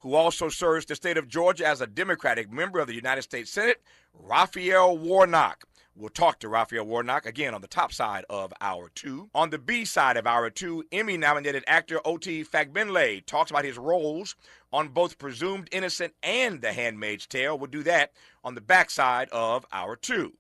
who also serves the state of Georgia as a Democratic member of the United States Senate, Raphael Warnock. We'll talk to Raphael Warnock again on the top side of Hour 2. On the B side of Hour 2, Emmy-nominated actor Oti Fagbenle talks about his roles on both Presumed Innocent and The Handmaid's Tale. We'll do that on the backside of Hour 2.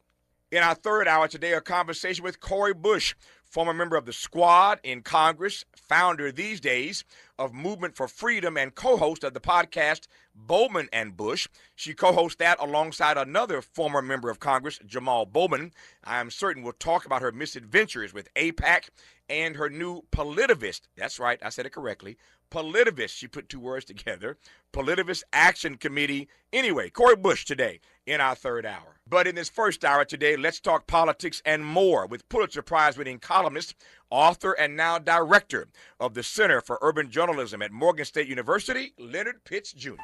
In our third hour today, a conversation with Cori Bush, former member of the Squad in Congress, founder these days of Movement for Freedom, and co-host of the podcast Bowman and Bush. She co-hosts that alongside another former member of Congress, Jamal Bowman. I am certain we'll talk about her misadventures with AIPAC and her new Politivist. That's right, I said it correctly. Politivist. She put two words together. Politivist Action Committee. Anyway, Cori Bush today in our third hour. But in this first hour today, let's talk politics and more with Pulitzer Prize-winning columnist, author, and now director of the Center for Urban Journalism at Morgan State University, Leonard Pitts Jr.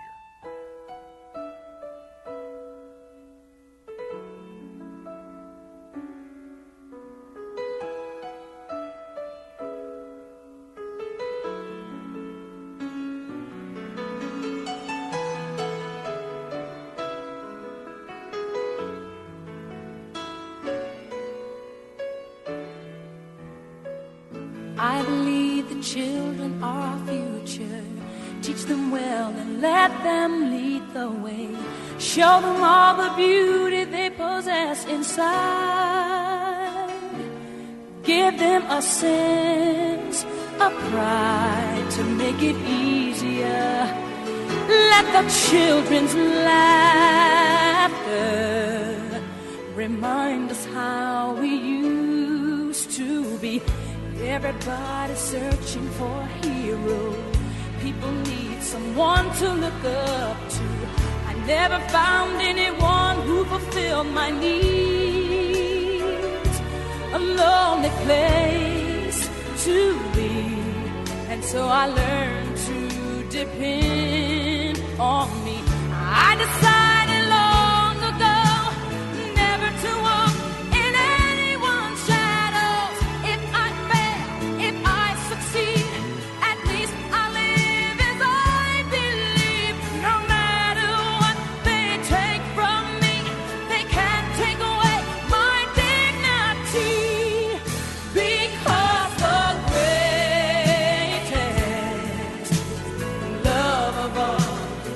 I believe the children are our future. Teach them well and let them lead the way. Show them all the beauty they possess inside. Give them a sense of pride to make it easier. Let the children's laughter remind us how we used to be. Everybody's searching for a hero. People need someone to look up to. I never found anyone who fulfilled my needs. A lonely place to be. And so I learned to depend on me. I decided long ago never to walk in anyone's shadows. If I fail, if I succeed, at least I live as I believe. No matter what they take from me, they can't take away my dignity. Because the greatest love of all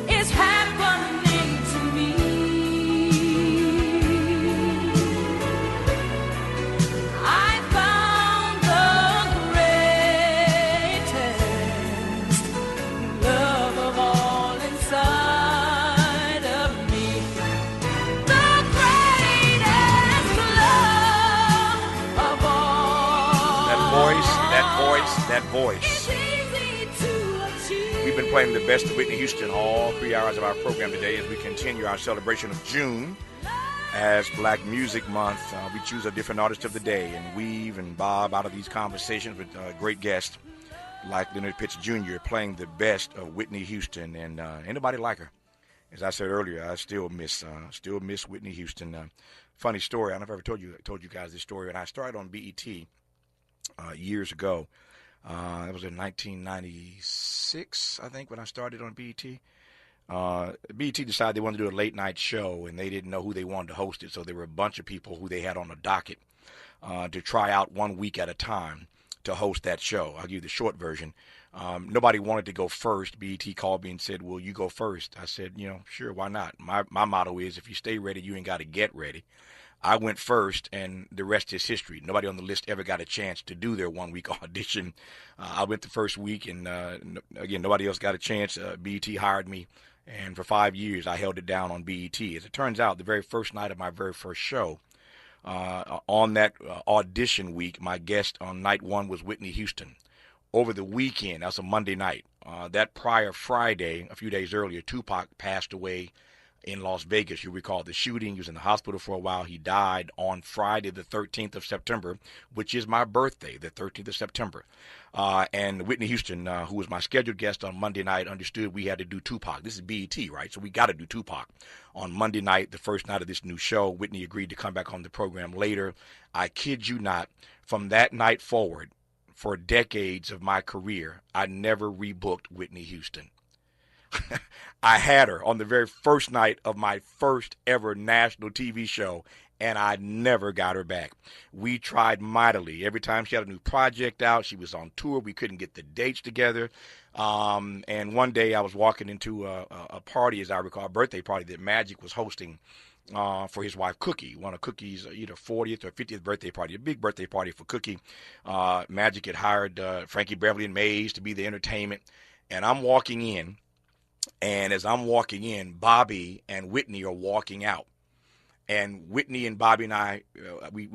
is happening to me. I found the greatest love of all inside of me. The greatest love of all. That voice. It's easy to achieve. We've been playing the best of Whitney Houston all 3 hours of our program today as we continue our celebration of June. As Black Music Month, we choose a different artist of the day and weave and bob out of these conversations with great guests like Leonard Pitts Jr. playing the best of Whitney Houston, and ain't nobody like her. As I said earlier, I still miss Whitney Houston. Funny story, I don't know if I ever told you guys this story. When I started on BET years ago, it was in 1996, I think, when I started on BET. BET decided they wanted to do a late night show, and they didn't know who they wanted to host it, so there were a bunch of people who they had on the docket to try out 1 week at a time to host that show. I'll give you the short version. Nobody wanted to go first. BET called me and said, "Will you go first?" I said, sure, why not? My motto is, if you stay ready, you ain't got to get ready. I went first, and the rest is history. Nobody on the list ever got a chance to do their 1 week audition. I went the first week, and again, nobody else got a chance. BET hired me, and for 5 years, I held it down on BET. As it turns out, the very first night of my very first show, on that audition week, my guest on night one was Whitney Houston. Over the weekend, that's a Monday night, that prior Friday, a few days earlier, Tupac passed away in Las Vegas. You recall the shooting. He was in the hospital for a while. He died on Friday, the 13th of September, which is my birthday, the 13th of September. And Whitney Houston, who was my scheduled guest on Monday night, understood we had to do Tupac. This is BET, right? So we got to do Tupac. On Monday night, the first night of this new show, Whitney agreed to come back on the program later. I kid you not, from that night forward, for decades of my career, I never rebooked Whitney Houston. I had her on the very first night of my first ever national TV show, and I never got her back. We tried mightily. Every time she had a new project out, she was on tour. We couldn't get the dates together. And one day I was walking into a party, as I recall, a birthday party that Magic was hosting for his wife Cookie, one of Cookie's either 40th or 50th birthday party, a big birthday party for Cookie. Magic had hired Frankie Beverly and Mays to be the entertainment. And I'm walking in, and as I'm walking in, Bobby and Whitney are walking out. And Whitney and Bobby and I, we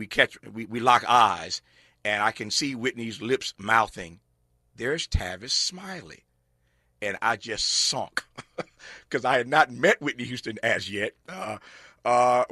lock eyes, and I can see Whitney's lips mouthing, "There's Tavis Smiley." And I just sunk because I had not met Whitney Houston as yet.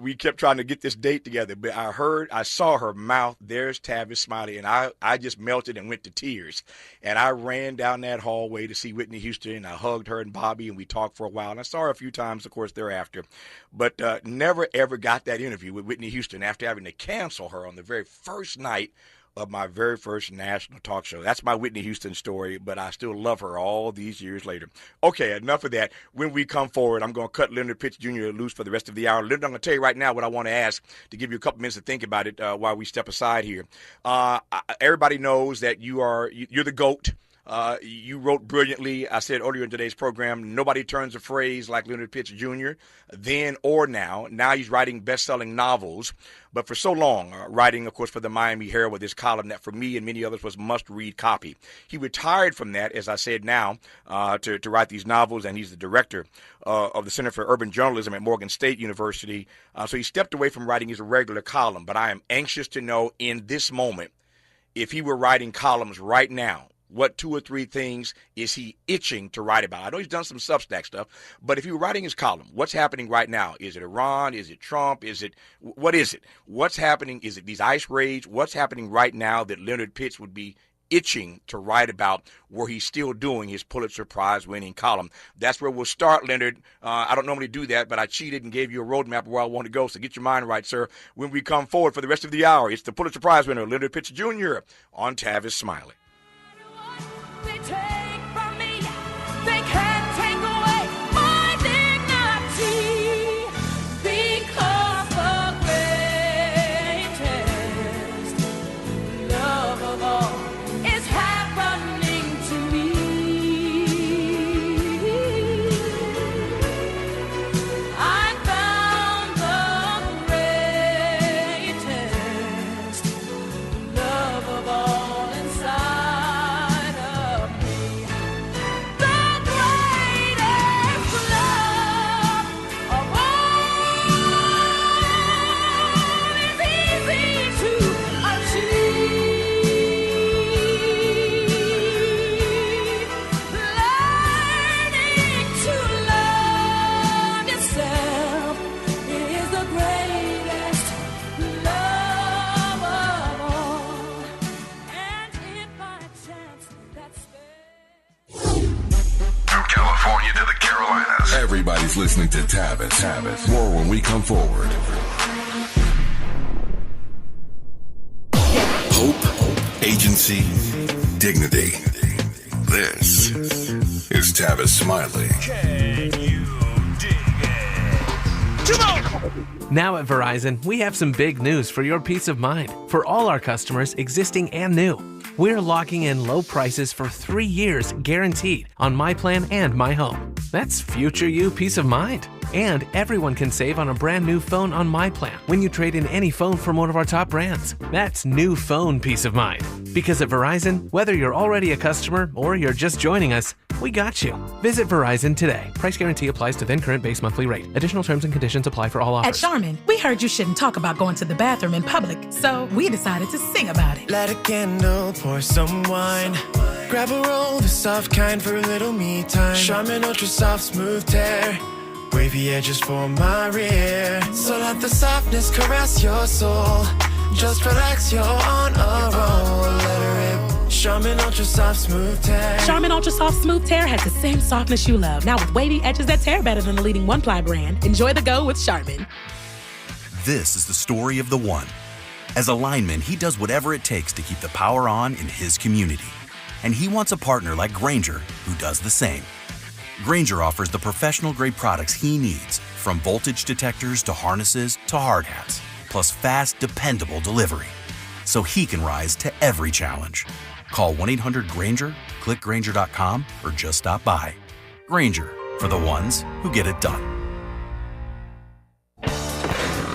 We kept trying to get this date together, but I saw her mouth, "There's Tavis Smiley," and I just melted and went to tears. And I ran down that hallway to see Whitney Houston, and I hugged her and Bobby, and we talked for a while. And I saw her a few times, of course, thereafter, but never, ever got that interview with Whitney Houston after having to cancel her on the very first night of my very first national talk show. That's my Whitney Houston story, but I still love her all these years later. Okay, enough of that. When we come forward, I'm going to cut Leonard Pitts Jr. loose for the rest of the hour. Leonard, I'm going to tell you right now what I want to ask to give you a couple minutes to think about it while we step aside here. Everybody knows that you're the GOAT. You wrote brilliantly. I said earlier in today's program, nobody turns a phrase like Leonard Pitts Jr., then or now. Now he's writing best-selling novels, but for so long, writing, of course, for the Miami Herald with his column that for me and many others was must-read copy. He retired from that, as I said now, to write these novels, and he's the director of the Center for Urban Journalism at Morgan State University. So he stepped away from writing his regular column, but I am anxious to know in this moment, if he were writing columns right now, what 2 or 3 things is he itching to write about? I know he's done some Substack stuff, but if he were writing his column, what's happening right now? Is it Iran? Is it Trump? What is it? What's happening? Is it these ice raids? What's happening right now that Leonard Pitts would be itching to write about, where he's still doing his Pulitzer Prize winning column? That's where we'll start, Leonard. I don't normally do that, but I cheated and gave you a roadmap where I want to go, so get your mind right, sir. When we come forward for the rest of the hour, it's the Pulitzer Prize winner, Leonard Pitts Jr. on Tavis Smiley. They take from me, they can't take away my dignity, because the greatest love of all is happening to me. I found the greatest love of all inside of me. The greatest love of all is easy to achieve. Learning to love yourself is the greatest love of all. And if by chance that's From California to the Carolinas, everybody's listening to Tavis. More when we come forward. Hope, agency, dignity. This is Tavis Smiley. Now at Verizon, we have some big news for your peace of mind. For all our customers, existing and new, we're locking in low prices for 3 years guaranteed on My Plan and My Home. That's future you peace of mind. And everyone can save on a brand new phone on My Plan when you trade in any phone from one of our top brands. That's new phone peace of mind. Because at Verizon, whether you're already a customer or you're just joining us, we got you. Visit Verizon today. Price guarantee applies to then current base monthly rate. Additional terms and conditions apply for all At offers. Charmin, we heard you shouldn't talk about going to the bathroom in public, so we decided to sing about it. Light a candle, pour some wine. Grab a roll, the soft kind for a little me time. Charmin Ultra Soft Smooth Tear. Wavy edges for my rear. So let the softness caress your soul. Just relax, you're on a roll. Let her rip. Charmin Ultra Soft Smooth Tear. Charmin Ultra Soft Smooth Tear has the same softness you love, now with wavy edges that tear better than the leading one-ply brand. Enjoy the go with Charmin. This is the story of the one. As a lineman, he does whatever it takes to keep the power on in his community. And he wants a partner like Grainger who does the same. Grainger offers the professional-grade products he needs, from voltage detectors to harnesses to hard hats, plus fast, dependable delivery, so he can rise to every challenge. Call 1-800-GRAINGER, click Grainger.com, or just stop by. Grainger, for the ones who get it done.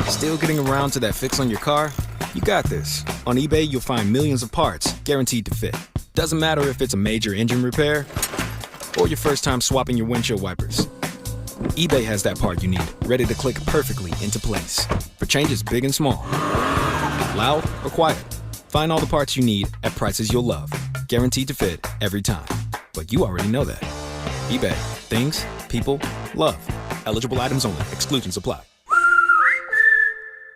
Still getting around to that fix on your car? You got this. On eBay, you'll find millions of parts guaranteed to fit. Doesn't matter if it's a major engine repair or your first time swapping your windshield wipers. eBay has that part you need, ready to click perfectly into place for changes big and small. Loud or quiet, find all the parts you need at prices you'll love. Guaranteed to fit every time. But you already know that. eBay. Things, people, love. Eligible items only. Exclusions apply.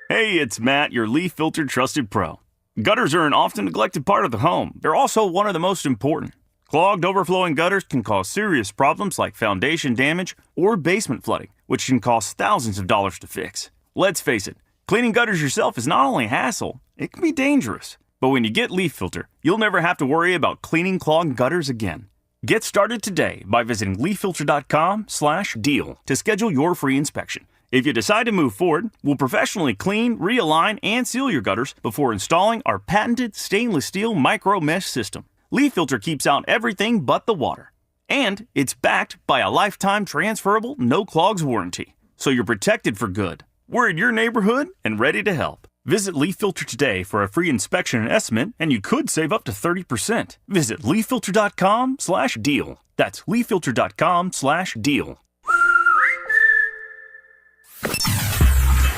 Hey, it's Matt, your leaf filter trusted pro. Gutters are an often neglected part of the home. They're also one of the most important. Clogged, overflowing gutters can cause serious problems like foundation damage or basement flooding, which can cost thousands of dollars to fix. Let's face it, cleaning gutters yourself is not only a hassle, it can be dangerous. But when you get Leaf Filter, you'll never have to worry about cleaning clogged gutters again. Get started today by visiting leaffilter.com/deal to schedule your free inspection. If you decide to move forward, we'll professionally clean, realign, and seal your gutters before installing our patented stainless steel micro mesh system. Leaf Filter keeps out everything but the water. And it's backed by a lifetime transferable no clogs warranty. So you're protected for good. We're in your neighborhood and ready to help. Visit Leaf Filter today for a free inspection and estimate, and you could save up to 30%. Visit leaffilter.com/deal. That's leaffilter.com/deal.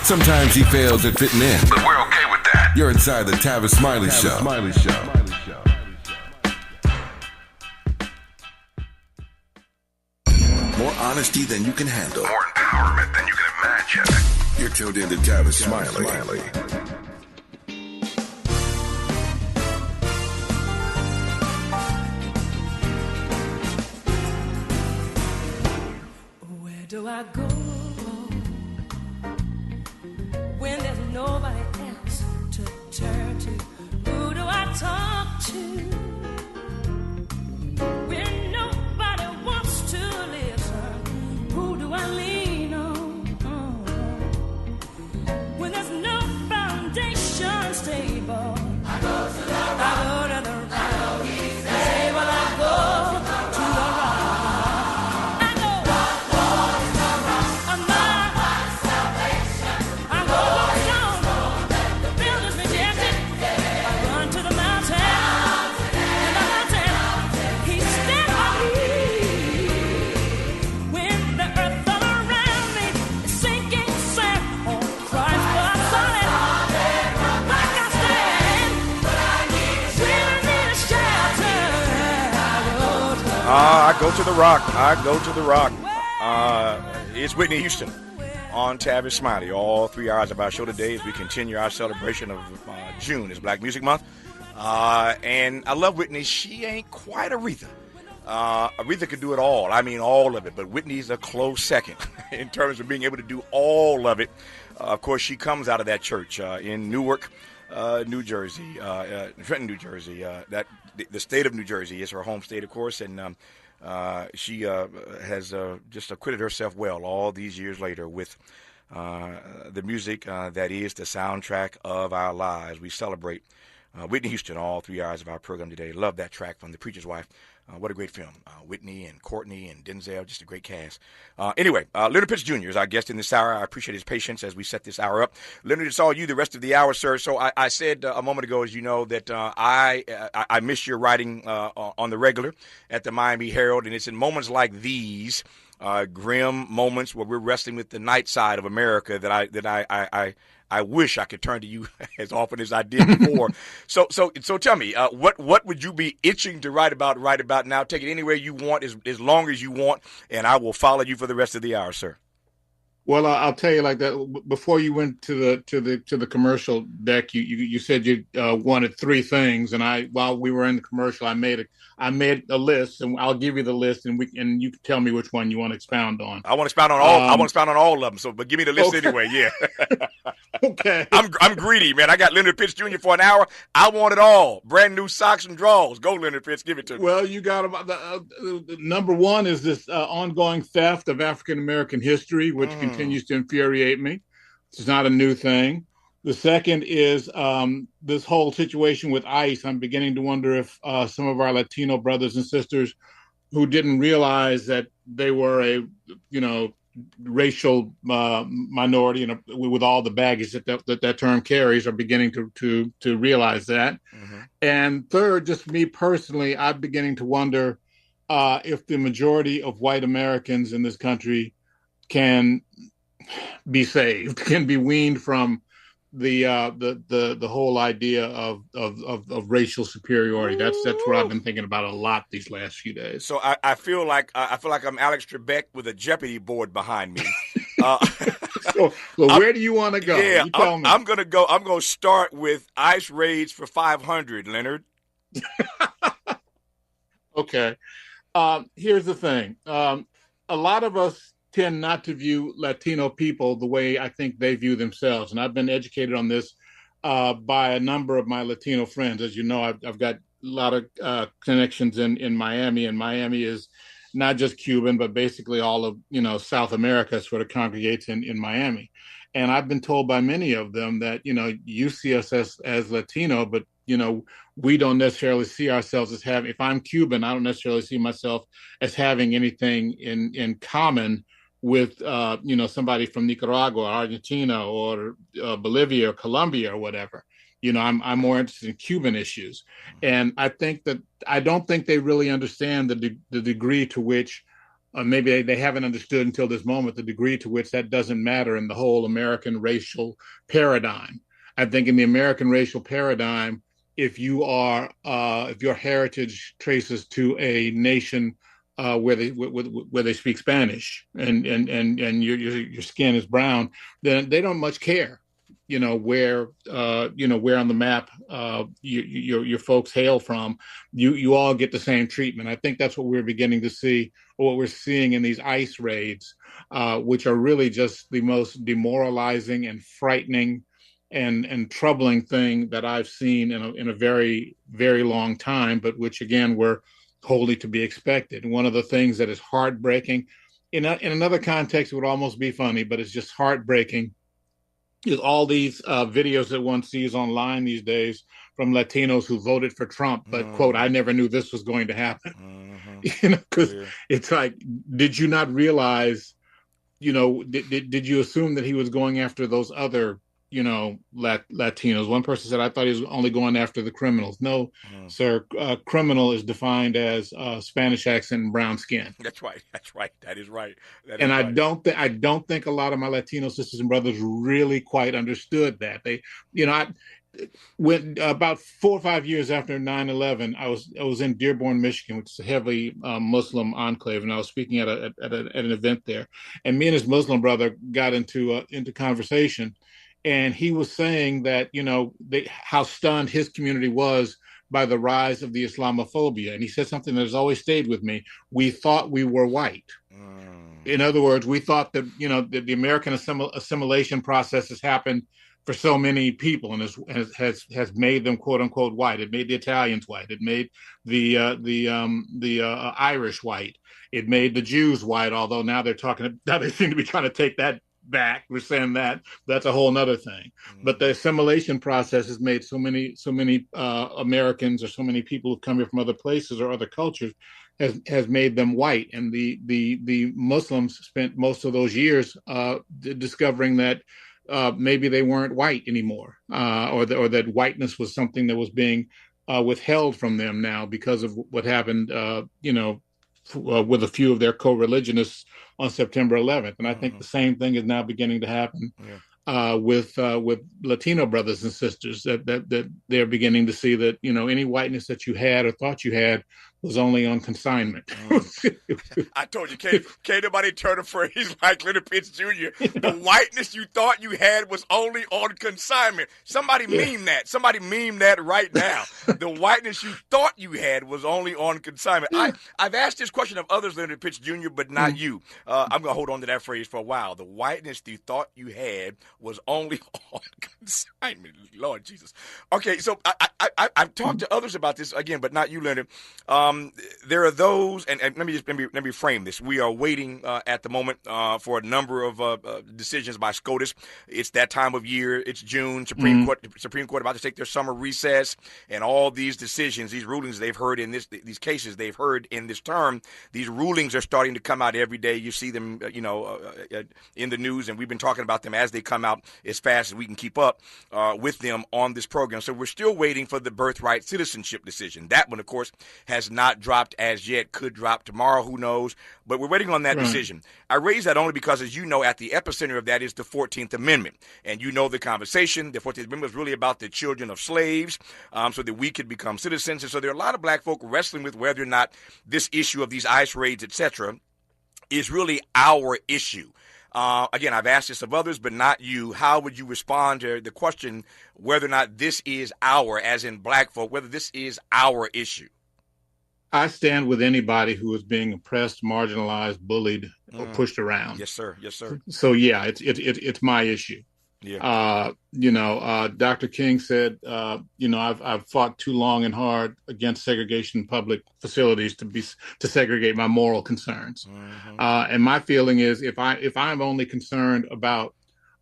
Sometimes he fails at fitting in, but we're okay with that. You're inside the Tavis Smiley Show. More honesty than you can handle. More empowerment than you can imagine. You're tuned in to Tavis Smiley. Where do I go when there's nobody else to turn to? Who do I talk to when nobody wants to listen? Who do I lean on when there's no foundation stable? I go to the rock. I go to the rock. I know he's there. Say, well, I go to the rock. I go to the rock. I go to the rock. It's Whitney Houston on Tavis Smiley. All 3 hours of our show today as we continue our celebration of June. It's Black Music Month. And I love Whitney. She ain't quite Aretha. Aretha could do it all. I mean, all of it. But Whitney's a close second in terms of being able to do all of it. Of course, she comes out of that church in Newark, New Jersey, Trenton, New Jersey. The state of New Jersey is her home state, of course, and she has just acquitted herself well all these years later with the music that is the soundtrack of our lives. We celebrate Whitney Houston all 3 hours of our program today. Love that track from The Preacher's Wife. What a great film. Whitney and Courtney and Denzel, just a great cast. Anyway, Leonard Pitts Jr. is our guest in this hour. I appreciate his patience as we set this hour up. Leonard, it's all you the rest of the hour, sir. So I said a moment ago, as you know, that I miss your writing on the regular at the Miami Herald, and it's in moments like these, grim moments where we're wrestling with the night side of America that I wish I could turn to you as often as I did before. So tell me, what would you be itching to write about now? Take it anywhere you want, as long as you want, and I will follow you for the rest of the hour, sir. Well, I'll tell you like that. Before you went to the commercial deck, you said you wanted three things, and while we were in the commercial, I made a list, and I'll give you the list, and you can tell me which one you want to expound on. I want to expound on all. I want to Um, expound on all of them. So, but give me the list okay, anyway. Yeah, okay. I'm greedy, man. I got Leonard Pitts Jr. for an hour. I want it all. Brand new socks and drawers. Go, Leonard Pitts. Give it to me. Well, you got about the number one is this ongoing theft of African American history, which continues to infuriate me. It's not a new thing. The second is this whole situation with ICE. I'm beginning to wonder if some of our Latino brothers and sisters who didn't realize that they were a, you know, racial minority, and with all the baggage that term carries, are beginning to realize that. Mm-hmm. And third, just me personally, I'm beginning to wonder if the majority of white Americans in this country can be saved, can be weaned from the whole idea of racial superiority. That's what I've been thinking about a lot these last few days. So I feel like I'm Alex Trebek with a Jeopardy board behind me. Uh, so where do you want to go? Yeah, You tell me. I'm gonna go. I'm gonna start with ICE raids for 500, Leonard. Okay. Here's the thing. A lot of us tend not to view Latino people the way I think they view themselves. And I've been educated on this by a number of my Latino friends. As you know, I've got a lot of connections in Miami, and Miami is not just Cuban, but basically all of, South America sort of congregates in Miami. And I've been told by many of them that, you see us as Latino, but, we don't necessarily see ourselves as having, if I'm Cuban, I don't necessarily see myself as having anything in common with, somebody from Nicaragua or Argentina or Bolivia or Colombia or whatever. I'm more interested in Cuban issues. And I don't think they really understand the degree to which, maybe they haven't understood until this moment, the degree to which that doesn't matter in the whole American racial paradigm. I think in the American racial paradigm, if your heritage traces to a nation where they speak Spanish and your skin is brown, then they don't much care, where on the map your folks hail from. You all get the same treatment. I think that's what we're beginning to see, or what we're seeing in these ICE raids, which are really just the most demoralizing and frightening and troubling thing that I've seen in a very, very long time, but which again were wholly to be expected. And one of the things that is heartbreaking, in another context, it would almost be funny, but it's just heartbreaking, is all these videos that one sees online these days from Latinos who voted for Trump, but quote, I never knew this was going to happen. Because it's like, did you not realize, did you assume that he was going after those other Latinos? One person said, I thought he was only going after the criminals. No, sir. Criminal is defined as Spanish accent and brown skin. That's right. That is right. I don't think a lot of my Latino sisters and brothers really quite understood that. They, when about 4 or 5 years after 9/11, I was in Dearborn, Michigan, which is a heavily Muslim enclave, and I was speaking at an event there, and me and his Muslim brother got into conversation. And he was saying that, how stunned his community was by the rise of the Islamophobia. And he said something that has always stayed with me. We thought we were white. In other words, we thought that, that the American assimilation process has happened for so many people and has made them, quote unquote, white. It made the Italians white. It made the Irish white. It made the Jews white, although now they seem to be trying to take that back. We're saying that's a whole nother thing. But the assimilation process has made so many Americans, or so many people who've come here from other places or other cultures, has made them white. And the Muslims spent most of those years discovering that maybe they weren't white anymore, or that whiteness was something that was being withheld from them now because of what happened, with a few of their co-religionists on September 11th. And I think the same thing is now beginning to happen with Latino brothers and sisters, that they're beginning to see that, any whiteness that you had or thought you had was only on consignment. I told you, can't nobody turn a phrase like Leonard Pitts Jr. The whiteness you thought you had was only on consignment. Somebody meme that. Somebody meme that right now. The whiteness you thought you had was only on consignment. I've asked this question of others, Leonard Pitts Jr., but not you. I'm going to hold on to that phrase for a while. The whiteness you thought you had was only on consignment. Lord Jesus. Okay, so I've talked to others about this again, but not you, Leonard. There are those, and let me frame this. We are waiting at the moment for a number of decisions by SCOTUS. It's that time of year. It's June. Supreme Court about to take their summer recess, and all these decisions, these rulings they've heard in these cases they've heard in this term. These rulings are starting to come out every day. You see them, in the news, and we've been talking about them as they come out as fast as we can keep up with them on this program. So we're still waiting for the birthright citizenship decision. That one, of course, has not dropped as yet. Could drop tomorrow, who knows? But we're waiting on that decision. I raise that only because, as you know, at the epicenter of that is the 14th Amendment. And you know the conversation. The 14th Amendment was really about the children of slaves so that we could become citizens. And so there are a lot of black folk wrestling with whether or not this issue of these ICE raids, etc., is really our issue. Again, I've asked this of others, but not you. How would you respond to the question whether or not this is our, as in black folk, whether this is our issue? I stand with anybody who is being oppressed, marginalized, bullied, or pushed around. Yes, sir. Yes, sir. So yeah, it's my issue. Yeah. Dr. King said, I've fought too long and hard against segregation in public facilities to segregate my moral concerns. And my feeling is if I'm only concerned about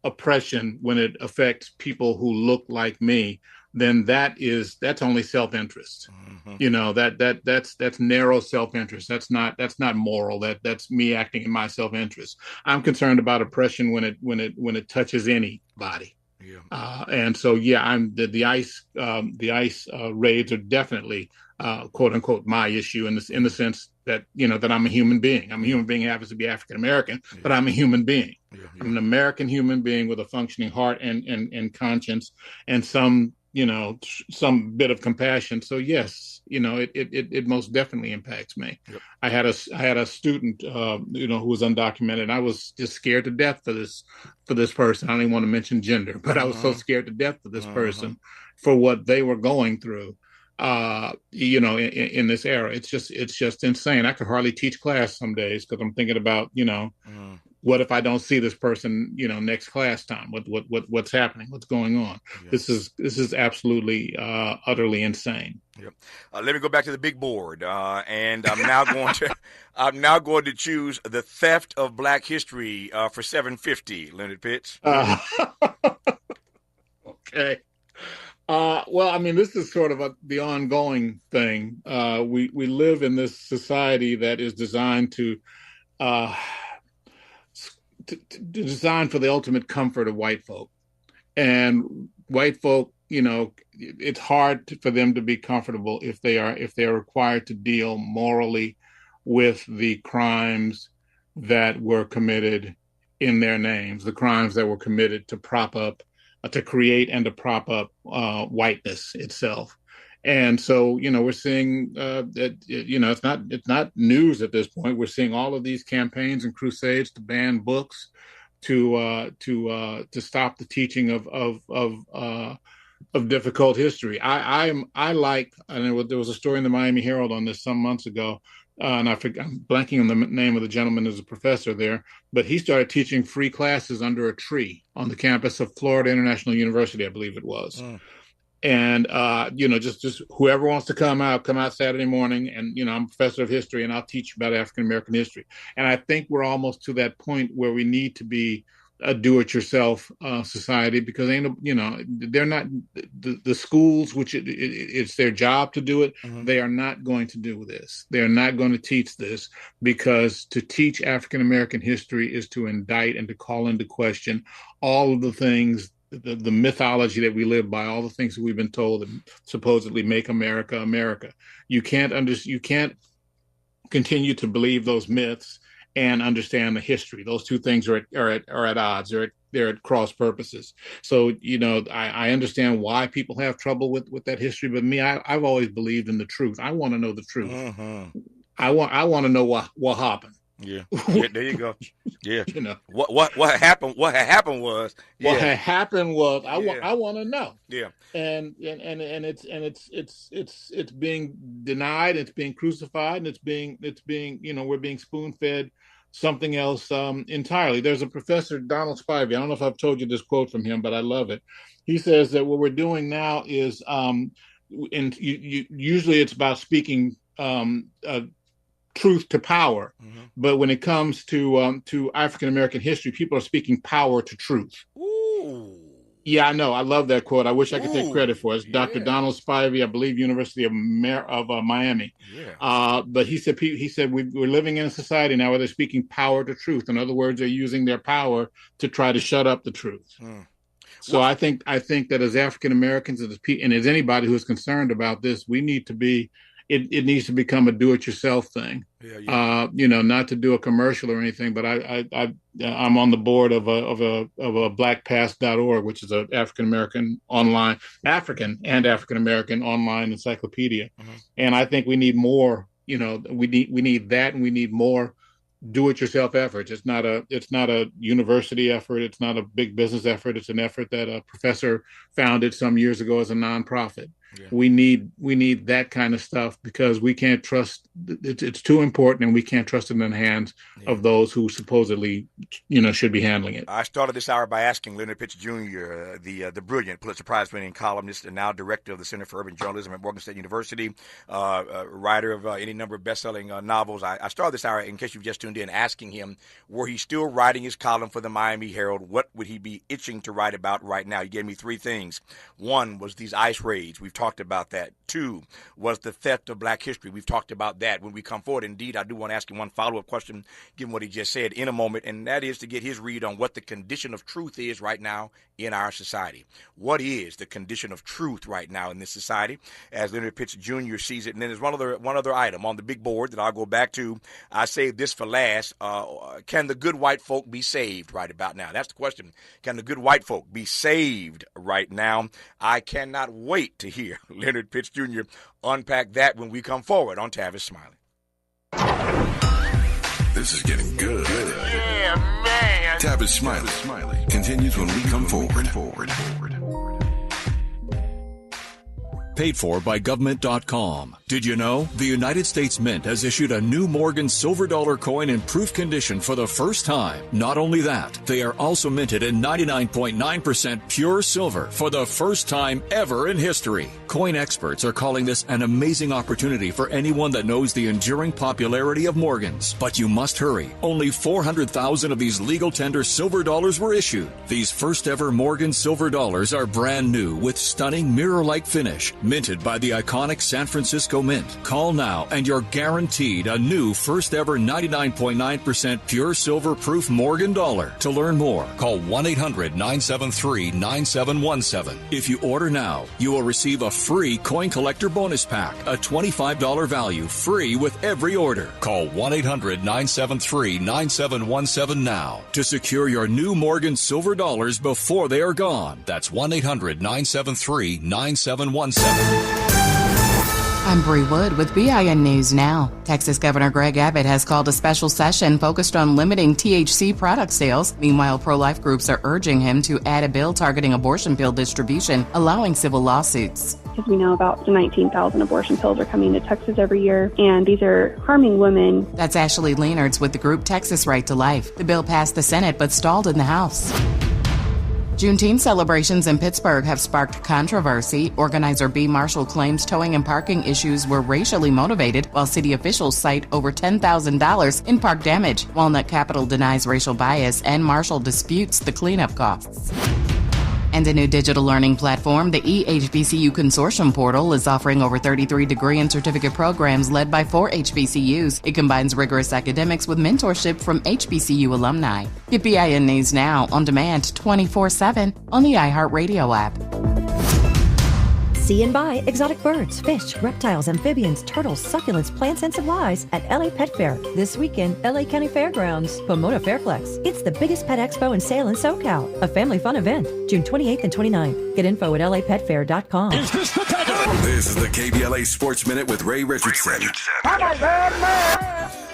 oppression when it affects people who look like me, then that's only self-interest. That's narrow self-interest. That's not moral. That's me acting in my self-interest. I'm concerned about oppression when it touches anybody. Yeah. And so I'm the ICE raids are definitely quote unquote my issue in the sense that that I'm a human being. I'm a human being who happens to be African American, but I'm a human being. I'm an American human being with a functioning heart and conscience and some bit of compassion. So yes, it most definitely impacts me. Yep. I had a student, who was undocumented. And I was just scared to death for this person. I don't even want to mention gender, but I was so scared to death for this person for what they were going through. In this era, it's just insane. I could hardly teach class some days because I'm thinking about, what if I don't see this person, next class time? What's happening? What's going on? Yes. This is absolutely utterly insane. Yep. Let me go back to the big board, and I'm now going to choose the theft of Black history for 750. Leonard Pitts. Okay. This is sort of the ongoing thing. We live in this society that is designed to design for the ultimate comfort of white folk. And white folk, it's hard for them to be comfortable if they are required to deal morally with the crimes that were committed in their names, the crimes that were committed to create and to prop up whiteness itself. And so, we're seeing that, it's not news at this point. We're seeing all of these campaigns and crusades to ban books, to stop the teaching of difficult history. And there was a story in the Miami Herald on this some months ago, and I'm blanking on the name of the gentleman who's a professor there, but he started teaching free classes under a tree on the campus of Florida International University, I believe it was. And, just whoever wants to come out Saturday morning. And, I'm a professor of history and I'll teach you about African-American history. And I think we're almost to that point where we need to be a do-it-yourself society because, they're not the schools, which it's their job to do it. They are not going to do this. They are not going to teach this because to teach African-American history is to indict and to call into question all of the things, the mythology that we live by, all the things that we've been told that supposedly make America America. You can't continue to believe those myths and understand the history. Those two things are at odds. They're at cross purposes. So, I understand why people have trouble with that history, but I've always believed in the truth. I want to know the truth. Mm-hmm. I want to know what happened. Yeah, there you go. Yeah, what happened? What had happened was I want to know. Yeah, and it's being denied. It's being crucified, and it's being we're being spoon fed something else entirely. There's a professor, Donald Spivey. I don't know if I've told you this quote from him, but I love it. He says that what we're doing now is, usually it's about speaking truth to power, but when it comes to African American history, people are speaking power to truth. Ooh. Yeah, I know. I love that quote. I wish I could take credit for it. It's Dr. Donald Spivey, I believe, University of Miami. Yeah. But he said we're living in a society now where they're speaking power to truth. In other words, they're using their power to try to shut up the truth. So I think that as African Americans and as anybody who is concerned about this, we need to be. It needs to become a do-it-yourself thing. Yeah. Not to do a commercial or anything, but I'm on the board of a blackpast.org, which is an African and African American online encyclopedia. And I think we need more. We need that, and we need more do-it-yourself efforts. It's not a university effort. It's not a big business effort. It's an effort that a professor founded some years ago as a nonprofit. Yeah. We need that kind of stuff because we can't trust. It's too important, and we can't trust it in the hands of those who supposedly, should be handling it. I started this hour by asking Leonard Pitts Jr., the brilliant Pulitzer Prize-winning columnist and now director of the Center for Urban Journalism at Morgan State University, writer of any number of best-selling novels. I started this hour, in case you've just tuned in, asking him, were he still writing his column for the Miami Herald, what would he be itching to write about right now? He gave me three things. One was these ICE raids. We've talked about that. Two was the theft of Black history. We've talked about that. When we come forward, indeed, I do want to ask him one follow-up question, given what he just said, in a moment, and that is to get his read on what the condition of truth is right now in our society. What is the condition of truth right now in this society, as Leonard Pitts Jr. sees it? And then there's one other item on the big board that I'll go back to. I saved this for last. Can the good white folk be saved right about now? That's the question. Can the good white folk be saved right now? I cannot wait to hear Leonard Pitts Jr. unpack that when we come forward on Tavis Smiley. This is getting good. Yeah, man. Tavis Smiley continues when we come forward. Paid for by government.com. Did you know the United States Mint has issued a new Morgan silver dollar coin in proof condition for the first time? Not only that, they are also minted in 99.9% pure silver for the first time ever in history. Coin experts are calling this an amazing opportunity for anyone that knows the enduring popularity of Morgans. But you must hurry. Only 400,000 of these legal tender silver dollars were issued. These first ever Morgan silver dollars are brand new with stunning mirror-like finish, minted by the iconic San Francisco Mint. Call now and you're guaranteed a new first ever 99.9% pure silver proof Morgan dollar. To learn more, call 1-800-973-9717. If you order now, you will receive a free coin collector bonus pack, a $25 value, free with every order. Call 1-800-973-9717 now to secure your new Morgan silver dollars before they are gone. That's 1-800-973-9717. I'm Bree Wood with BIN News Now. Texas Governor Greg Abbott has called a special session focused on limiting THC product sales. Meanwhile, pro-life groups are urging him to add a bill targeting abortion pill distribution, allowing civil lawsuits. Because we know about 19,000 abortion pills are coming to Texas every year, and these are harming women. That's Ashley Leonards with the group Texas Right to Life. The bill passed the Senate but stalled in the House. Juneteenth celebrations in Pittsburgh have sparked controversy. Organizer B. Marshall claims towing and parking issues were racially motivated, while city officials cite over $10,000 in park damage. Walnut Capital denies racial bias, and Marshall disputes the cleanup costs. And a new digital learning platform, the eHBCU Consortium Portal, is offering over 33 degree and certificate programs led by 4 HBCUs. It combines rigorous academics with mentorship from HBCU alumni. Get BIN News Now on demand 24/7 on the iHeartRadio app. See and buy exotic birds, fish, reptiles, amphibians, turtles, succulents, plants, and supplies at LA Pet Fair this weekend, LA County Fairgrounds, Pomona Fairplex. It's the biggest pet expo and sale in SoCal. A family fun event, June 28th and 29th. Get info at lapetfair.com. This is the KBLA Sports Minute with Ray Richardson.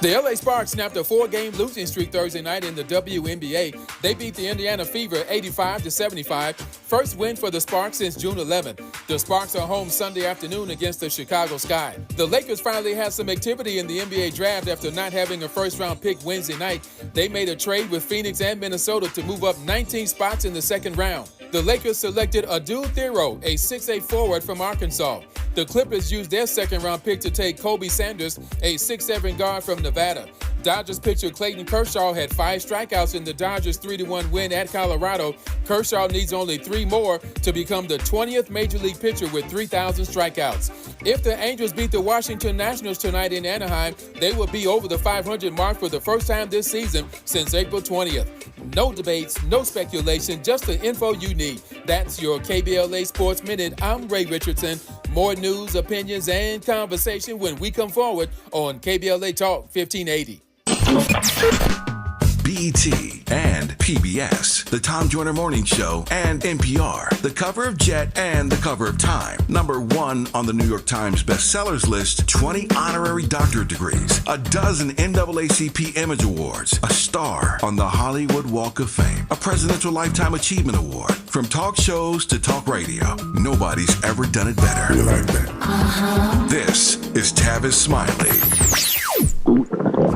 The LA Sparks snapped a 4-game losing streak Thursday night in the WNBA. They beat the Indiana Fever 85-75. First win for the Sparks since June 11th. The Sparks are home Sunday afternoon against the Chicago Sky. The Lakers finally had some activity in the NBA draft after not having a first-round pick Wednesday night. They made a trade with Phoenix and Minnesota to move up 19 spots in the second round. The Lakers selected Adul Thero, a 6'8 forward from Arkansas. The Clippers used their second-round pick to take Kobe Sanders, a 6'7 guard from Nevada. Dodgers pitcher Clayton Kershaw had 5 strikeouts in the Dodgers' 3-1 win at Colorado. Kershaw needs only 3 more to become the 20th Major League pitcher with 3,000 strikeouts. If the Angels beat the Washington Nationals tonight in Anaheim, they will be over the 500 mark for the first time this season since April 20th. No debates, no speculation, just the info you need. That's your KBLA Sports Minute. I'm Ray Richardson. More news, opinions, and conversation when we come forward on KBLA Talk 1580. BET and PBS, the Tom Joyner Morning Show, and NPR, the cover of Jet and the cover of Time. Number 1 on the New York Times bestsellers list, 20 honorary doctorate degrees, a dozen NAACP Image Awards, a star on the Hollywood Walk of Fame, a Presidential Lifetime Achievement Award. From talk shows to talk radio, nobody's ever done it better. You like that? This is Tavis Smiley.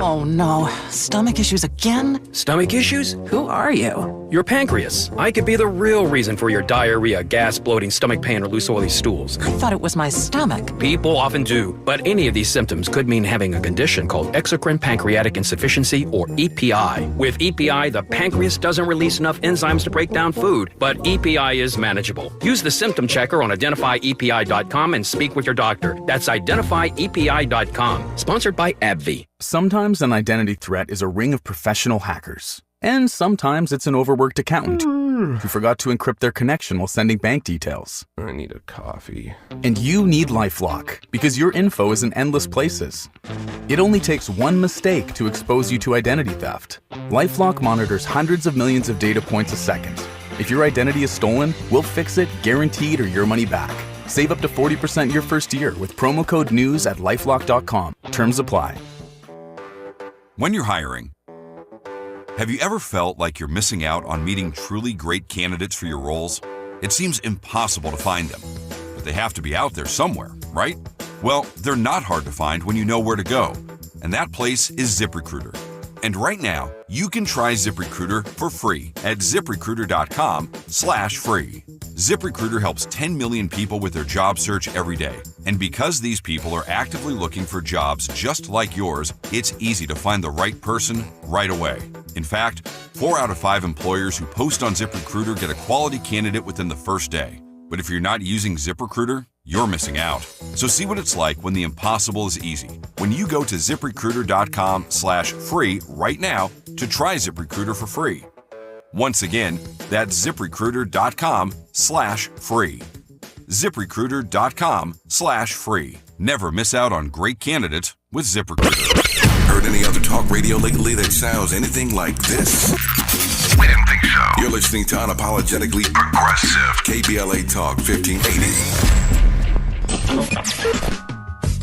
Oh no, stomach issues again? Stomach issues? Who are you? Your pancreas. I could be the real reason for your diarrhea, gas, bloating, stomach pain, or loose oily stools. I thought it was my stomach. People often do, but any of these symptoms could mean having a condition called exocrine pancreatic insufficiency, or EPI. With EPI, the pancreas doesn't release enough enzymes to break down food, but EPI is manageable. Use the symptom checker on identifyepi.com and speak with your doctor. That's identifyepi.com. Sponsored by AbbVie. Sometimes an identity threat is a ring of professional hackers. And sometimes it's an overworked accountant who forgot to encrypt their connection while sending bank details. I need a coffee. And you need LifeLock, because your info is in endless places. It only takes one mistake to expose you to identity theft. LifeLock monitors hundreds of millions of data points a second. If your identity is stolen, we'll fix it, guaranteed, or your money back. Save up to 40% your first year with promo code NEWS at LifeLock.com. Terms apply. When you're hiring, have you ever felt like you're missing out on meeting truly great candidates for your roles? It seems impossible to find them, but they have to be out there somewhere, right? Well, they're not hard to find when you know where to go, and that place is ZipRecruiter. And right now, you can try ZipRecruiter for free at ZipRecruiter.com/free. ZipRecruiter helps 10 million people with their job search every day. And because these people are actively looking for jobs just like yours, it's easy to find the right person right away. In fact, 4 out of 5 employers who post on ZipRecruiter get a quality candidate within the first day. But if you're not using ZipRecruiter, you're missing out. So see what it's like when the impossible is easy. When you go to ZipRecruiter.com/free right now to try ZipRecruiter for free. Once again, that's ZipRecruiter.com/free. ZipRecruiter.com/free. Never miss out on great candidates with ZipRecruiter. Heard any other talk radio lately that sounds anything like this? We didn't think so. You're listening to Unapologetically Progressive KBLA Talk 1580.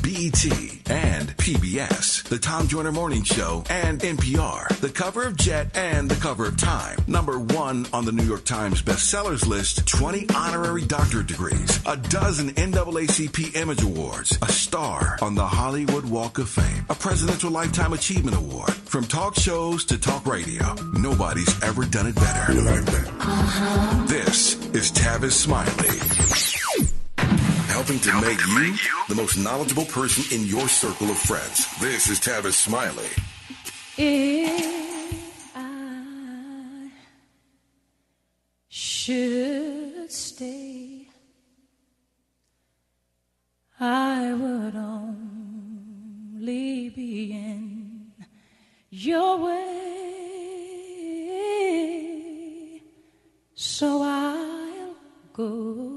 BET and PBS, the Tom Joyner Morning Show, and NPR, the cover of Jet and the cover of Time. Number 1 on the New York Times bestsellers list, 20 honorary doctorate degrees, a dozen NAACP Image Awards, a star on the Hollywood Walk of Fame, a Presidential Lifetime Achievement Award. From talk shows to talk radio, nobody's ever done it better. You like that? This is Tavis Smiley. Helping to make you the most knowledgeable person in your circle of friends. This is Tavis Smiley. If I should stay, I would only be in your way, so I'll go.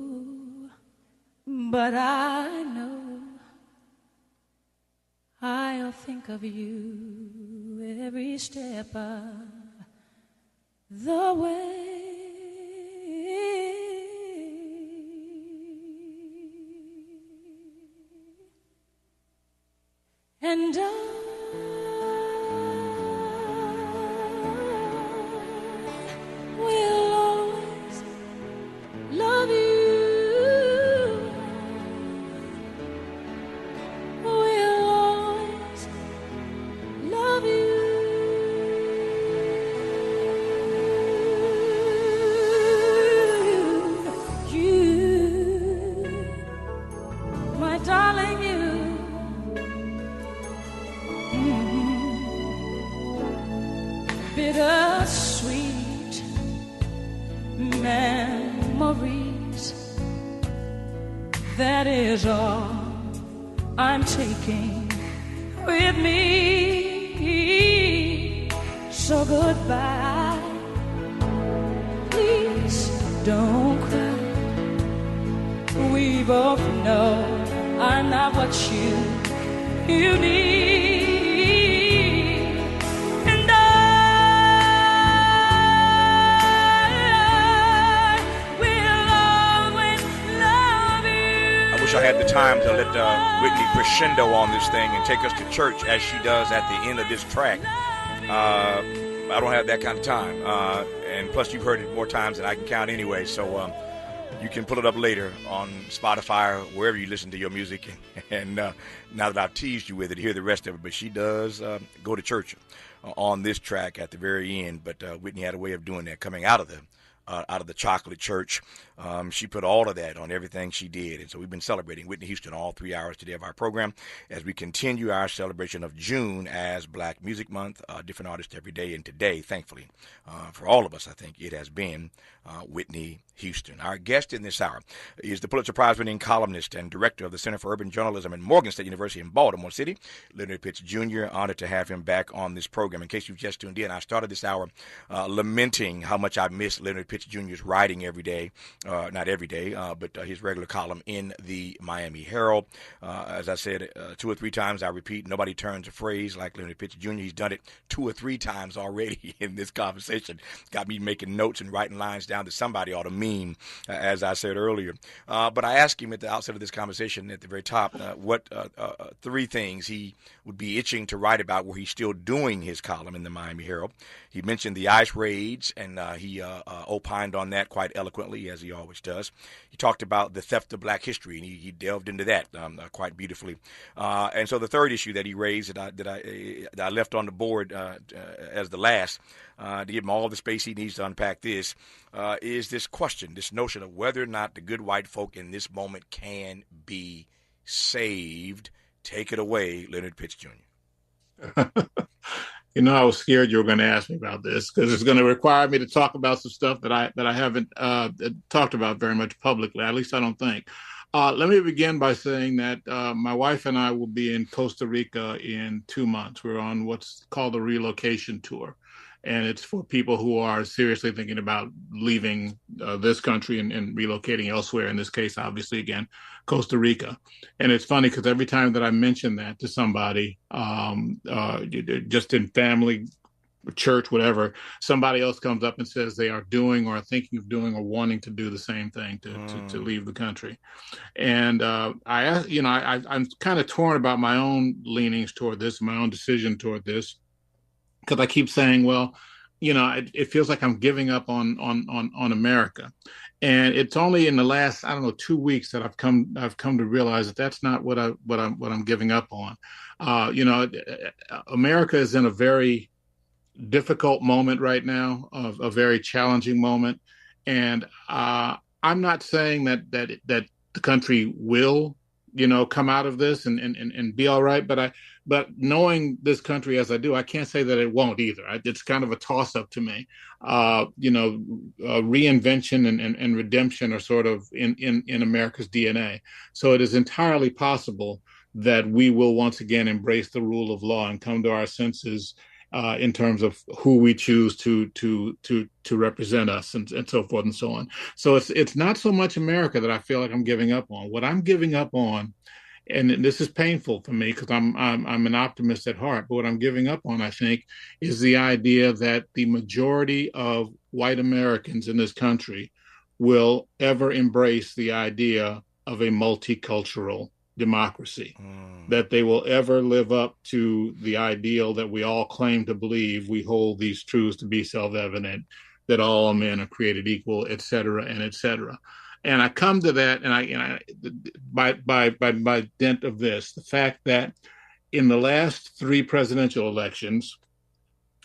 but I know I'll think of you every step of the way. And I will always love you. Will always love you. You, my darling, you. Bittersweet memories. That is all I'm taking with me. So goodbye. Please don't cry. We both know I'm not what you need. I had the time to let Whitney crescendo on this thing and take us to church as she does at the end of this track. I don't have that kind of time. And plus, you've heard it more times than I can count anyway. So you can pull it up later on Spotify or wherever you listen to your music. And now that I've teased you with it, hear the rest of it. But she does go to church on this track at the very end. But Whitney had a way of doing that, coming out of the chocolate church. She put all of that on everything she did. And so we've been celebrating Whitney Houston all 3 hours today of our program as we continue our celebration of June as Black Music Month, different artists every day. And today, thankfully, for all of us, I think it has been Whitney Houston. Our guest in this hour is the Pulitzer Prize-winning columnist and director of the Center for Urban Journalism at Morgan State University in Baltimore City, Leonard Pitts Jr. Honored to have him back on this program. In case you've just tuned in, I started this hour lamenting how much I miss Leonard Pitts Jr.'s writing every day. Not every day, but his regular column in the Miami Herald. As I said 2 or 3 times, I repeat, nobody turns a phrase like Leonard Pitts Jr. He's done it 2 or 3 times already in this conversation. Got me making notes and writing lines down that somebody ought to mean, as I said earlier. But I asked him at the outset of this conversation at the very top what 3 things he would be itching to write about were he still doing his column in the Miami Herald. He mentioned the ICE raids, and he opined on that quite eloquently, as he always does. He talked about the theft of black history, and he delved into that quite beautifully. And so the third issue that he raised that I left on the board as the last, to give him all the space he needs to unpack this, is this question, this notion of whether or not the good white folk in this moment can be saved. Take it away, Leonard Pitts Jr. You know, I was scared you were going to ask me about this because it's going to require me to talk about some stuff that I haven't talked about very much publicly. At least I don't think. Let me begin by saying that my wife and I will be in Costa Rica in 2 months. We're on what's called a relocation tour. And it's for people who are seriously thinking about leaving this country and relocating elsewhere. In this case, obviously, again, Costa Rica. And it's funny because every time that I mention that to somebody, just in family, church, whatever, somebody else comes up and says they are doing or are thinking of doing or wanting to do the same thing to leave the country. And I'm kind of torn about my own leanings toward this, my own decision toward this. Because I keep saying, well, you know, it feels like I'm giving up on America, and it's only in the last 2 weeks that I've come to realize that that's not what I'm giving up on. America is in a very difficult moment right now, a very challenging moment, and I'm not saying that the country will, come out of this and be all right. But knowing this country as I do, I can't say that it won't either. It's kind of a toss up to me. Reinvention and redemption are sort of in America's DNA. So it is entirely possible that we will once again embrace the rule of law and come to our senses in terms of who we choose to represent us and so forth and so on. So it's not so much America that I feel like I'm giving up on. What I'm giving up on, and this is painful for me because I'm an optimist at heart, but what I'm giving up on, I think, is the idea that the majority of white Americans in this country will ever embrace the idea of a multicultural democracy, that they will ever live up to the ideal that we all claim to believe. We hold these truths to be self-evident, that all men are created equal, et cetera, and et cetera. And I come to that, and by dint of this, the fact that in the last 3 presidential elections,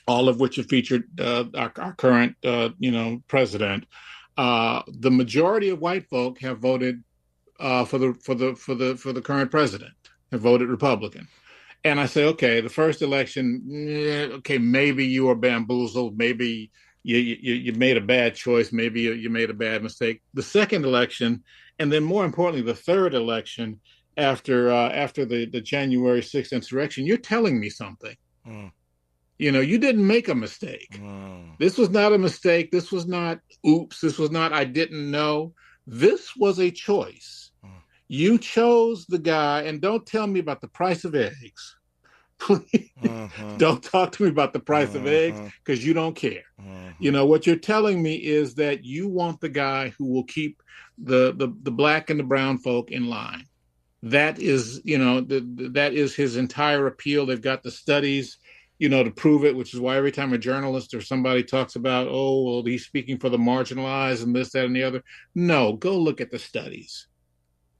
all of which have featured our current, president, the majority of white folk have voted for the current president, have voted Republican. And I say, okay, the first election, okay, maybe you were bamboozled, maybe you made a bad choice, maybe you made a bad mistake. The second election, and then more importantly, the third election after the January 6th insurrection, you're telling me something. You didn't make a mistake. This was not a mistake. This was not oops. This was not I didn't know. This was a choice. You chose the guy, and don't tell me about the price of eggs. Please don't talk to me about the price of eggs because you don't care. What you're telling me is that you want the guy who will keep the black and the brown folk in line. That is, that is his entire appeal. They've got the studies, to prove it, which is why every time a journalist or somebody talks about, oh, well, he's speaking for the marginalized and this, that, and the other. No, go look at the studies.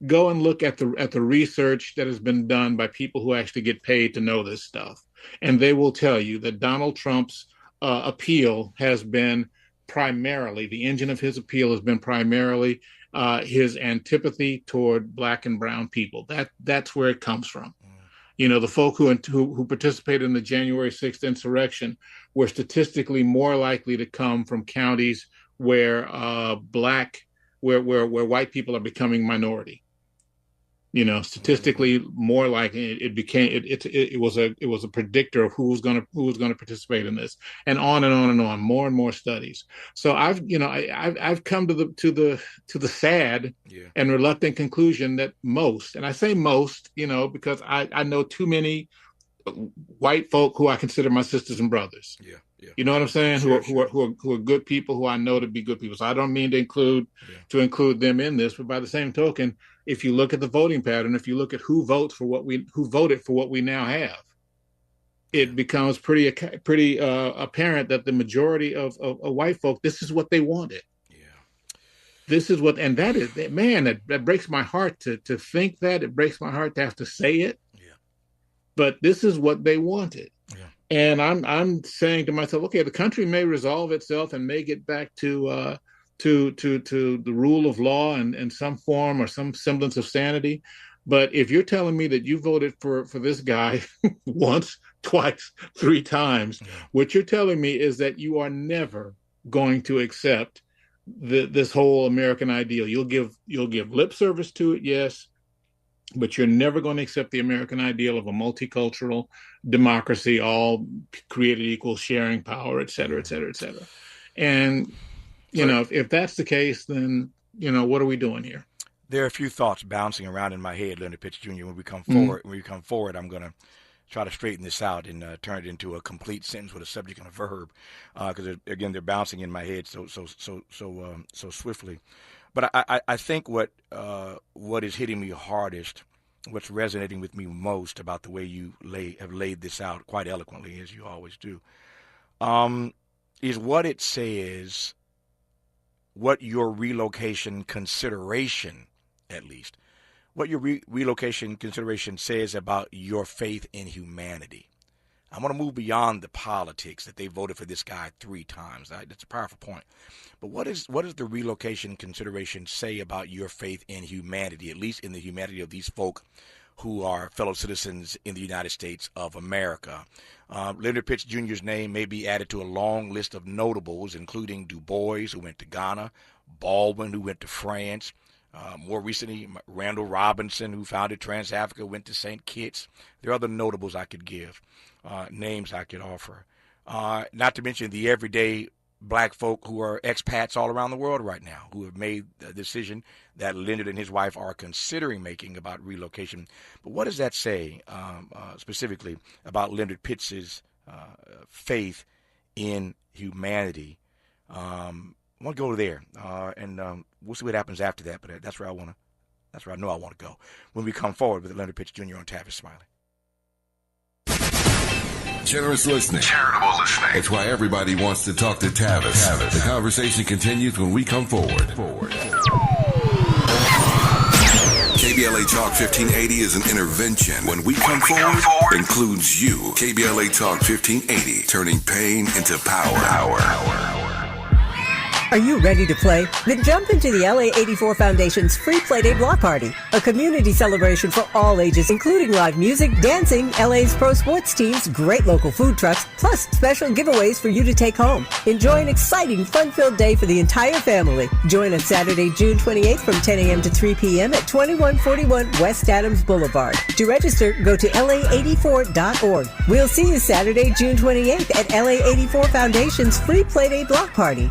Go and look at the research that has been done by people who actually get paid to know this stuff. And they will tell you that Donald Trump's appeal has been primarily, the engine of his appeal has been primarily his antipathy toward black and brown people. That's where it comes from. The folk who participated in the January 6th insurrection were statistically more likely to come from counties where where white people are becoming minority. Statistically more likely it was a predictor of who was going to participate in this, and on and on and on, more and more studies. So I've come to the sad and reluctant conclusion that most, and I say most, because I know too many white folk who I consider my sisters and brothers. You know what I'm saying? Sure. Who are good people, who I know to be good people. So I don't mean to include them in this, but by the same token, if you look at the voting pattern, if you look at who voted for what we now have, it becomes pretty apparent that the majority of white folk, this is what they wanted. This is what, and that is, man, that breaks my heart to think that. It breaks my heart to have to say it. But this is what they wanted. And I'm saying to myself, okay, the country may resolve itself and may get back to the rule of law and some form or some semblance of sanity. But if you're telling me that you voted for this guy once, twice, 3 times, what you're telling me is that you are never going to accept this whole American ideal. You'll give lip service to it, yes, but you're never going to accept the American ideal of a multicultural democracy, all created equal, sharing power, et cetera, et cetera, et cetera. And, if that's the case, then, what are we doing here? There are a few thoughts bouncing around in my head, Leonard Pitts Jr. When we come forward, I'm going to try to straighten this out and turn it into a complete sentence with a subject and a verb, because again, they're bouncing in my head so swiftly. But I think what is hitting me hardest, what's resonating with me most about the way you have laid this out quite eloquently, as you always do, is what it says, what your relocation consideration, at least, what your relocation consideration says about your faith in humanity. I want to move beyond the politics that they voted for this guy 3 times. That's a powerful point. But what does the relocation consideration say about your faith in humanity, at least in the humanity of these folk who are fellow citizens in the United States of America? Leonard Pitts Jr.'s name may be added to a long list of notables, including Du Bois, who went to Ghana, Baldwin, who went to France, more recently, Randall Robinson, who founded Trans-Africa, went to St. Kitts. There are other notables I could give, names I could offer. not to mention the everyday black folk who are expats all around the world right now, who have made the decision that Leonard and his wife are considering making about relocation. But what does that say specifically about Leonard Pitts' faith in humanity? I want to go there, and we'll see what happens after that. But that's where I want to. That's where I know I want to go when we come forward with Leonard Pitts Jr. on Tavis Smiley. Generous listening. Charitable listening. It's why everybody wants to talk to Tavis. The conversation continues when we come forward. KBLA Talk 1580 is an intervention. When we come forward, includes you. KBLA Talk 1580, turning pain into power. Are you ready to play? Then jump into the LA 84 Foundation's free Playday Block Party, a community celebration for all ages, including live music, dancing, LA's pro sports teams, great local food trucks, plus special giveaways for you to take home. Enjoy an exciting, fun-filled day for the entire family. Join on Saturday, June 28th from 10 a.m. to 3 p.m. at 2141 West Adams Boulevard. To register, go to la84.org. We'll see you Saturday, June 28th at LA 84 Foundation's free Playday Block Party.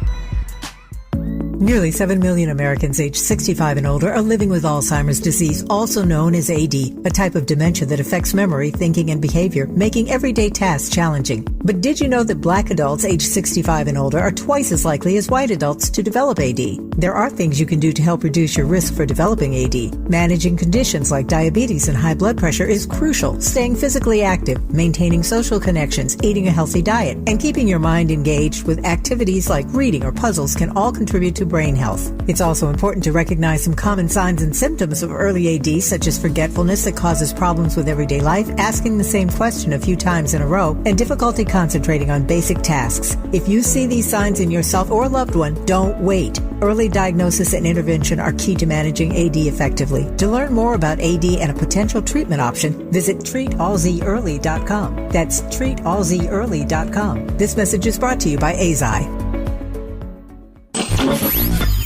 Nearly 7 million Americans aged 65 and older are living with Alzheimer's disease, also known as AD, a type of dementia that affects memory, thinking, and behavior, making everyday tasks challenging. But did you know that black adults aged 65 and older are twice as likely as white adults to develop AD? There are things you can do to help reduce your risk for developing AD. Managing conditions like diabetes and high blood pressure is crucial. Staying physically active, maintaining social connections, eating a healthy diet, and keeping your mind engaged with activities like reading or puzzles can all contribute to brain health. It's also important to recognize some common signs and symptoms of early AD, such as forgetfulness that causes problems with everyday life, asking the same question a few times in a row, and difficulty concentrating on basic tasks. If you see these signs in yourself or a loved one, don't wait. Early diagnosis and intervention are key to managing AD effectively. To learn more about AD and a potential treatment option, visit treatalzearly.com. That's treatalzearly.com. This message is brought to you by AZI.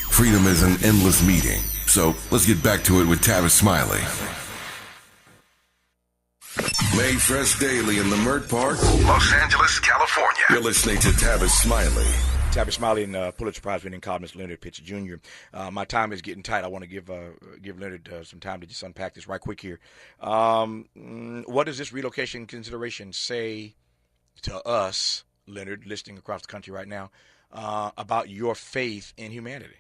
Freedom is an endless meeting. So let's get back to it with Tavis Smiley. Made fresh daily in the Mert Park, Los Angeles, California. You're listening to Tavis Smiley. Tavis Smiley and Pulitzer Prize winning columnist Leonard Pitts Jr. My time is getting tight. I want to give Leonard some time to just unpack this right quick here. What does this relocation consideration say to us, Leonard, listening across the country right now, about your faith in humanity?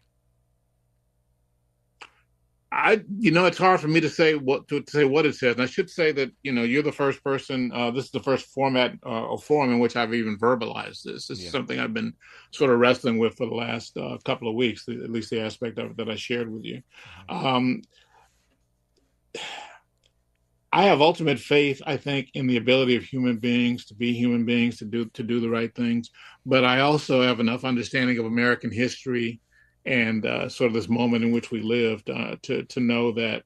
It's hard for me to say what it says. And I should say that, you're the first person, this is the first format or forum in which I've even verbalized this. This is something I've been sort of wrestling with for the last couple of weeks, at least the aspect of it that I shared with you. I have ultimate faith, I think, in the ability of human beings to be human beings, to do the right things. But I also have enough understanding of American history and sort of this moment in which we lived to know that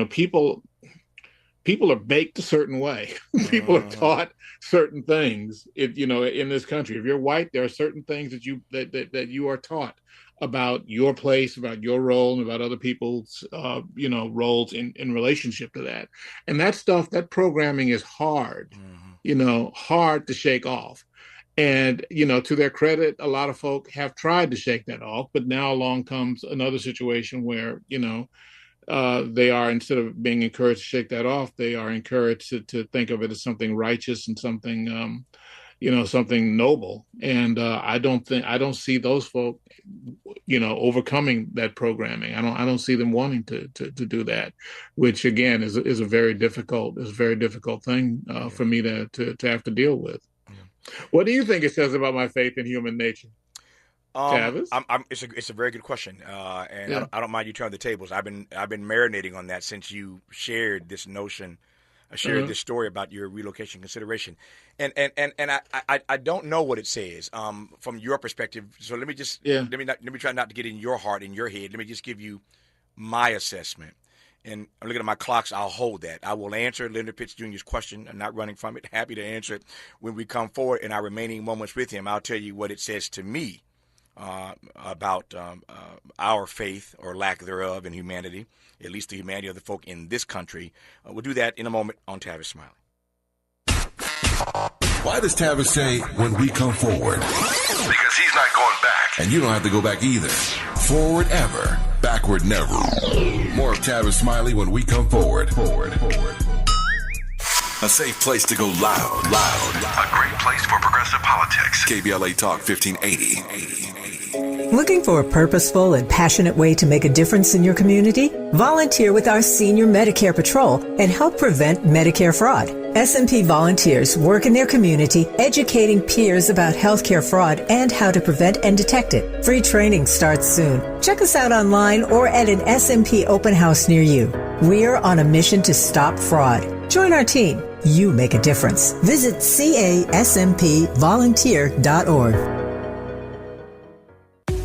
people are baked a certain way. People are taught certain things. In this country, if you're white, there are certain things that you are taught about your place, about your role, and about other people's roles in relationship to that. And that stuff, that programming is hard, hard to shake off. And, to their credit, a lot of folk have tried to shake that off. But now along comes another situation where, they are, instead of being encouraged to shake that off, they are encouraged to think of it as something righteous and something, something noble. And I don't see those folk, overcoming that programming. I don't see them wanting to do that, which again is a very difficult thing for me to have to deal with. What do you think it says about my faith in human nature, Tavis? It's a very good question, and I don't mind you turning the tables. I've been marinating on that since you shared this notion, this story about your relocation consideration, and I don't know what it says from your perspective. So let me just let me try not to get in your heart, in your head. Let me just give you my assessment. And I'm looking at my clocks. I'll hold that. I will answer Leonard Pitts Jr.'s question. I'm not running from it. Happy to answer it when we come forward in our remaining moments with him. I'll tell you what it says to me about our faith or lack thereof in humanity, at least the humanity of the folk in this country. We'll do that in a moment on Tavis Smiley. Why does Tavis say, when we come forward? Because he's not going back. And you don't have to go back either. Forward ever, backward never. More of Tavis Smiley when we come forward. A safe place to go loud. A great place for progressive politics. KBLA Talk 1580. Looking for a purposeful and passionate way to make a difference in your community? Volunteer with our Senior Medicare Patrol and help prevent Medicare fraud. S&P volunteers work in their community educating peers about healthcare fraud and how to prevent and detect it. Free training starts soon. Check us out online or at an S&P open house near you. We're on a mission to stop fraud. Join our team. You make a difference. Visit caspvolunteer.org.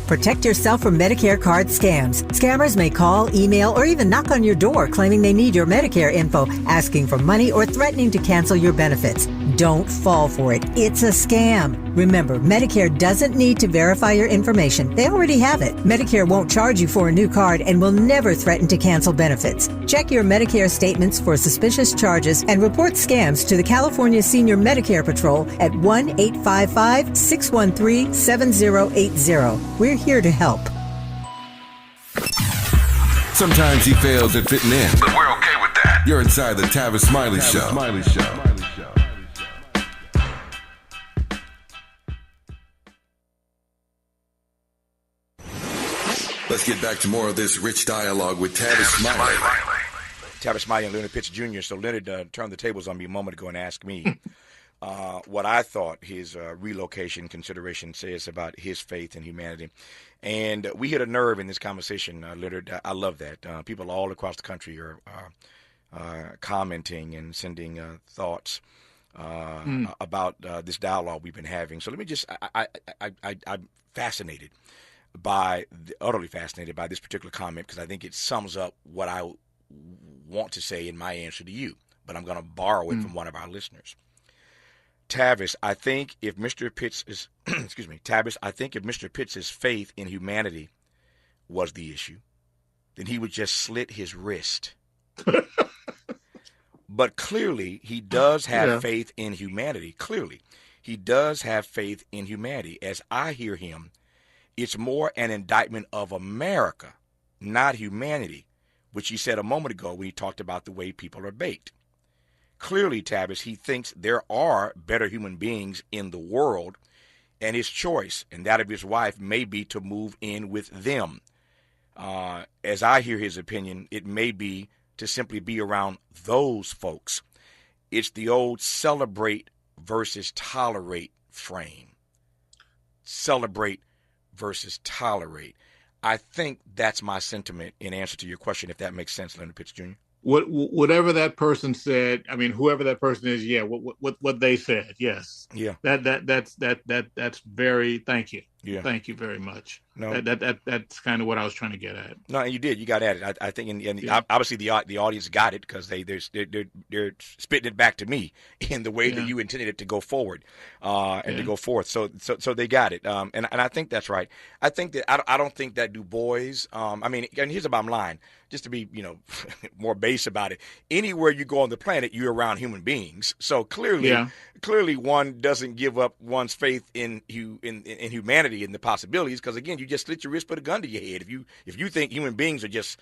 Protect yourself from Medicare card scams. Scammers may call, email, or even knock on your door claiming they need your Medicare info, asking for money or threatening to cancel your benefits. Don't fall for it. It's a scam. Remember, Medicare doesn't need to verify your information. They already have it. Medicare won't charge you for a new card and will never threaten to cancel benefits. Check your Medicare statements for suspicious charges and report scams to the California Senior Medicare Patrol at 1-855-613-7080. We're here to help. Sometimes he fails at fitting in, but we're okay with that. You're inside the Tavis Smiley Show. Let's get back to more of this rich dialogue with Tavis Smiley. Tavis Smiley and Leonard Pitts Jr. So Leonard turned the tables on me a moment ago and asked me what I thought his relocation consideration says about his faith in humanity. And we hit a nerve in this conversation, Leonard. I love that. People all across the country are commenting and sending thoughts about this dialogue we've been having. So let me just, I'm fascinated. Utterly fascinated by this particular comment because I think it sums up what I want to say in my answer to you, but I'm going to borrow it from one of our listeners. Tavis, I think if Mr. Pitts is, Tavis, I think if Mr. Pitts' faith in humanity was the issue, then he would just slit his wrist. But clearly, he does have faith in humanity. Clearly, he does have faith in humanity. As I hear him, it's more an indictment of America, not humanity, which he said a moment ago when he talked about the way people are baked. Clearly, Tavis, he thinks there are better human beings in the world, and his choice, and that of his wife, may be to move in with them. As I hear his opinion, it may be to simply be around those folks. It's the old celebrate versus tolerate frame. Celebrate versus tolerate. I think that's my sentiment in answer to your question, if that makes sense, Leonard Pitts Jr. Whatever that person said, I mean, whoever that person is, what they said, yes. Yeah. That's very, thank you. Yeah. Thank you very much. No. That's kind of what I was trying to get at. No, and you did. You got at it. I think, and obviously the audience got it because they're spitting it back to me in the way that you intended it to go forward, and to go forth. So they got it. And I think that's right. I think that I don't think that Du Bois. I mean, and here's the bottom line. Just to be more base about it. Anywhere you go on the planet, you're around human beings. So clearly, one doesn't give up one's faith in humanity and the possibilities, because again, you just slit your wrist, put a gun to your head. If you think human beings are just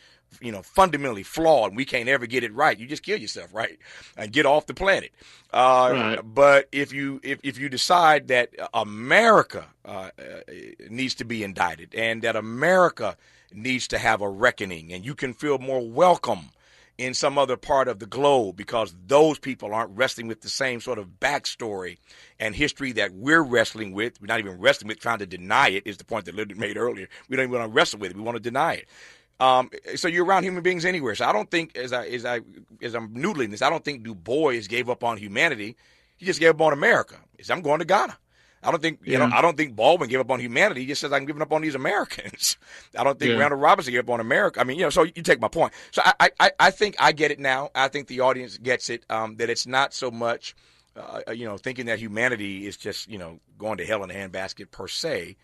fundamentally flawed and we can't ever get it right, you just kill yourself, right, and get off the planet. Right. But if you decide that America needs to be indicted and that America needs to have a reckoning, and you can feel more welcome in some other part of the globe because those people aren't wrestling with the same sort of backstory and history that we're wrestling with. We're not even wrestling with, trying to deny it is the point that Lyndon made earlier. We don't even want to wrestle with it. We want to deny it. So you're around human beings anywhere. So I don't think, as I'm noodling this, I don't think Du Bois gave up on humanity. He just gave up on America. He said, I'm going to Ghana. I don't think I don't think Baldwin gave up on humanity. He just says I'm giving up on these Americans. I don't think Randall Robinson gave up on America. I mean, so you take my point. So I think I get it now. I think the audience gets it. That it's not so much, thinking that humanity is just going to hell in a handbasket per se,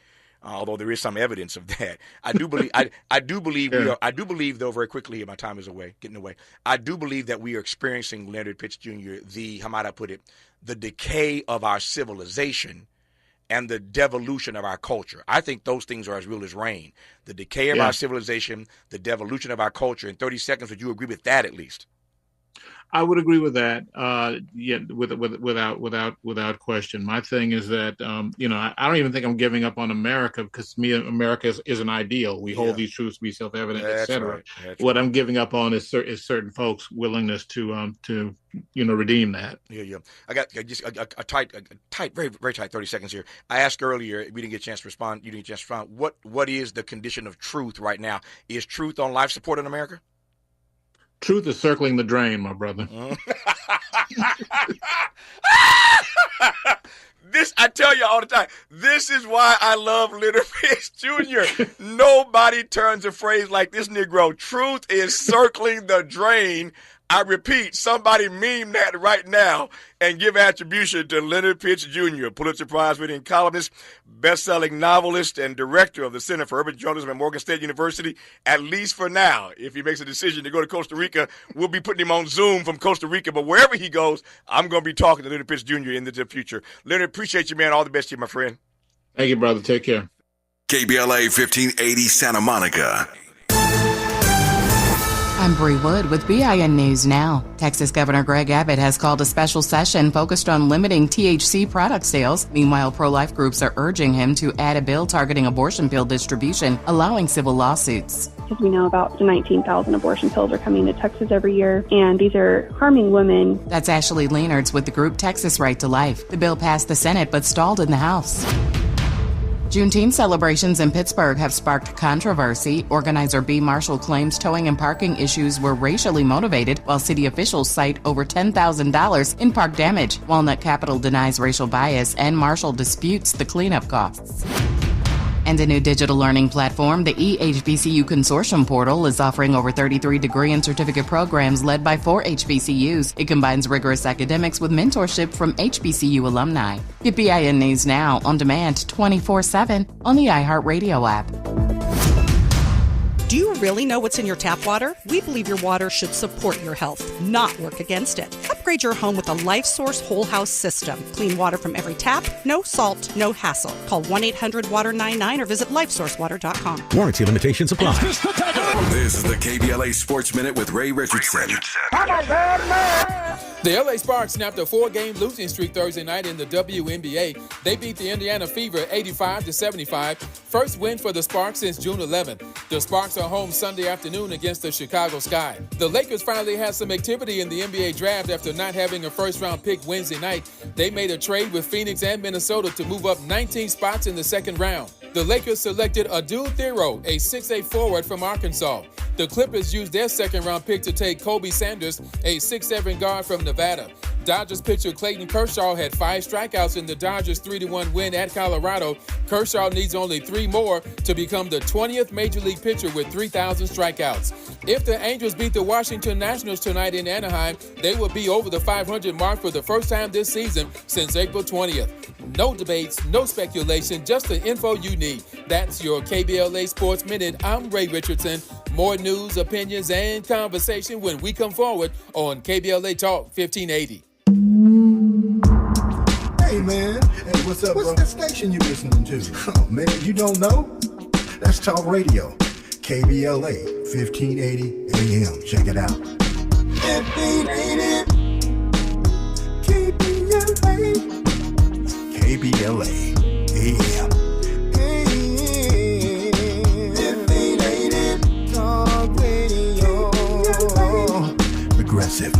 although there is some evidence of that. I do believe. I do believe we are. I do believe, though, very quickly here, my time is getting away. I do believe that we are experiencing, Leonard Pitts Jr., how might I put it, the decay of our civilization and the devolution of our culture. I think those things are as real as rain. The decay of our civilization, the devolution of our culture. In 30 seconds, would you agree with that at least? I would agree with that. Without question. My thing is that I don't even think I'm giving up on America, because to me, America is an ideal. We hold these truths to be self-evident, etc. What I'm giving up on is certain folks' willingness to redeem that. Yeah. I got just a tight, very, very tight 30 seconds here. I asked earlier, we didn't get a chance to respond. You didn't get a chance to respond. What is the condition of truth right now? Is truth on life support in America? Truth is circling the drain, my brother. This, I tell you all the time, this is why I love Leonard Pitts Jr. Nobody turns a phrase like this, Negro. Truth is circling the drain. I repeat, somebody meme that right now and give attribution to Leonard Pitts Jr., Pulitzer Prize-winning columnist, best-selling novelist, and director of the Center for Urban Journalism at Morgan State University, at least for now. If he makes a decision to go to Costa Rica, we'll be putting him on Zoom from Costa Rica. But wherever he goes, I'm going to be talking to Leonard Pitts Jr. in the future. Leonard, appreciate you, man. All the best to you, my friend. Thank you, brother. Take care. KBLA 1580 Santa Monica. I'm Bree Wood with BIN News Now. Texas Governor Greg Abbott has called a special session focused on limiting THC product sales. Meanwhile, pro-life groups are urging him to add a bill targeting abortion pill distribution, allowing civil lawsuits. Because we know about 19,000 abortion pills are coming to Texas every year, and these are harming women. That's Ashley Leonards with the group Texas Right to Life. The bill passed the Senate but stalled in the House. Juneteenth celebrations in Pittsburgh have sparked controversy. Organizer B. Marshall claims towing and parking issues were racially motivated, while city officials cite over $10,000 in park damage. Walnut Capital denies racial bias, and Marshall disputes the cleanup costs. And a new digital learning platform, the eHBCU Consortium Portal, is offering over 33 degree and certificate programs led by 4 HBCUs. It combines rigorous academics with mentorship from HBCU alumni. Get BIN News Now on demand 24/7 on the iHeartRadio app. Do you really know what's in your tap water? We believe your water should support your health, not work against it. Upgrade your home with a LifeSource Whole House system. Clean water from every tap, no salt, no hassle. Call 1-800-WATER-99 or visit LifeSourceWater.com. Warranty limitations apply. This is the KBLA Sports Minute with Ray Richardson. The LA Sparks snapped a 4-game losing streak Thursday night in the WNBA. They beat the Indiana Fever 85-75. First win for the Sparks since June 11th. The Sparks are home Sunday afternoon against the Chicago Sky. The Lakers finally had some activity in the NBA draft after not having a first-round pick Wednesday night. They made a trade with Phoenix and Minnesota to move up 19 spots in the second round. The Lakers selected Adul Thero, a 6'8 forward from Arkansas. The Clippers used their second-round pick to take Kobe Sanders, a 6'7 guard from Nevada. Dodgers pitcher Clayton Kershaw had 5 strikeouts in the Dodgers' 3-1 win at Colorado. Kershaw needs only 3 more to become the 20th Major League pitcher with 3,000 strikeouts. If the Angels beat the Washington Nationals tonight in Anaheim, they will be over the 500 mark for the first time this season since April 20th. No debates, no speculation, just the info you need. That's your KBLA Sports Minute. I'm Ray Richardson. More news, opinions, and conversation when we come forward on KBLA Talk 1580. Hey, man. Hey, what's up, What's the station you listening to? Oh, man, you don't know? That's Talk Radio. KBLA 1580 AM. Check it out. 1580 KBLA AM. 1580 Talk Radio. Progressive.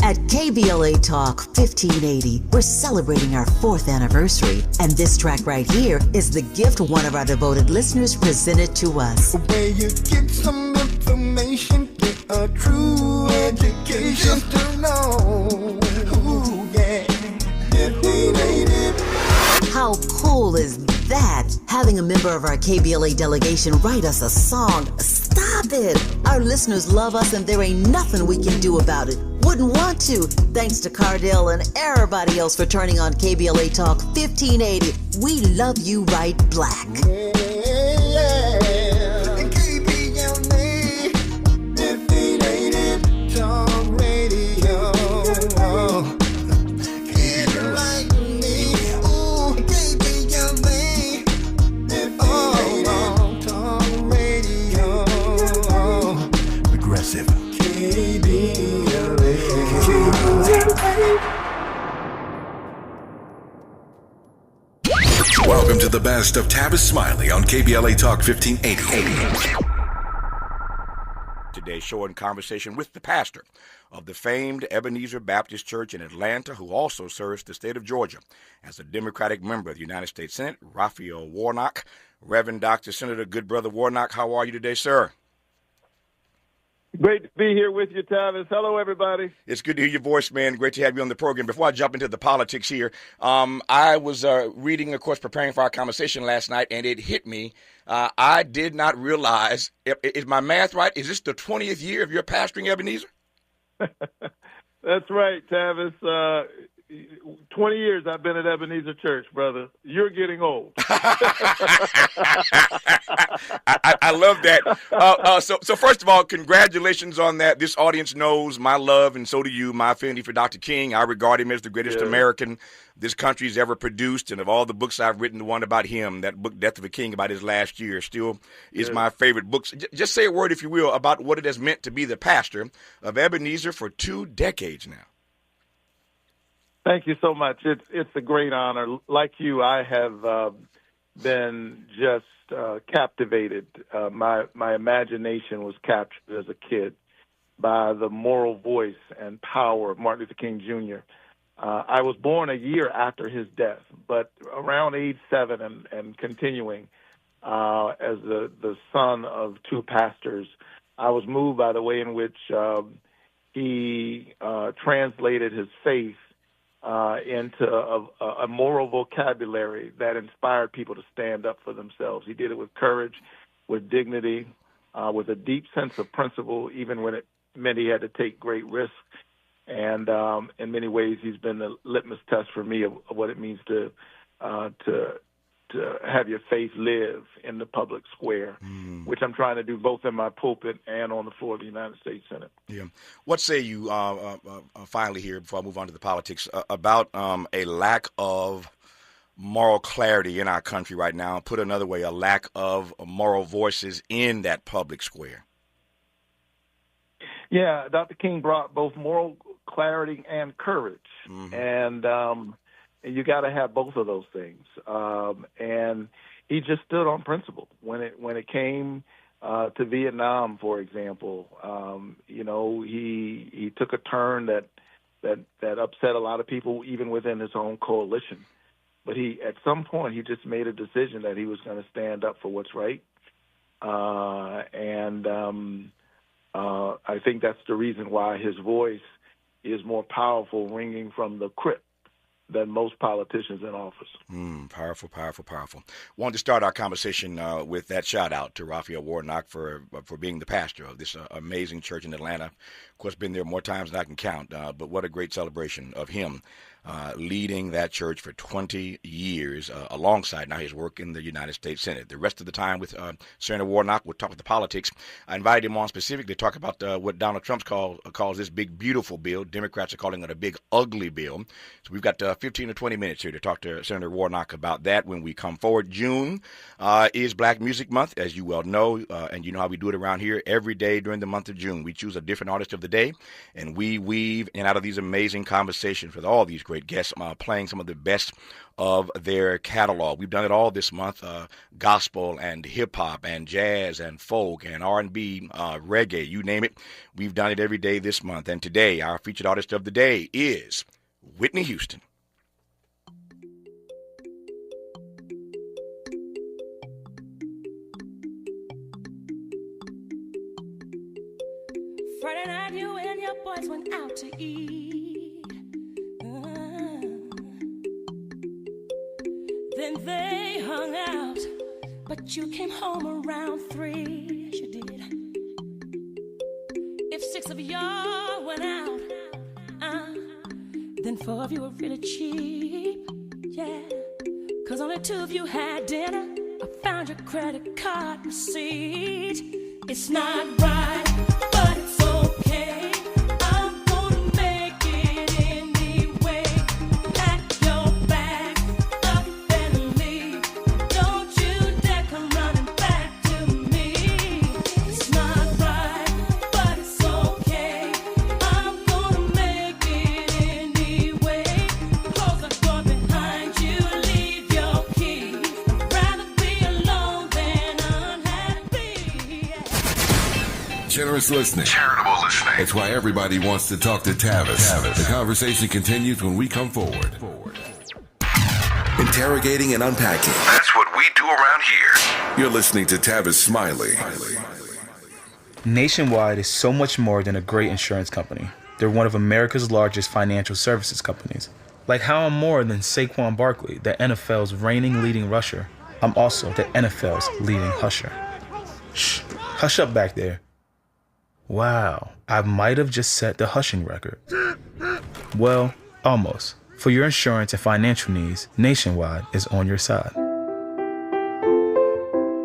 At KBLA Talk 1580, we're celebrating our 4th anniversary, and this track right here is the gift one of our devoted listeners presented to us. Where you get some information, get a true education to know. Ooh, yeah. 1580. How cool is that? Having a member of our KBLA delegation write us a song Stop it! Our listeners love us and there ain't nothing we can do about it. Wouldn't want to. Thanks to Cardell and everybody else for turning on KBLA Talk 1580. We love you right black. Welcome to the best of Tavis Smiley on KBLA Talk 1580. Today's show in conversation with the pastor of the famed Ebenezer Baptist Church in Atlanta, who also serves the state of Georgia as a Democratic member of the United States Senate, Raphael Warnock. Reverend Dr. Senator Good Brother Warnock, how are you today, sir? Great to be here with you, Tavis. Hello, everybody. It's good to hear your voice, man. Great to have you on the program. Before I jump into the politics here, I was reading, of course, preparing for our conversation last night, and it hit me. I did not realize, is my math right? Is this the 20th year of your pastoring, Ebenezer? That's right, Tavis. 20 years I've been at Ebenezer Church, brother. You're getting old. I love that. So first of all, congratulations on that. This audience knows my love, and so do you, my affinity for Dr. King. I regard him as the greatest American this country's ever produced, and of all the books I've written, the one about him, that book, Death of a King, about his last year, still is my favorite book. Just say a word, if you will, about what it has meant to be the pastor of Ebenezer for 2 decades now. Thank you so much. It's a great honor. Like you, I have been just captivated. My imagination was captured as a kid by the moral voice and power of Martin Luther King Jr. I was born a year after his death, but around age 7 and continuing as the son of 2 pastors, I was moved by the way in which he translated his faith into a moral vocabulary that inspired people to stand up for themselves. He did it with courage, with dignity, with a deep sense of principle, even when it meant he had to take great risks. And in many ways, he's been the litmus test for me of what it means to have your faith live in the public square, which I'm trying to do both in my pulpit and on the floor of the United States Senate. Yeah. What say you, finally here, before I move on to the politics, about a lack of moral clarity in our country right now? Put another way, a lack of moral voices in that public square. Yeah, Dr. King brought both moral clarity and courage. And you got to have both of those things. And he just stood on principle when it came to Vietnam, for example. He took a turn that upset a lot of people, even within his own coalition. But at some point, he just made a decision that he was going to stand up for what's right. I think that's the reason why his voice is more powerful, ringing from the crypt, than most politicians in office. Powerful, powerful, powerful. Wanted to start our conversation with that shout out to Raphael Warnock for being the pastor of this amazing church in Atlanta. Of course, been there more times than I can count, but what a great celebration of him leading that church for 20 years alongside now his work in the United States Senate. The rest of the time with Senator Warnock, we'll talk about the politics. I invited him on specifically to talk about what Donald Trump calls this big, beautiful bill. Democrats are calling it a big, ugly bill. So we've got 15 or 20 minutes here to talk to Senator Warnock about that when we come forward. June is Black Music Month, as you well know, and you know how we do it around here. Every day during the month of June, we choose a different artist of the day, and we weave in out of these amazing conversations with all these great guests playing some of the best of their catalog. We've done it all this month, gospel and hip-hop and jazz and folk and R&B, reggae, you name it. We've done it every day this month, and today our featured artist of the day is Whitney Houston. Friday night, you and your boys went out to eat. Then they hung out, but you came home around 3. Yes, you did. six of y'all went out, then four of you were really cheap, yeah. Cause only two of you had dinner. I found your credit card receipt. It's not right, but it's okay. I'm gonna make it anyway. Pack your bags up and leave. Don't you dare come running back to me. It's not right, but it's okay. I'm gonna make it anyway. Close the door behind you, leave your keys. I'd rather be alone than unhappy. Generous listening. Charitable listening. It's why everybody wants to talk to Tavis. The conversation continues when we come forward. Interrogating and unpacking. That's what we do around here. You're listening to Tavis Smiley. Nationwide is so much more than a great insurance company. They're one of America's largest financial services companies. Like how I'm more than Saquon Barkley, the NFL's reigning leading rusher. I'm also the NFL's leading husher. Shh, hush up back there. Wow, I might have just set the hushing record. Well, almost. For your insurance and financial needs, Nationwide is on your side.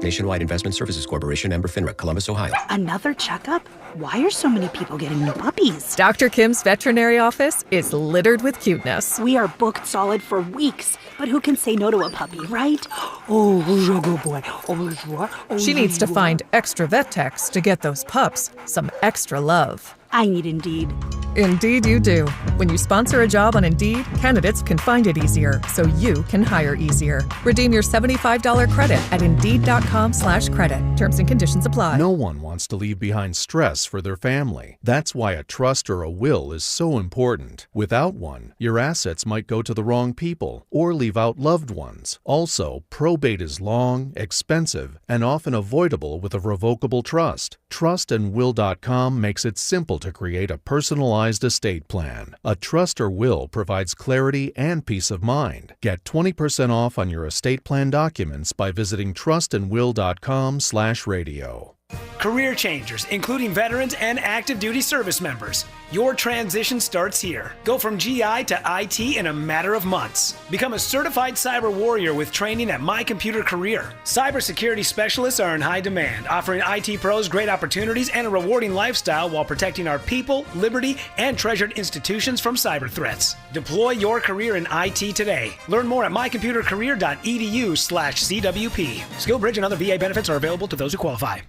Nationwide Investment Services Corporation, member FINRA, Columbus, Ohio. Another checkup? Why are so many people getting new puppies? Dr. Kim's veterinary office is littered with cuteness. We are booked solid for weeks, but who can say no to a puppy, right? Oh, who's a good boy? Oh, who's what? Oh, She needs to find extra vet techs to get those pups some extra love. I need Indeed. Indeed you do. When you sponsor a job on Indeed, candidates can find it easier, so you can hire easier. Redeem your $75 credit at Indeed.com/credit. Terms and conditions apply. No one wants to leave behind stress for their family. That's why a trust or a will is so important. Without one, your assets might go to the wrong people or leave out loved ones. Also, probate is long, expensive, and often avoidable with a revocable trust. Trustandwill.com makes it simple to create a personalized estate plan. A trust or will provides clarity and peace of mind. Get 20% off on your estate plan documents by visiting trustandwill.com/radio. Career changers, including veterans and active duty service members. Your transition starts here. Go from GI to IT in a matter of months. Become a certified cyber warrior with training at My Computer Career. Cybersecurity specialists are in high demand, offering IT pros great opportunities and a rewarding lifestyle while protecting our people, liberty, and treasured institutions from cyber threats. Deploy your career in IT today. Learn more at mycomputercareer.edu/CWP. SkillBridge and other VA benefits are available to those who qualify.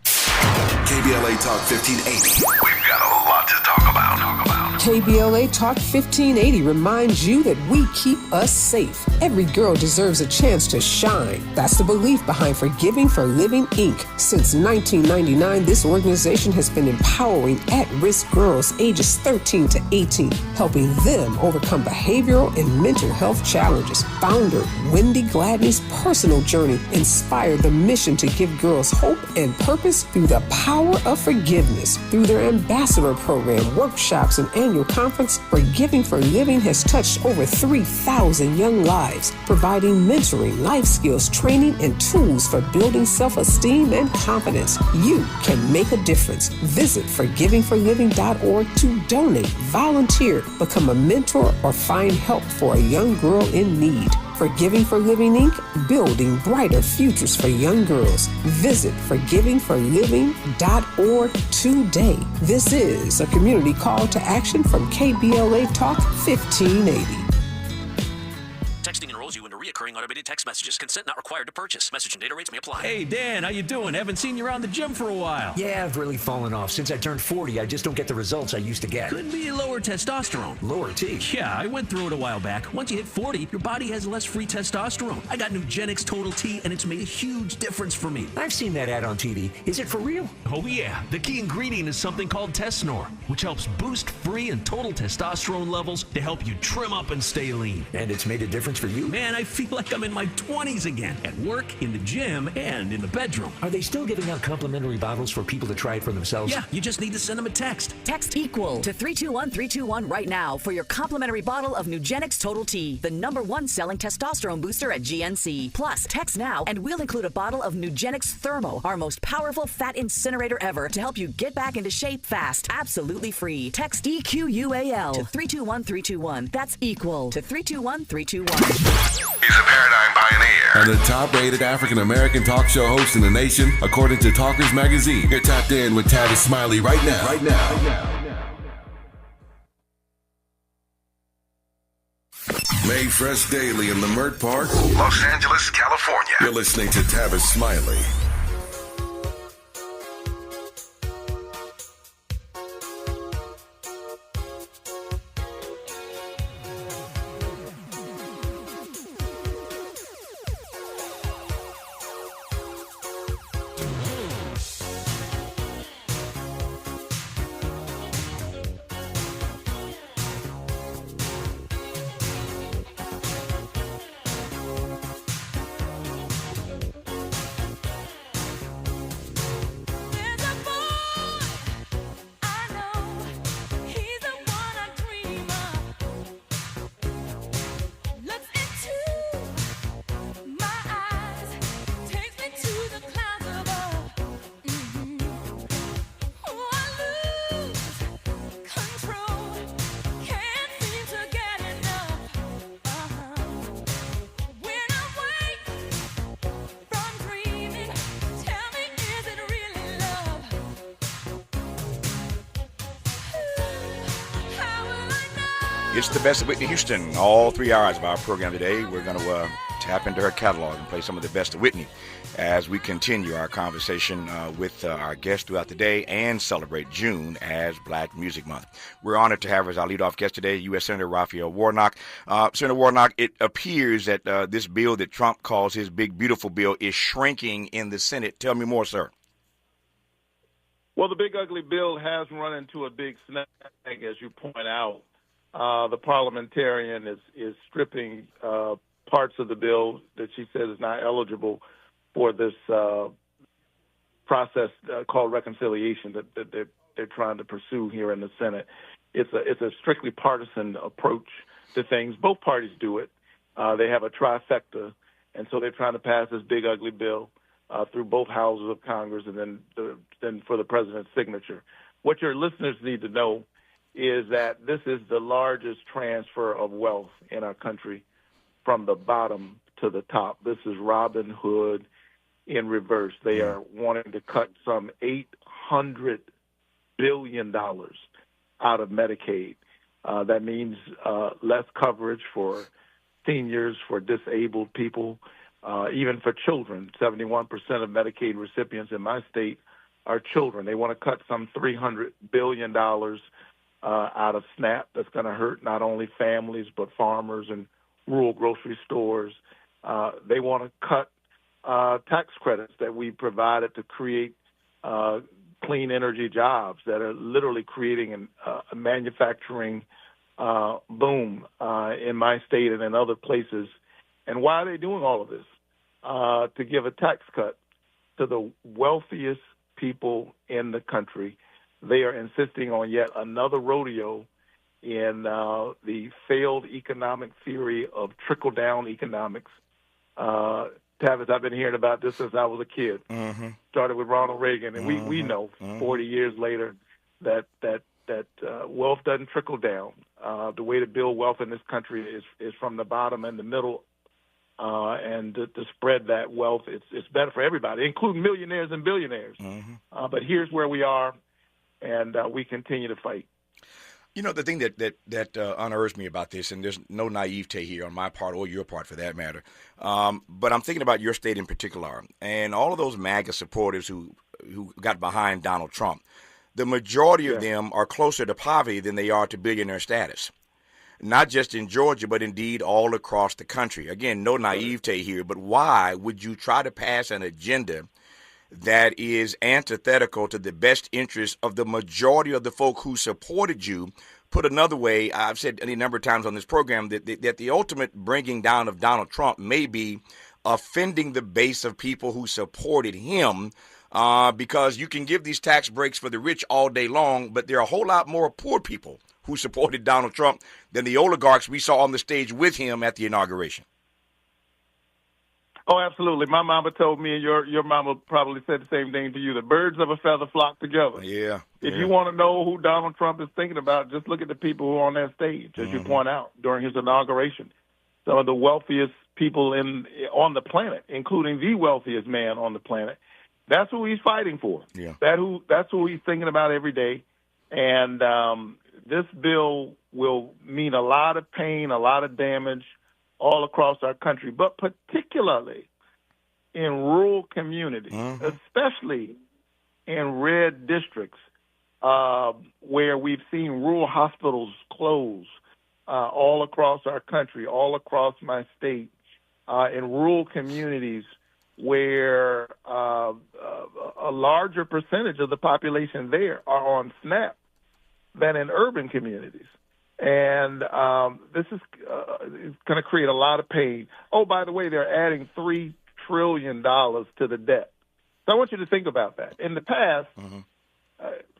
KBLA Talk 1580. We've got a lot to talk about. KBLA Talk 1580 reminds you that we keep us safe. Every girl deserves a chance to shine. That's the belief behind Forgiving for Living, Inc. Since 1999, this organization has been empowering at-risk girls ages 13 to 18, helping them overcome behavioral and mental health challenges. Founder Wendy Gladney's personal journey inspired the mission to give girls hope and purpose through the power of forgiveness. Through their ambassador program, workshops, and annual conference, Forgiving for Living has touched over 3,000 young lives, providing mentoring, life skills, training, and tools for building self-esteem and confidence. You can make a difference. Visit forgivingforliving.org to donate, volunteer, become a mentor, or find help for a young girl in need. Forgiving for Living, Inc., building brighter futures for young girls. Visit forgivingforliving.org today. This is a community call to action from KBLA Talk 1580. Texting enrolls you into reoccurring automated text messages. Consent not required to purchase. Message and data rates may apply. Hey, Dan, how you doing? Haven't seen you around the gym for a while. Yeah, I've really fallen off. Since I turned 40, I just don't get the results I used to get. Could be lower testosterone. Lower T? Yeah, I went through it a while back. Once you hit 40, your body has less free testosterone. I got Nugenix Total T, and it's made a huge difference for me. I've seen that ad on TV. Is it for real? Oh, yeah. The key ingredient is something called Tesnor, which helps boost free and total testosterone levels to help you trim up and stay lean. And it's made a difference for you? Man, I feel like I'm in my 20s again, at work, in the gym, and in the bedroom. Are they still giving out complimentary bottles for people to try it for themselves? Yeah, you just need to send them a text. Text EQUAL to 321-321 right now for your complimentary bottle of Nugenix Total T, the #1 selling testosterone booster at GNC. Plus, text now and we'll include a bottle of Nugenix Thermo, our most powerful fat incinerator ever, to help you get back into shape fast. Absolutely free. Text EQUAL to 321-321. That's EQUAL to 321-321. He's a paradigm pioneer and the top-rated African-American talk show host in the nation, according to Talkers Magazine. You're tapped in with Tavis Smiley right now. Made fresh daily in the Mert Park, Los Angeles, California. You're listening to Tavis Smiley. It's the best of Whitney Houston. All 3 hours of our program today, we're going to tap into her catalog and play some of the best of Whitney as we continue our conversation with our guests throughout the day and celebrate June as Black Music Month. We're honored to have her as our leadoff guest today, U.S. Senator Raphael Warnock. Senator Warnock, it appears that this bill that Trump calls his big, beautiful bill is shrinking in the Senate. Tell me more, sir. Well, the big, ugly bill has run into a big snag, as you point out. The parliamentarian is stripping parts of the bill that she says is not eligible for this process called reconciliation that they're trying to pursue here in the Senate. It's a strictly partisan approach to things. Both parties do it. They have a trifecta, and so they're trying to pass this big, ugly bill through both houses of Congress and then for the president's signature. What your listeners need to know is that this is the largest transfer of wealth in our country from the bottom to the top. This is Robin Hood in reverse. They are wanting to cut some $800 billion out of Medicaid. That means less coverage for seniors, for disabled people, even for children. 71% of Medicaid recipients in my state are children. They want to cut some $300 billion out of SNAP. That's going to hurt not only families but farmers and rural grocery stores. They want to cut tax credits that we provided to create clean energy jobs that are literally creating a manufacturing boom in my state and in other places. And why are they doing all of this? To give a tax cut to the wealthiest people in the country. They are insisting on yet another rodeo in the failed economic theory of trickle-down economics. Tavis, I've been hearing about this since I was a kid. Mm-hmm. Started with Ronald Reagan, and we know 40 years later that wealth doesn't trickle down. The way to build wealth in this country is from the bottom and the middle, and to spread that wealth. It's better for everybody, including millionaires and billionaires. Mm-hmm. But here's where we are. And we continue to fight. You know, the thing that unearths me about this, and there's no naivete here on my part or your part for that matter, but I'm thinking about your state in particular and all of those MAGA supporters who got behind Donald Trump. The majority of them are closer to poverty than they are to billionaire status. Not just in Georgia, but indeed all across the country. Again, no naivete here, but why would you try to pass an agenda that is antithetical to the best interest of the majority of the folk who supported you Put another way, I've said any number of times on this program that the ultimate bringing down of Donald Trump may be offending the base of people who supported him, because you can give these tax breaks for the rich all day long, but there are a whole lot more poor people who supported Donald Trump than the oligarchs we saw on the stage with him at the inauguration. Oh, absolutely. My mama told me, and your mama probably said the same thing to you. The birds of a feather flock together. Yeah. If you want to know who Donald Trump is thinking about, just look at the people who are on that stage, as you point out, during his inauguration. Some of the wealthiest people on the planet, including the wealthiest man on the planet. That's who he's fighting for. Yeah. That's who he's thinking about every day. And this bill will mean a lot of pain, a lot of damage all across our country, but particularly in rural communities, especially in red districts where we've seen rural hospitals close all across our country, all across my state, in rural communities where a larger percentage of the population there are on SNAP than in urban communities. And this is going to create a lot of pain. Oh, by the way, they're adding $3 trillion to the debt. So I want you to think about that. In the past,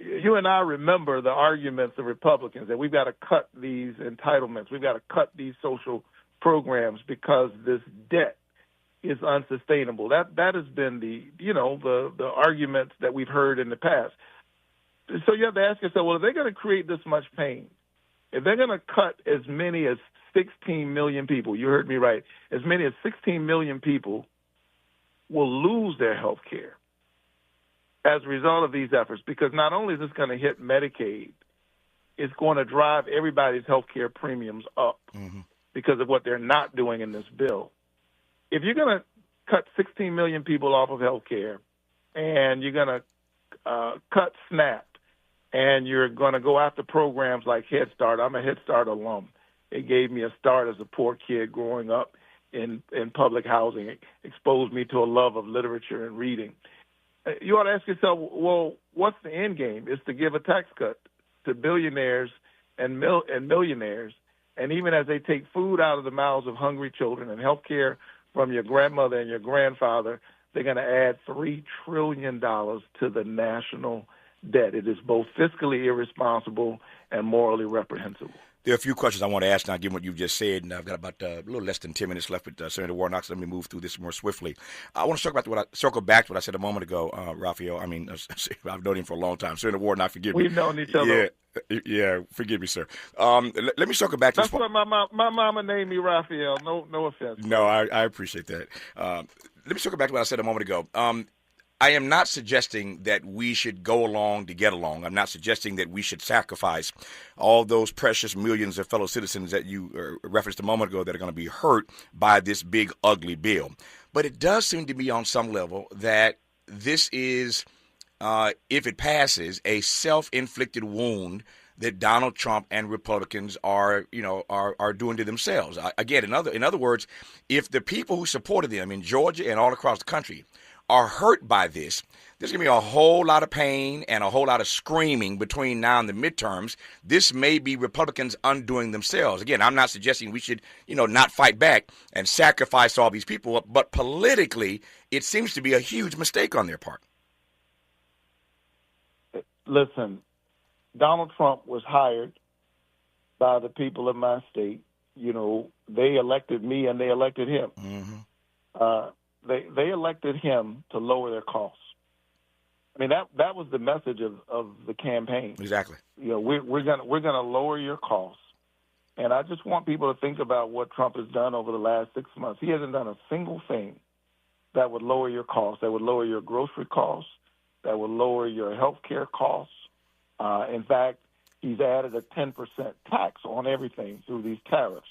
you and I remember the arguments of Republicans that we've got to cut these entitlements, we've got to cut these social programs because this debt is unsustainable. That has been the arguments that we've heard in the past. So you have to ask yourself, well, if they're going to create this much pain, if they're going to cut as many as 16 million people, you heard me right, as many as 16 million people will lose their health care as a result of these efforts, because not only is this going to hit Medicaid, it's going to drive everybody's health care premiums up because of what they're not doing in this bill. If you're going to cut 16 million people off of health care and you're going to cut SNAP, and you're going to go after programs like Head Start. I'm a Head Start alum. It gave me a start as a poor kid growing up in public housing. It exposed me to a love of literature and reading. You ought to ask yourself, well, what's the end game? It's to give a tax cut to billionaires and millionaires, and even as they take food out of the mouths of hungry children and health care from your grandmother and your grandfather, they're going to add $3 trillion to the national debt. It is both fiscally irresponsible and morally reprehensible. There are a few questions I want to ask now, given what you've just said, and I've got about a little less than 10 minutes left with Senator Warnock, so let me move through this more swiftly. I want to circle back to what I said a moment ago, Raphael. I mean, I've known him for a long time. Senator Warnock, forgive me. We've known each other. Yeah, forgive me, sir. Let me circle back to That's why my mama named me Raphael. No offense. No, I appreciate that. Let me circle back to what I said a moment ago. I am not suggesting that we should go along to get along. I'm not suggesting that we should sacrifice all those precious millions of fellow citizens that you referenced a moment ago that are going to be hurt by this big, ugly bill. But it does seem to me on some level that this is, if it passes, a self-inflicted wound that Donald Trump and Republicans are doing to themselves. Again, in other words, if the people who supported them in Georgia and all across the country are hurt by this, there's going to be a whole lot of pain and a whole lot of screaming between now and the midterms. This may be Republicans undoing themselves. Again, I'm not suggesting we should, not fight back and sacrifice all these people, but politically, it seems to be a huge mistake on their part. Listen, Donald Trump was hired by the people of my state. They elected me and they elected him. They elected him to lower their costs. I mean, that was the message of the campaign. Exactly. We're gonna lower your costs, and I just want people to think about what Trump has done over the last 6 months. He hasn't done a single thing that would lower your costs, that would lower your grocery costs, that would lower your health care costs. In fact, he's added a 10% tax on everything through these tariffs.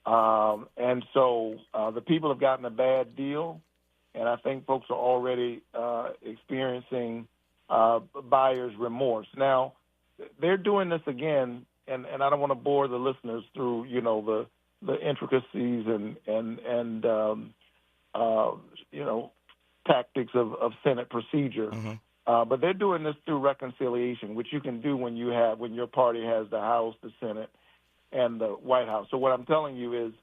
And so the people have gotten a bad deal, and I think folks are already experiencing buyer's remorse. Now, they're doing this again, and I don't want to bore the listeners through, the intricacies and tactics of Senate procedure. But they're doing this through reconciliation, which you can do when your party has the House, the Senate, and the White House. So what I'm telling you is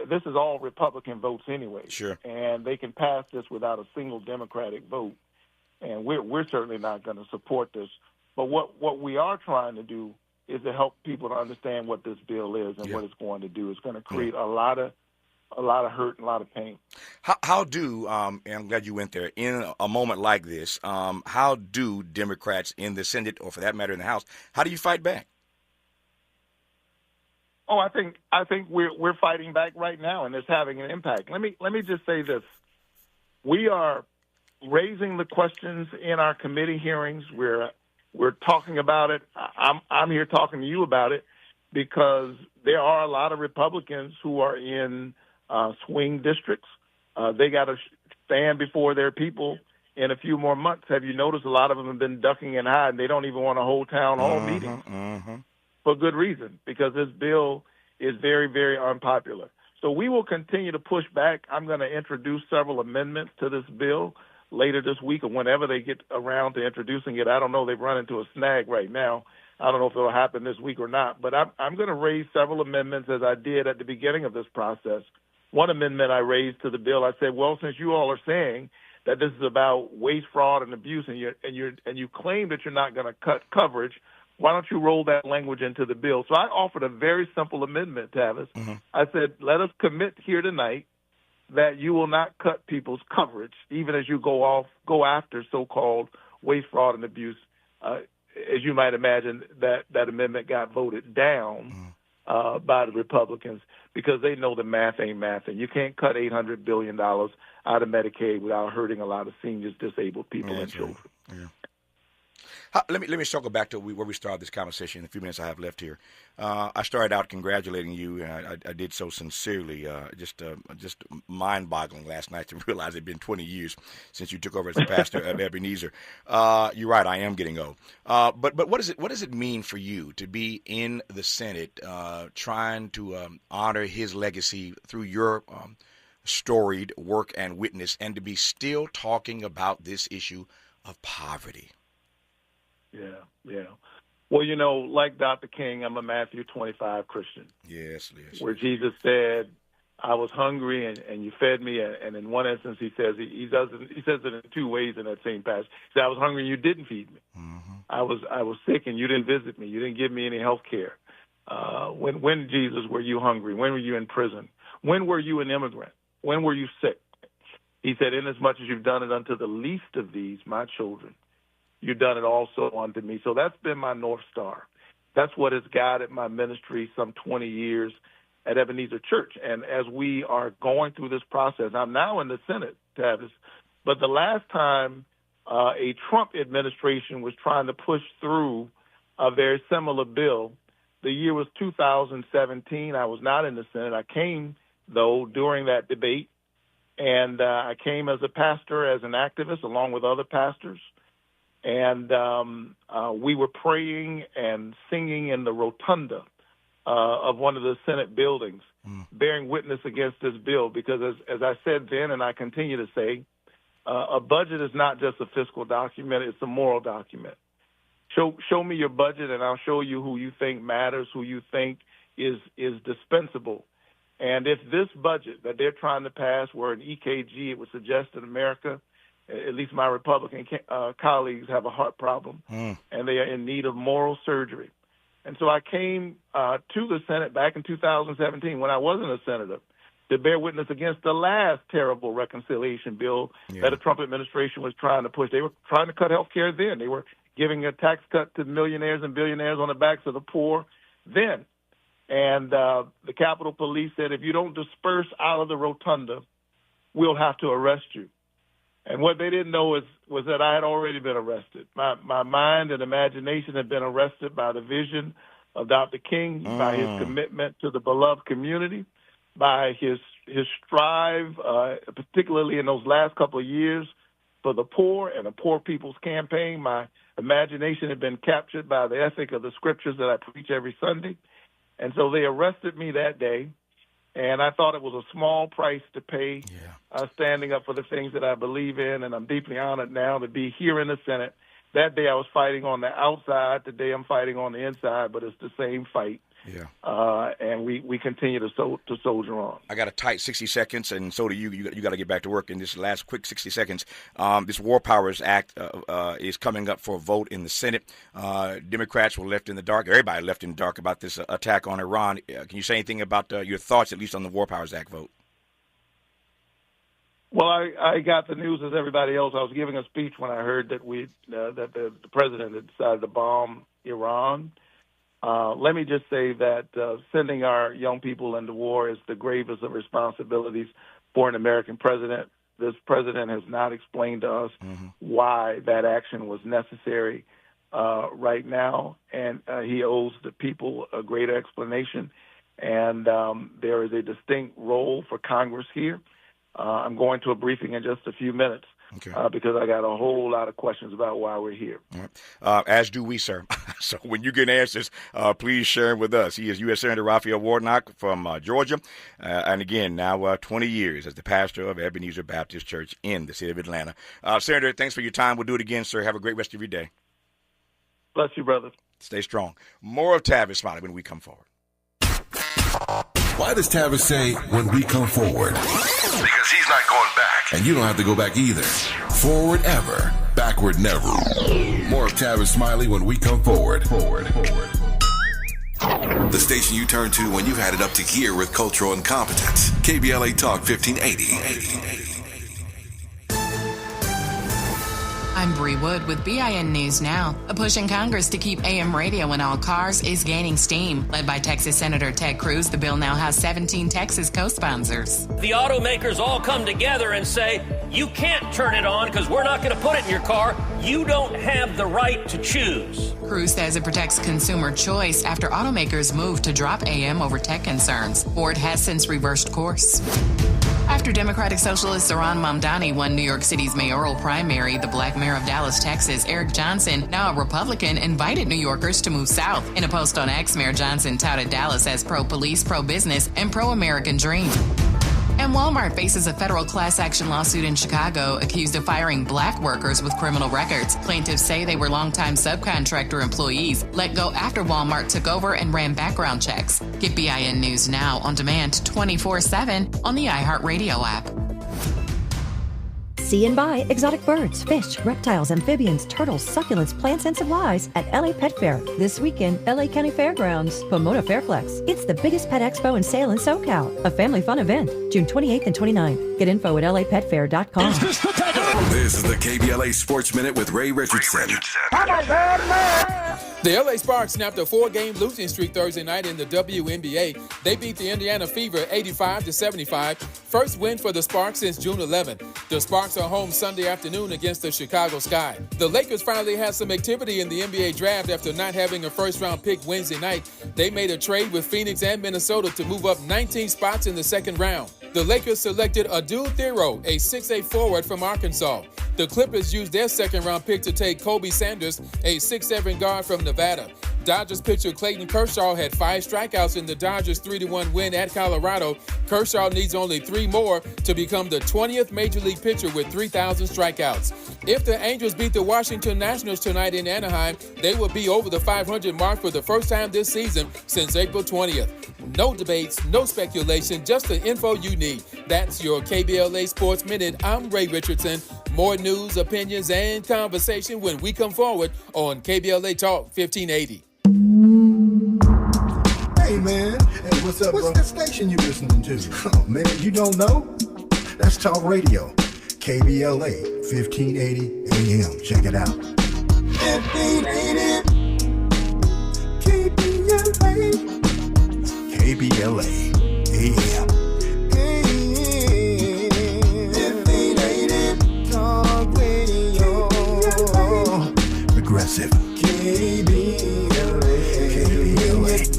this is all Republican votes anyway. Sure. And they can pass this without a single Democratic vote. And we're certainly not going to support this. But what we are trying to do is to help people to understand what this bill is and what it's going to do. It's going to create a lot of hurt and a lot of pain. How do, and I'm glad you went there, in a moment like this, how do Democrats in the Senate, or for that matter in the House, how do you fight back? Oh, I think we're fighting back right now, and it's having an impact. Let me just say this: we are raising the questions in our committee hearings. We're talking about it. I'm here talking to you about it because there are a lot of Republicans who are in swing districts. They got to stand before their people in a few more months. Have you noticed a lot of them have been ducking and hiding? They don't even want to hold town hall meetings for good reason, because this bill is very, very unpopular. So we will continue to push back. I'm going to introduce several amendments to this bill later this week or whenever they get around to introducing it. I don't know. They've run into a snag right now. I don't know if it'll happen this week or not. But I'm going to raise several amendments, as I did at the beginning of this process. One amendment I raised to the bill, I said, well, since you all are saying that this is about waste, fraud, and abuse, and you claim that you're not going to cut coverage, why don't you roll that language into the bill? So I offered a very simple amendment, Tavis. I said, let us commit here tonight that you will not cut people's coverage, even as you go after so-called waste, fraud, and abuse. As you might imagine, that amendment got voted down by the Republicans because they know the math ain't math, and you can't cut $800 billion out of Medicaid without hurting a lot of seniors, disabled people, and children. Yeah. Let me circle back to where we started this conversation in the few minutes I have left here. I started out congratulating you, and I did so sincerely. Just mind-boggling last night to realize it had been 20 years since you took over as the pastor at Ebenezer. You're right, I am getting old. But what does it mean for you to be in the Senate, trying to honor his legacy through your storied work and witness, and to be still talking about this issue of poverty? Yeah. Well, like Dr. King, I'm a Matthew 25 Christian. Yes. Where Jesus said, I was hungry and you fed me. And in one instance, he says, he says it in two ways in that same passage. He said, I was hungry and you didn't feed me. I was sick and you didn't visit me. You didn't give me any health care. When, Jesus, were you hungry? When were you in prison? When were you an immigrant? When were you sick? He said, inasmuch as you've done it unto the least of these, my children, you've done it also unto me. So that's been my North Star. That's what has guided my ministry some 20 years at Ebenezer Church. And as we are going through this process, I'm now in the Senate, Tavis, but the last time a Trump administration was trying to push through a very similar bill, the year was 2017. I was not in the Senate. I came, though, during that debate, and I came as a pastor, as an activist, along with other pastors. And we were praying and singing in the rotunda of one of the Senate buildings, bearing witness against this bill, because as I said then, and I continue to say, a budget is not just a fiscal document, it's a moral document. Show me your budget, and I'll show you who you think matters, who you think is dispensable. And if this budget that they're trying to pass were an EKG, it would suggest that America, at least my Republican colleagues, have a heart problem, and they are in need of moral surgery. And so I came to the Senate back in 2017 when I wasn't a senator to bear witness against the last terrible reconciliation bill that the Trump administration was trying to push. They were trying to cut health care then. They were giving a tax cut to millionaires and billionaires on the backs of the poor then. And the Capitol Police said, if you don't disperse out of the rotunda, we'll have to arrest you. And what they didn't know was that I had already been arrested. My mind and imagination had been arrested by the vision of Dr. King, by his commitment to the beloved community, by his strive, particularly in those last couple of years, for the poor and the Poor People's Campaign. My imagination had been captured by the ethic of the scriptures that I preach every Sunday. And so they arrested me that day, And I thought it was a small price to pay, standing up for the things that I believe in, and I'm deeply honored now to be here in the Senate. That day I was fighting on the outside. Today I'm fighting on the inside, but it's the same fight. And we continue to soldier on. I got a tight 60 seconds, and so do you. You got to get back to work in this last quick 60 seconds. This War Powers Act is coming up for a vote in the Senate. Democrats were left in the dark. Everybody left in the dark about this attack on Iran. Can you say anything about your thoughts, at least on the War Powers Act vote? Well, I got the news as everybody else. I was giving a speech when I heard that that the president had decided to bomb Iran. Let me just say that sending our young people into war is the gravest of responsibilities for an American president. This president has not explained to us why that action was necessary right now, and he owes the people a greater explanation. And there is a distinct role for Congress here. I'm going to a briefing in just a few minutes. Because I got a whole lot of questions about why we're here. As do we, sir. So when you get answers, please share them with us. He is U.S. Senator Raphael Warnock from Georgia, and again, now 20 years as the pastor of Ebenezer Baptist Church in the city of Atlanta. Senator, thanks for your time. We'll do it again, sir. Have a great rest of your day. Bless you, brother. Stay strong. More of Tavis Smiley when we come forward. Why does Tavis say when we come forward? Because he's not going back. And you don't have to go back either. Forward ever, backward never. More of Tavis Smiley when we come forward. The station you turn to when you've had it up to gear with cultural incompetence. KBLA Talk 1580. I'm Bree Wood with BIN News Now. A push in Congress to keep AM radio in all cars is gaining steam. Led by Texas Senator Ted Cruz, the bill now has 17 Texas co-sponsors. The automakers all come together and say, you can't turn it on because we're not going to put it in your car. You don't have the right to choose. Cruz says it protects consumer choice after automakers moved to drop AM over tech concerns. Ford has since reversed course. After Democratic Socialist Zohran Mamdani won New York City's mayoral primary, the black mayor of Dallas, Texas, Eric Johnson, now a Republican, invited New Yorkers to move south. In a post on X, Mayor Johnson touted Dallas as pro-police, pro-business, and pro-American dream. And Walmart faces a federal class action lawsuit in Chicago accused of firing black workers with criminal records. Plaintiffs say they were longtime subcontractor employees let go after Walmart took over and ran background checks. Get BIN News Now on demand 24/7 on the iHeartRadio app. See and buy exotic birds, fish, reptiles, amphibians, turtles, succulents, plants, and supplies at LA Pet Fair. This weekend, LA County Fairgrounds, Pomona Fairplex. It's the biggest pet expo and sale in SoCal. A family fun event, June 28th and 29th. Get info at lapetfair.com. This is the KBLA Sports Minute with Ray Richardson. The LA Sparks snapped a 4-game losing streak Thursday night in the WNBA. They beat the Indiana Fever 85-75. First win for the Sparks since June 11. The Sparks are home Sunday afternoon against the Chicago Sky. The Lakers finally had some activity in the NBA draft after not having a first-round pick Wednesday night. They made a trade with Phoenix and Minnesota to move up 19 spots in the second round. The Lakers selected Adul Thero, a 6'8 forward from Arkansas. The Clippers used their second-round pick to take Kobe Sanders, a 6'7 guard from Nevada. Dodgers pitcher Clayton Kershaw had 5 strikeouts in the Dodgers' 3-1 win at Colorado. Kershaw needs only 3 more to become the 20th Major League pitcher with 3,000 strikeouts. If the Angels beat the Washington Nationals tonight in Anaheim, they will be over the 500 mark for the first time this season since April 20th. No debates, no speculation, just the info you need. That's your KBLA Sports Minute. I'm Ray Richardson. More news, opinions, and conversation when we come forward on KBLA Talk 1580. Hey, man. Hey, what's up, bro? What's that station you listening to? Oh, man, you don't know? That's Talk Radio. KBLA, 1580 AM. Check it out. 1580 KBLA. KBLA AM. 1580 Talk Radio. Progressive.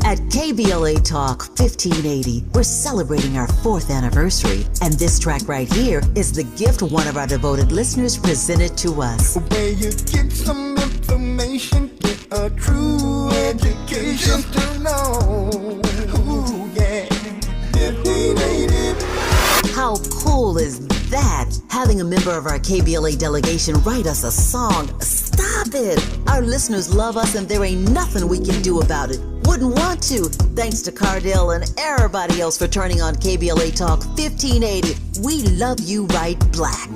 At KBLA Talk 1580, we're celebrating our 4th anniversary, and this track right here is the gift one of our devoted listeners presented to us. Where you get some information, get a true education to know. Ooh, yeah. How cool is that? Having a member of our KBLA delegation write us a song. Stop it! Our listeners love us and there ain't nothing we can do about it. Wouldn't want to. Thanks to Cardell and everybody else for turning on KBLA Talk 1580. We love you right black.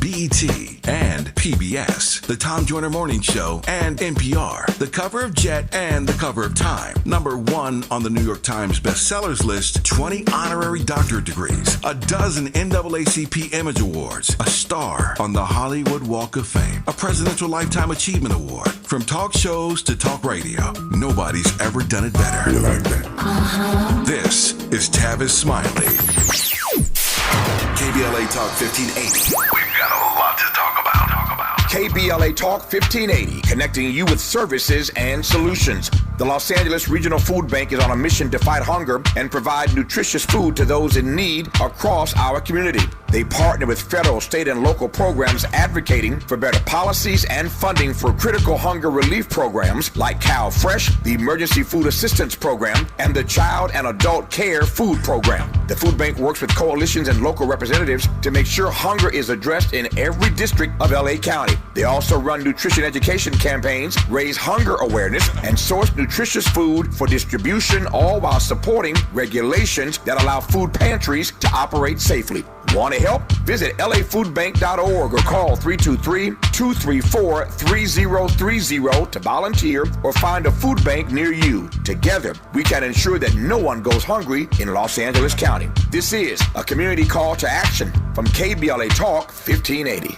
BET and PBS, the Tom Joyner Morning Show, and NPR, the cover of Jet and the cover of Time. #1 on the New York Times bestsellers list, 20 honorary doctorate degrees, a dozen NAACP Image Awards, a star on the Hollywood Walk of Fame, a Presidential Lifetime Achievement Award. From talk shows to talk radio, nobody's ever done it better. You like that? This is Tavis Smiley. KBLA Talk 1580. We've got a lot to talk about. KBLA Talk 1580, connecting you with services and solutions. The Los Angeles Regional Food Bank is on a mission to fight hunger and provide nutritious food to those in need across our community. They partner with federal, state, and local programs advocating for better policies and funding for critical hunger relief programs like Cow Fresh, the Emergency Food Assistance Program, and the Child and Adult Care Food Program. The food bank works with coalitions and local representatives to make sure hunger is addressed in every district of LA County. They also run nutrition education campaigns, raise hunger awareness, and source nutritious food for distribution, all while supporting regulations that allow food pantries to operate safely. Want to help? Visit lafoodbank.org or call 323-234-3030 to volunteer or find a food bank near you. Together, we can ensure that no one goes hungry in Los Angeles County. This is a community call to action from KBLA Talk 1580.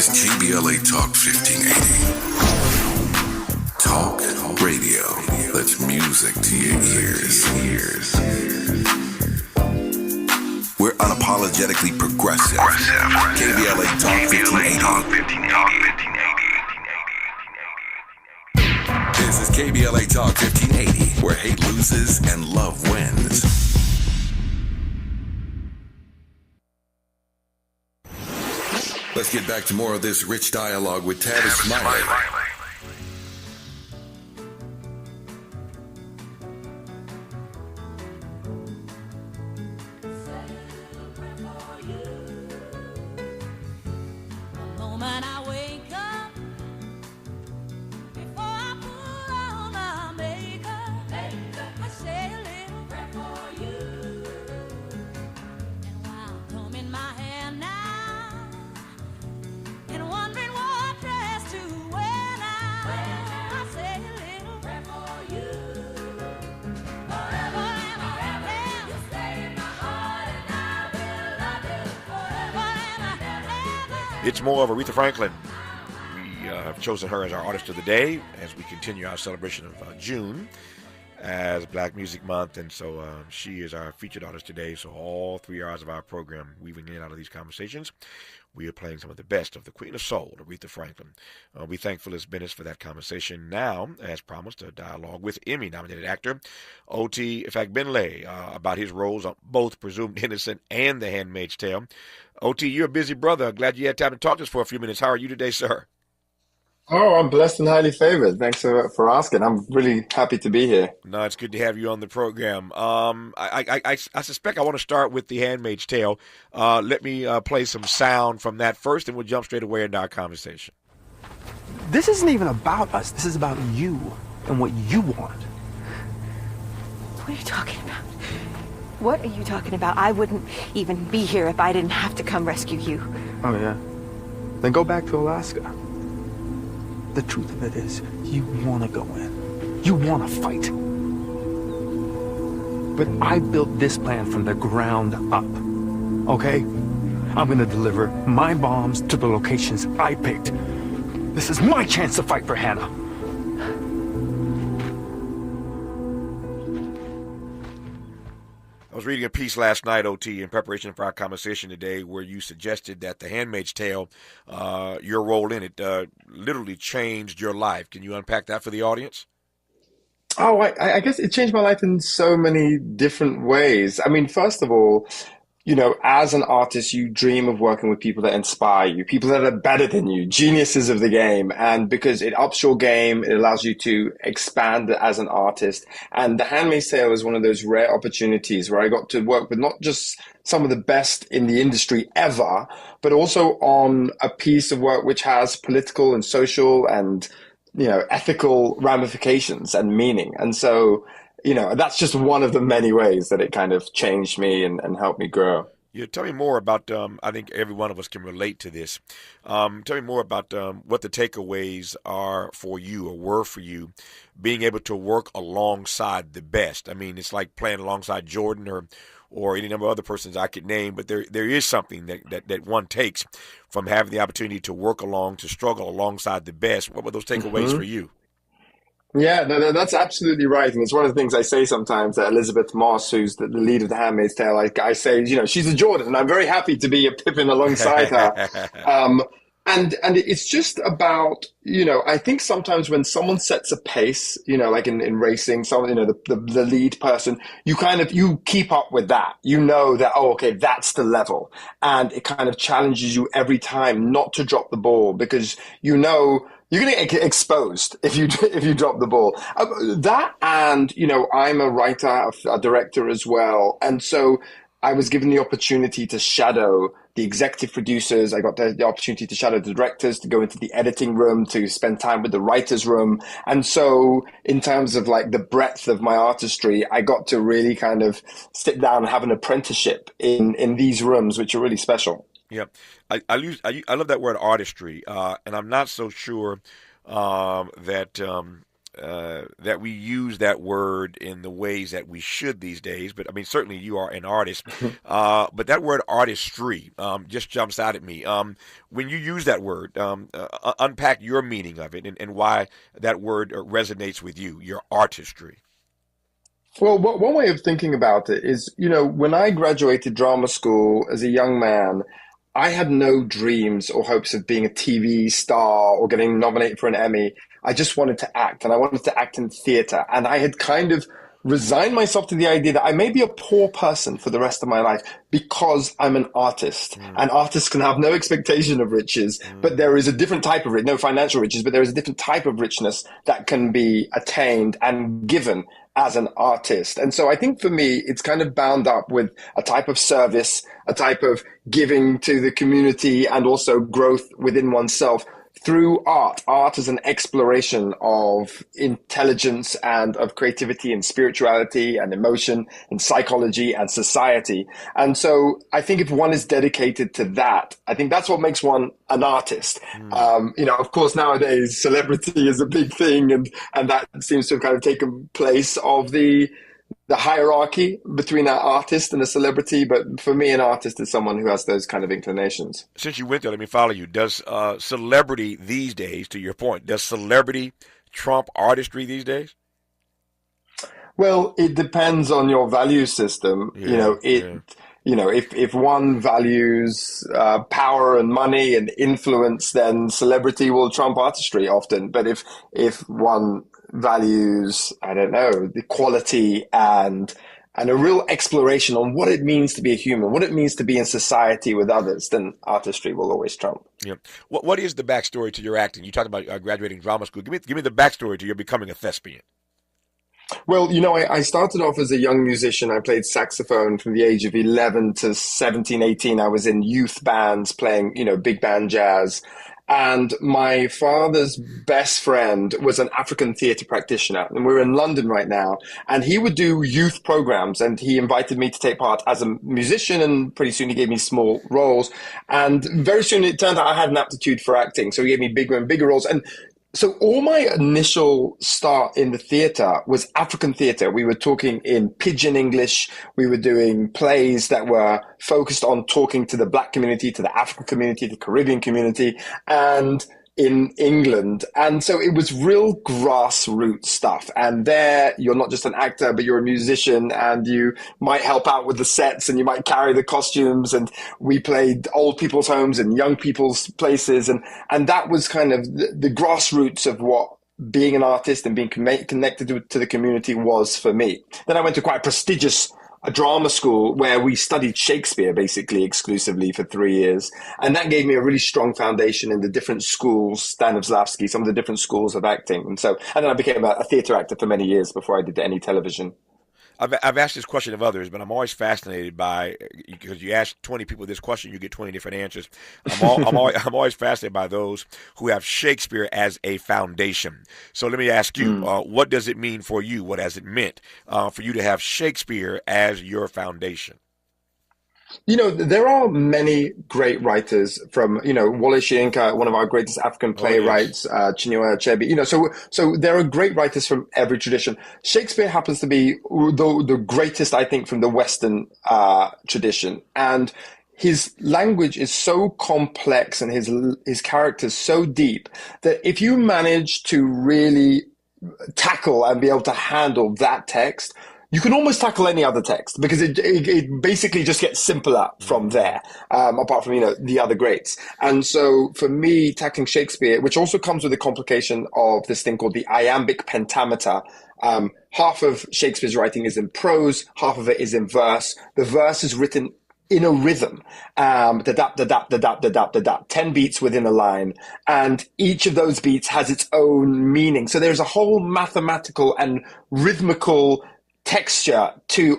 KBLA Talk 1580. Talk radio. That's music to your ears. We're unapologetically progressive. KBLA Talk 1580. This is KBLA Talk 1580, where hate loses and love wins. Let's get back to more of this rich dialogue with Tavis Smiley. It's more of Aretha Franklin. We have chosen her as our artist of the day as we continue our celebration of June as Black Music Month. And so she is our featured artist today. So all 3 hours of our program, weaving in and out of these conversations, we are playing some of the best of the Queen of Soul, Aretha Franklin. We thank Phyllis Bennis for that conversation. Now, as promised, a dialogue with Emmy-nominated actor O.T. Ifegbinle about his roles on both Presumed Innocent and The Handmaid's Tale. O.T., you're a busy brother. Glad you had time to talk to us for a few minutes. How are you today, sir? Oh, I'm blessed and highly favored. Thanks for asking. I'm really happy to be here. No, it's good to have you on the program. I suspect I want to start with The Handmaid's Tale. Let me play some sound from that first, and we'll jump straight away into our conversation. This isn't even about us. This is about you and what you want. What are you talking about? What are you talking about? I wouldn't even be here if I didn't have to come rescue you. Oh, yeah? Then go back to Alaska. The truth of it is, you want to go in. You want to fight. But I built this plan from the ground up, okay? I'm gonna deliver my bombs to the locations I picked. This is my chance to fight for Hannah. I was reading a piece last night, OT, in preparation for our conversation today, where you suggested that The Handmaid's Tale, your role in it, literally changed your life. Can you unpack that for the audience? Oh, I guess it changed my life in so many different ways. I mean, first of all, you know, as an artist, you dream of working with people that inspire you, people that are better than you, geniuses of the game. And because it ups your game, it allows you to expand as an artist. And The Handmaid's Tale is one of those rare opportunities where I got to work with not just some of the best in the industry ever, but also on a piece of work which has political and social and, you know, ethical ramifications and meaning. And so, you know, that's just one of the many ways that it kind of changed me and helped me grow. Yeah, tell me more about, I think every one of us can relate to this. Tell me more about what the takeaways are for you or were for you, being able to work alongside the best. I mean, it's like playing alongside Jordan or any number of other persons I could name, but there is something that one takes from having the opportunity to work along, to struggle alongside the best. What were those takeaways for you? Yeah, no, that's absolutely right. And it's one of the things I say sometimes that Elizabeth Moss, who's the lead of The Handmaid's Tale, I say, you know, she's a Jordan, and I'm very happy to be a Pippin alongside her. And it's just about, you know, I think sometimes when someone sets a pace, you know, like in racing, someone, you know, the lead person, you keep up with that. You know that, oh, okay, that's the level. And it kind of challenges you every time not to drop the ball, because you know you're going to get exposed if you drop the ball. That, and, you know, I'm a writer, a director as well. And so I was given the opportunity to shadow the executive producers. I got the opportunity to shadow the directors, to go into the editing room, to spend time with the writer's room. And so in terms of like the breadth of my artistry, I got to really kind of sit down and have an apprenticeship in these rooms, which are really special. Yeah, I love that word artistry, and I'm not so sure that we use that word in the ways that we should these days. But I mean, certainly you are an artist, but that word artistry just jumps out at me. When you use that word, unpack your meaning of it and why that word resonates with you, your artistry. Well, one way of thinking about it is, you know, when I graduated drama school as a young man, I had no dreams or hopes of being a TV star or getting nominated for an Emmy. I just wanted to act, and I wanted to act in theater. And I had kind of resigned myself to the idea that I may be a poor person for the rest of my life because I'm an artist. And artists can have no expectation of riches, but there is a different type of no financial riches, but there is a different type of richness that can be attained and given as an artist. And so I think for me, it's kind of bound up with a type of service, a type of giving to the community, and also growth within oneself through art. Art is an exploration of intelligence and of creativity and spirituality and emotion and psychology and society. And so I think if one is dedicated to that, I think that's what makes one an artist. You know, of course, nowadays celebrity is a big thing, and that seems to have kind of taken place of the hierarchy between an artist and a celebrity. But for me, an artist is someone who has those kind of inclinations. Since you went there, let me follow you. Does celebrity these days, to your point, does celebrity trump artistry these days? Well, it depends on your value system. You know, if one values power and money and influence, then celebrity will trump artistry often. But if one values, I don't know, the quality and a real exploration on what it means to be a human, what it means to be in society with others, then artistry will always trump. Yeah. What is the backstory to your acting? You talked about graduating drama school. Give me the backstory to your becoming a thespian. Well, you know, I started off as a young musician. I played saxophone from the age of 11 to 17, 18. I was in youth bands playing, you know, big band jazz. And my father's best friend was an African theater practitioner. And we're in London right now. And he would do youth programs. And he invited me to take part as a musician. And pretty soon he gave me small roles. And very soon it turned out I had an aptitude for acting. So he gave me bigger and bigger roles. And So all my initial start in the theater was African theater. We were talking in pidgin English. We were doing plays that were focused on talking to the Black community, to the African community, the Caribbean community, and in England. And so it was real grassroots stuff. And there, you're not just an actor, but you're a musician, and you might help out with the sets, and you might carry the costumes. And we played old people's homes and young people's places. And that was kind of the grassroots of what being an artist and being connected to the community was for me. Then I went to quite a prestigious drama school where we studied Shakespeare basically exclusively for 3 years. And that gave me a really strong foundation in the different schools, Stanislavski, some of the different schools of acting. And then I became a theater actor for many years before I did any television. I've asked this question of others, but I'm always fascinated by, because you ask 20 people this question, you get 20 different answers. I'm always fascinated by those who have Shakespeare as a foundation. So let me ask you, what does it mean for you? What has it meant for you to have Shakespeare as your foundation? There are many great writers from, Wole Soyinka, one of our greatest African playwrights, Chinua Achebe, so there are great writers from every tradition. Shakespeare happens to be the greatest, I think, from the Western tradition. And his language is so complex and his characters so deep that if you manage to really tackle and be able to handle that text, you can almost tackle any other text, because it basically just gets simpler from there, apart from, the other greats. And so for me, tackling Shakespeare, which also comes with the complication of this thing called the iambic pentameter, half of Shakespeare's writing is in prose, half of it is in verse. The verse is written in a rhythm, da-dap, 10 beats within a line. And each of those beats has its own meaning. So there's a whole mathematical and rhythmical texture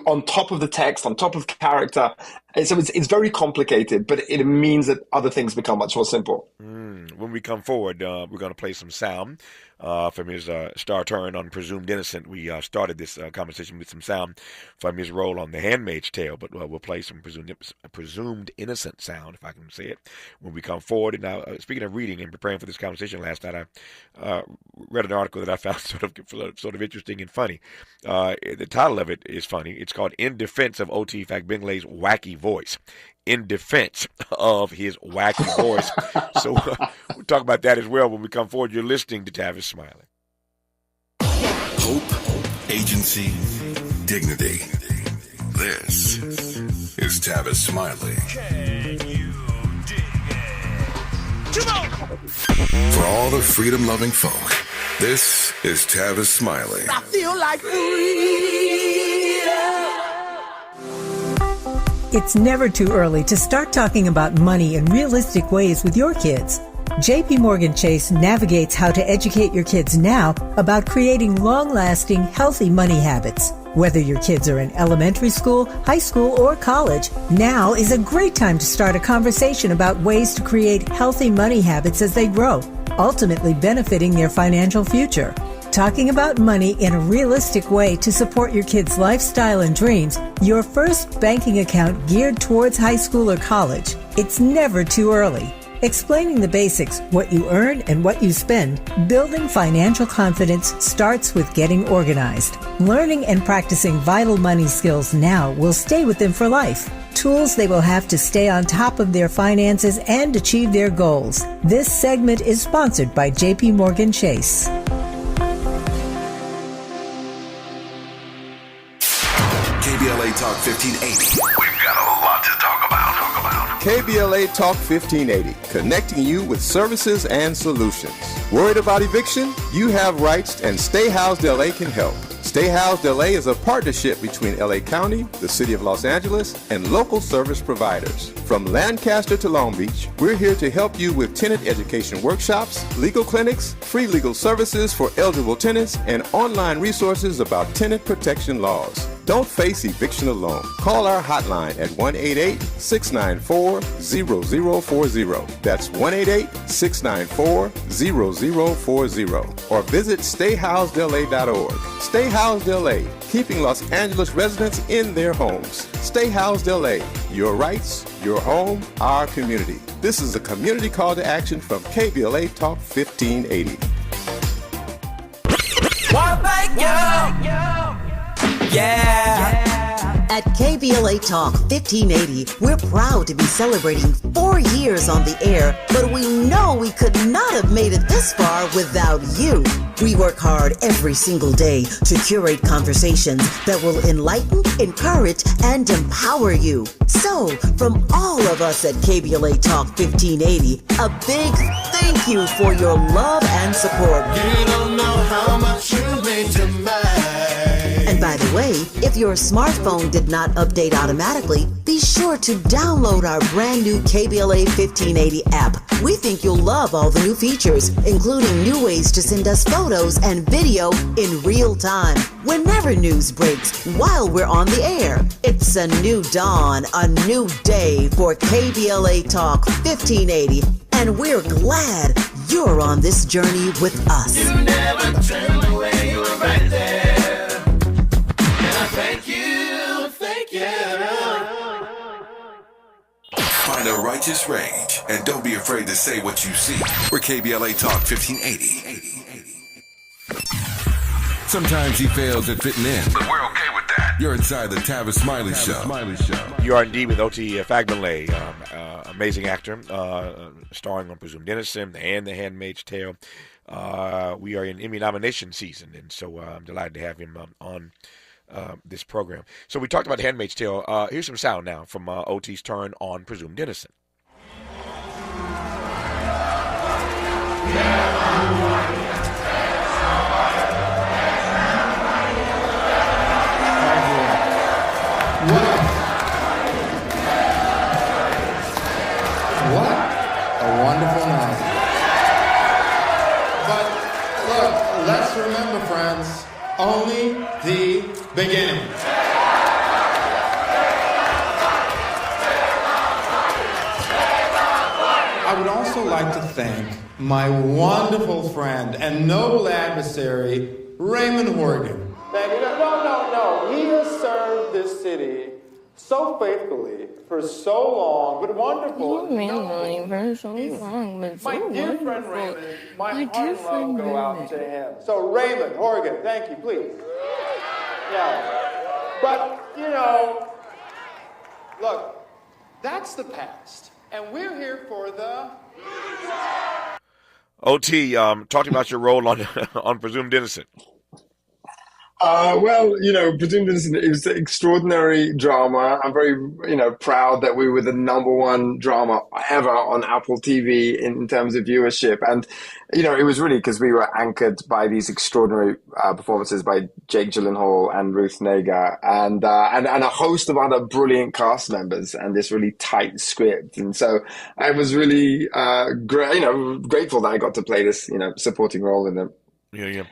on top of the text, on top of character. And so it's very complicated, but it means that other things become much more simple. When we come forward, we're going to play some sound from his star turn on Presumed Innocent. We started this conversation with some sound from his role on The Handmaid's Tale, but we'll play some Presumed Innocent sound, if I can say it, when we come forward. And now, speaking of reading and preparing for this conversation last night, I read an article that I found sort of interesting and funny. The title of it is funny. It's called "In Defense of O.T. Fagbingle's Wacky Voice." In defense of his wacky voice. So we'll talk about that as well when we come forward. You're listening to Tavis Smiley. Hope, agency, dignity. This is Tavis Smiley. Can you dig it? Come on! For all the freedom-loving folk, this is Tavis Smiley. I feel like It's never too early to start talking about money in realistic ways with your kids. JP Morgan Chase navigates how to educate your kids now about creating long-lasting, healthy money habits. Whether your kids are in elementary school, high school, or college, now is a great time to start a conversation about ways to create healthy money habits as they grow, ultimately benefiting their financial future. Talking about money in a realistic way to support your kids' lifestyle and dreams, your first banking account geared towards high school or college. It's never too early. Explaining the basics, what you earn and what you spend, building financial confidence starts with getting organized. Learning and practicing vital money skills now will stay with them for life. Tools they will have to stay on top of their finances and achieve their goals. This segment is sponsored by JP Morgan Chase. KBLA Talk 1580. We've got a lot to talk about. KBLA Talk 1580, connecting you with services and solutions. Worried about eviction? You have rights, and Stay Housed LA can help. Stay Housed LA is a partnership between LA County, the City of Los Angeles, and local service providers. From Lancaster to Long Beach, we're here to help you with tenant education workshops, legal clinics, free legal services for eligible tenants, and online resources about tenant protection laws. Don't face eviction alone. Call our hotline at 1-888-694-0040. That's 1-888-694-0040. Or visit stayhousedla.org. Stay Housed LA, keeping Los Angeles residents in their homes. Stay Housed LA, your rights, your home, our community. This is a community call to action from KBLA Talk 1580. At KBLA Talk 1580, we're proud to be celebrating 4 years on the air, but we know we could not have made it this far without you. We work hard every single day to curate conversations that will enlighten, encourage, and empower you. So, from all of us at KBLA Talk 1580, a big thank you for your love and support. You don't know how much you mean to me. And by the way, if your smartphone did not update automatically, be sure to download our brand new KBLA 1580 app. We think you'll love all the new features, including new ways to send us photos and video in real time, whenever news breaks, while we're on the air. It's a new dawn, a new day for KBLA Talk 1580, and we're glad you're on this journey with us. You never turned away, you were right there. Thank you, thank you. Find a righteous rage and don't be afraid to say what you see. We're KBLA Talk 1580. Sometimes he fails at fitting in, but we're okay with that. You're inside the Tavis Smiley Show. You are indeed with O.T. Fagbele, amazing actor, starring on Presumed Innocent and The Handmaid's Tale. We are in Emmy nomination season, and so I'm delighted to have him on this program. So we talked about The Handmaid's Tale. Here's some sound now from O.T.'s turn on Presumed Innocent. What a wonderful night. But look, let's remember, friends, only the beginning. I would also like to thank my wonderful friend and noble adversary, Raymond Horgan. No. He has served this city so faithfully for so long, but wonderful. For so long, but so my dear friend wonderful. Raymond, my My dear heart friend will go out Raymond. to him. So Raymond Horgan, thank you, please. Yeah, but look, that's the past, and we're here for the. O.T., talking about your role on on Presumed Innocent. Well, Presumed Innocent, it was an extraordinary drama. I'm very, proud that we were the #1 drama ever on Apple TV in terms of viewership. And, it was really because we were anchored by these extraordinary performances by Jake Gyllenhaal and Ruth Negga and a host of other brilliant cast members and this really tight script. And so I was really, grateful that I got to play this, supporting role in them. Yeah.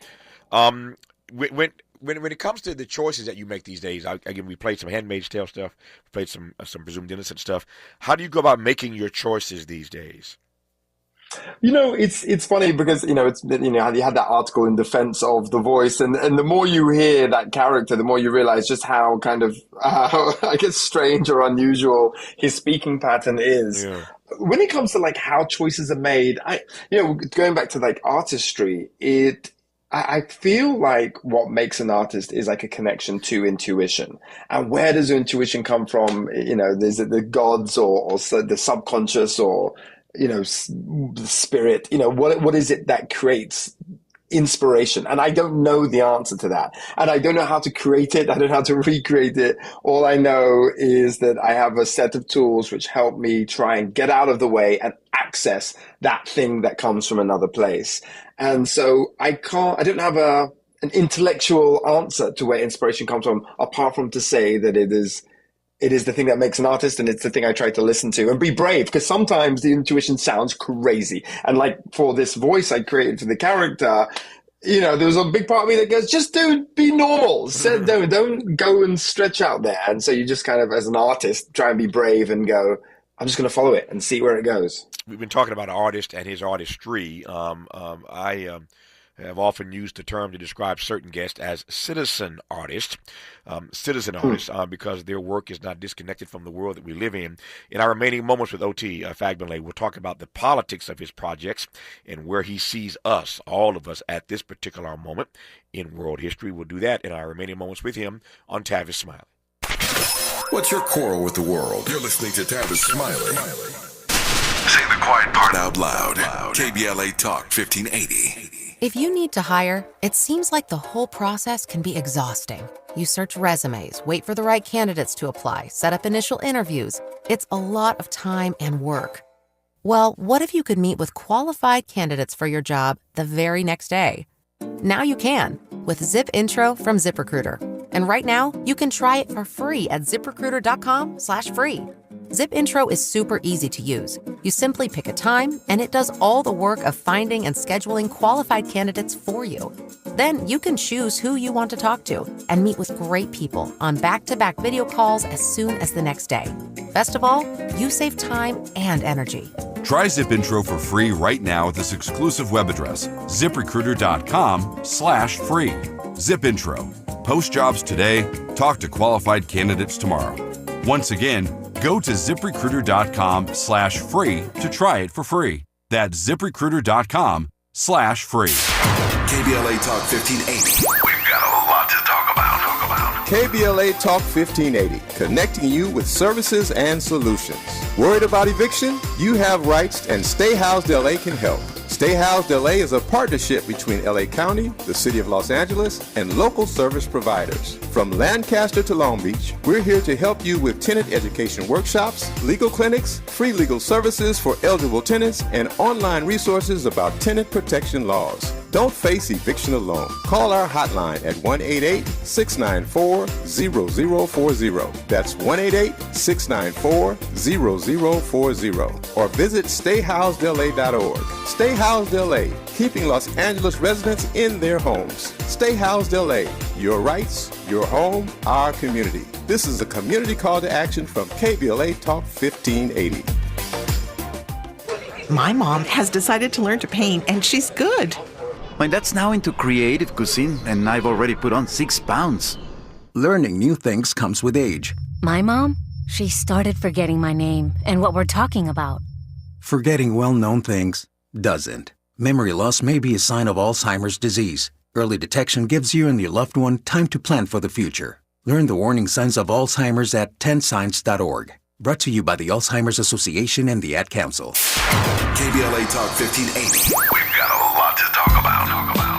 When it comes to the choices that you make these days, again, we played some Handmaid's Tale stuff, we played some Presumed Innocent stuff. How do you go about making your choices these days? It's funny because, you had that article in defense of The Voice, and the more you hear that character, the more you realize just how kind of, I guess, strange or unusual his speaking pattern is. Yeah. When it comes to how choices are made, going back to artistry, I feel like what makes an artist is a connection to intuition. And where does intuition come from? Is it the gods or the subconscious or, the spirit? What is it that creates inspiration? And I don't know the answer to that. And I don't know how to create it. I don't know how to recreate it. All I know is that I have a set of tools which help me try and get out of the way and access that thing that comes from another place. And so I don't have an intellectual answer to where inspiration comes from, apart from to say that it is the thing that makes an artist, and it's the thing I try to listen to and be brave, because sometimes the intuition sounds crazy. And for this voice I created for the character, there was a big part of me that goes, just be normal. So don't go and stretch out there. And so you just kind of, as an artist, try and be brave and go, I'm just going to follow it and see where it goes. We've been talking about an artist and his artistry. I have often used the term to describe certain guests as citizen artists. Because their work is not disconnected from the world that we live in. In our remaining moments with O.T. Fagbinlay, we'll talk about the politics of his projects and where he sees us, all of us, at this particular moment in world history. We'll do that in our remaining moments with him on Tavis Smiley. What's your quarrel with the world? You're listening to Tavis Smiley. Say the quiet part out loud. KBLA Talk 1580. If you need to hire, it seems like the whole process can be exhausting. You search resumes, wait for the right candidates to apply, set up initial interviews. It's a lot of time and work. Well, what if you could meet with qualified candidates for your job the very next day? Now you can with Zip Intro from ZipRecruiter. And right now, you can try it for free at ziprecruiter.com/free. Zip Intro is super easy to use. You simply pick a time, and it does all the work of finding and scheduling qualified candidates for you. Then you can choose who you want to talk to and meet with great people on back-to-back video calls as soon as the next day. Best of all, you save time and energy. Try Zip Intro for free right now at this exclusive web address, ziprecruiter.com/free. Zip Intro. Post jobs today, talk to qualified candidates tomorrow. Once again, go to ziprecruiter.com/free to try it for free. That's ziprecruiter.com/free. KBLA Talk 1580. We've got a lot to talk about. KBLA Talk 1580, connecting you with services and solutions. Worried about eviction? You have rights, and Stay Housed LA can help. Stay Housed LA is a partnership between LA County, the City of Los Angeles, and local service providers. From Lancaster to Long Beach, we're here to help you with tenant education workshops, legal clinics, free legal services for eligible tenants, and online resources about tenant protection laws. Don't face eviction alone. Call our hotline at 1-888-694-0040. That's 1-888-694-0040. Or visit stayhousedla.org. Stay Housed LA, keeping Los Angeles residents in their homes. Stay Housed LA, your rights, your home, our community. This is a community call to action from KBLA Talk 1580. My mom has decided to learn to paint, and she's good. My dad's now into creative cuisine, and I've already put on 6 pounds. Learning new things comes with age. My mom, she started forgetting my name and what we're talking about. Forgetting well-known things doesn't. Memory loss may be a sign of Alzheimer's disease. Early detection gives you and your loved one time to plan for the future. Learn the warning signs of Alzheimer's at 10signs.org. Brought to you by the Alzheimer's Association and the Ad Council. KBLA Talk 1580. We've got a lot to talk about.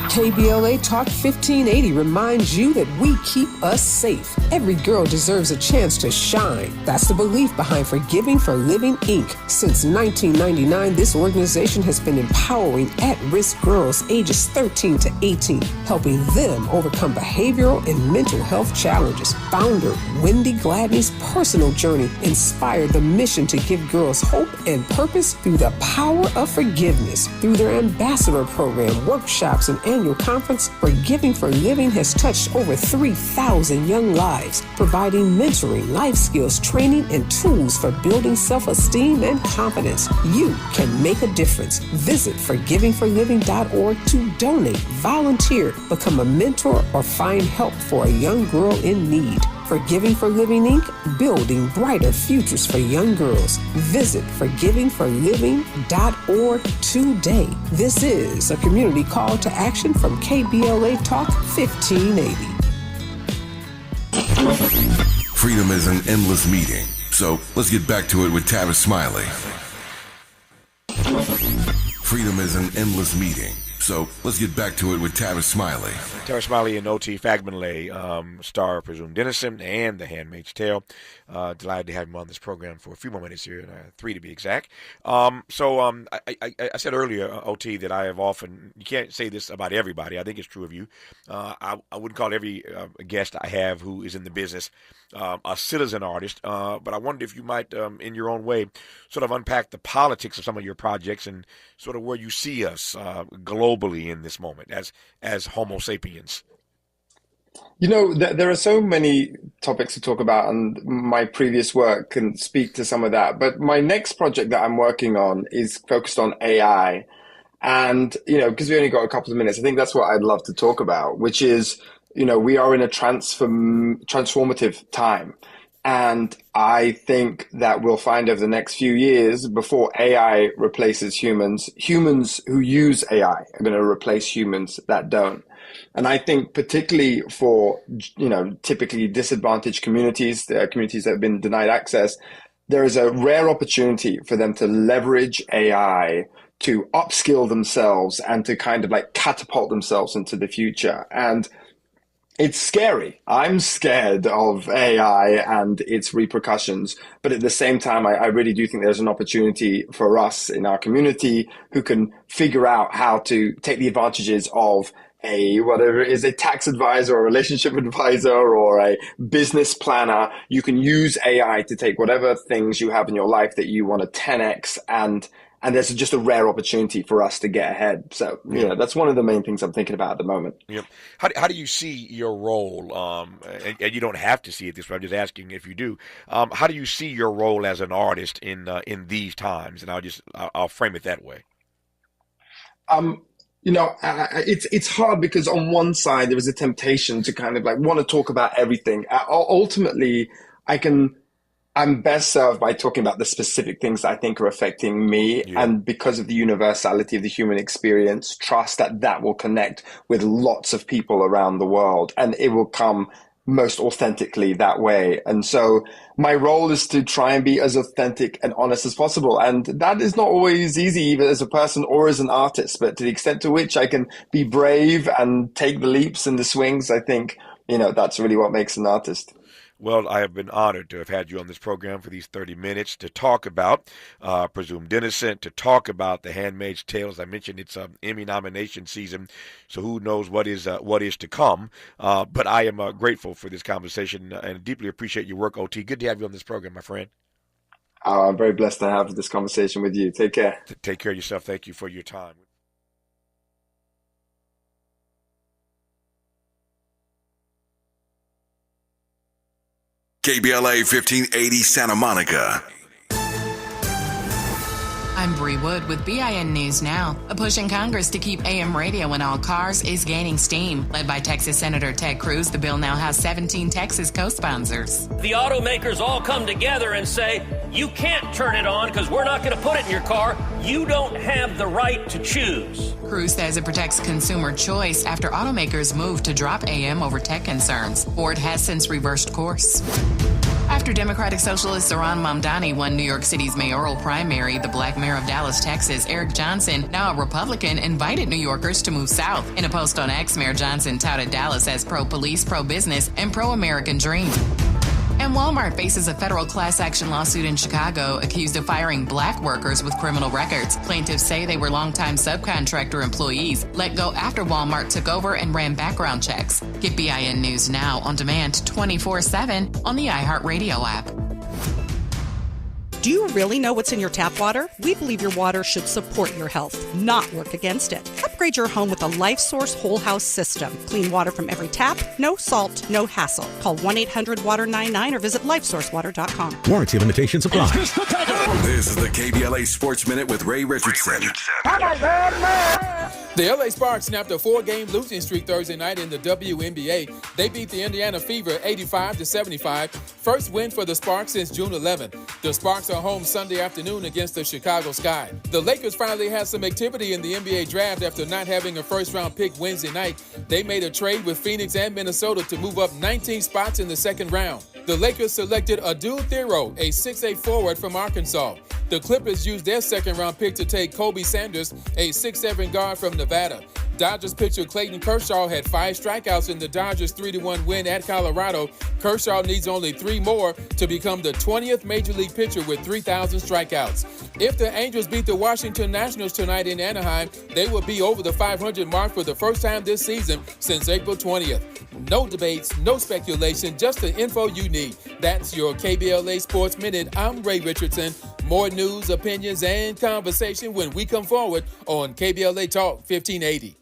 KBLA Talk 1580 reminds you that we keep us safe. Every girl deserves a chance to shine. That's the belief behind Forgiving for Living, Inc. Since 1999, this organization has been empowering at-risk girls ages 13 to 18, helping them overcome behavioral and mental health challenges. Founder Wendy Gladney's personal journey inspired the mission to give girls hope and purpose through the power of forgiveness. Through their ambassador program, workshops, and annual conference, Forgiving for Living has touched over 3,000 young lives, providing mentoring, life skills, training, and tools for building self-esteem and confidence. You can make a difference. Visit forgivingforliving.org to donate, volunteer, become a mentor, or find help for a young girl in need. Forgiving for Living, Inc., building brighter futures for young girls. Visit forgivingforliving.org today. This is a community call to action from KBLA Talk 1580. Freedom is an endless meeting, so let's get back to it with Tavis Smiley. Freedom is an endless meeting. So let's get back to it with Tavis Smiley. Tavis Smiley and O.T. Fagbinlay, star of Presumed Innocent and The Handmaid's Tale. Delighted to have him on this program for a few more minutes here, 3 to be exact. I said earlier, O.T., that I have often, you can't say this about everybody. I think it's true of you. I wouldn't call every guest I have who is in the business a citizen artist, but I wondered if you might, in your own way, sort of unpack the politics of some of your projects and sort of where you see us globally in this moment as Homo sapiens. You know, there are so many topics to talk about, and my previous work can speak to some of that. But my next project that I'm working on is focused on AI. And, because we only got a couple of minutes, I think that's what I'd love to talk about, which is, we are in a transformative time. And I think that we'll find over the next few years, before AI replaces humans who use AI are going to replace humans that don't. And I think particularly for, typically disadvantaged communities, communities that have been denied access, there is a rare opportunity for them to leverage AI to upskill themselves and to kind of like catapult themselves into the future. And it's scary. I'm scared of AI and its repercussions. But at the same time, I really do think there's an opportunity for us in our community who can figure out how to take the advantages of whatever it is, a tax advisor or a relationship advisor or a business planner. You can use AI to take whatever things you have in your life that you want to 10x, and there's just a rare opportunity for us to get ahead. So, that's one of the main things I'm thinking about at the moment. Yep. How do you see your role? And you don't have to see it this way. I'm just asking if you do. How do you see your role as an artist in these times? And I'll frame it that way. It's hard because on one side there is a temptation to kind of like want to talk about everything. Ultimately, I'm best served by talking about the specific things that I think are affecting me. Yeah. And because of the universality of the human experience, trust that will connect with lots of people around the world, and it will come most authentically that way. And so my role is to try and be as authentic and honest as possible. And that is not always easy, either as a person or as an artist. But to the extent to which I can be brave and take the leaps and the swings, I think, that's really what makes an artist. Well, I have been honored to have had you on this program for these 30 minutes to talk about Presumed Innocent, to talk about The Handmaid's Tale. As I mentioned, it's Emmy nomination season, so who knows what is to come. But I am grateful for this conversation and deeply appreciate your work, OT. Good to have you on this program, my friend. I'm very blessed to have this conversation with you. Take care. Take care of yourself. Thank you for your time. KBLA 1580 Santa Monica. I'm Bree Wood with BIN News Now. A push in Congress to keep AM radio in all cars is gaining steam. Led by Texas Senator Ted Cruz, the bill now has 17 Texas co-sponsors. The automakers all come together and say, you can't turn it on because we're not going to put it in your car. You don't have the right to choose. Cruz says it protects consumer choice after automakers moved to drop AM over tech concerns. Ford has since reversed course. After Democratic Socialist Zohran Mamdani won New York City's mayoral primary, the black mayor of Dallas, Texas, Eric Johnson, now a Republican, invited New Yorkers to move south. In a post on X, Mayor Johnson touted Dallas as pro-police, pro-business, and pro-American dream. And Walmart faces a federal class action lawsuit in Chicago accused of firing black workers with criminal records. Plaintiffs say they were longtime subcontractor employees let go after Walmart took over and ran background checks. Get BIN News Now on demand 24/7 on the iHeartRadio app. Do you really know what's in your tap water? We believe your water should support your health, not work against it. Upgrade your home with a LifeSource Whole House system. Clean water from every tap, no salt, no hassle. Call 1-800-WATER-99 or visit lifesourcewater.com. Warranty limitations apply. This is the KBLA Sports Minute with Ray Richardson. The LA Sparks snapped a 4-game losing streak Thursday night in the WNBA. They beat the Indiana Fever 85-75. First win for the Sparks since June 11th. The Sparks are home Sunday afternoon against the Chicago Sky. The Lakers finally had some activity in the NBA draft after not having a first-round pick Wednesday night. They made a trade with Phoenix and Minnesota to move up 19 spots in the second round. The Lakers selected Adul Thero, a 6'8 forward from Arkansas. The Clippers used their second-round pick to take Kobe Sanders, a 6'7 guard from Nevada. Dodgers pitcher Clayton Kershaw had 5 strikeouts in the Dodgers' 3-1 win at Colorado. Kershaw needs only 3 more to become the 20th Major League pitcher with 3,000 strikeouts. If the Angels beat the Washington Nationals tonight in Anaheim, they will be over the 500 mark for the first time this season since April 20th. No debates, no speculation, just the info you need. That's your KBLA Sports Minute. I'm Ray Richardson. More news, opinions, and conversation when we come forward on KBLA Talk 1580.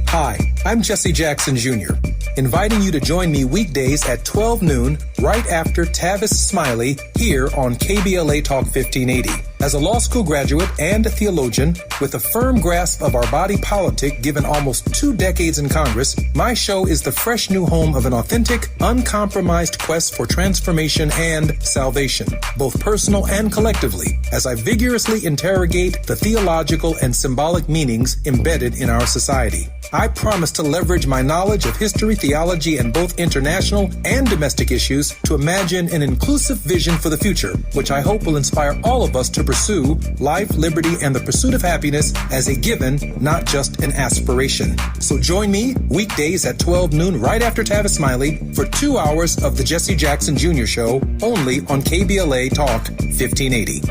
Hi, I'm Jesse Jackson Jr., inviting you to join me weekdays at 12 noon right after Tavis Smiley here on KBLA Talk 1580. As a law school graduate and a theologian with a firm grasp of our body politic given almost 2 decades in Congress, my show is the fresh new home of an authentic, uncompromised quest for transformation and salvation, both personal and collectively, as I vigorously interrogate the theological and symbolic meanings embedded in our society. I promise to leverage my knowledge of history, theology, and both international and domestic issues to imagine an inclusive vision for the future, which I hope will inspire all of us to pursue life, liberty, and the pursuit of happiness as a given, not just an aspiration. So join me weekdays at 12 noon right after Tavis Smiley for 2 hours of the Jesse Jackson Jr. Show only on KBLA Talk 1580.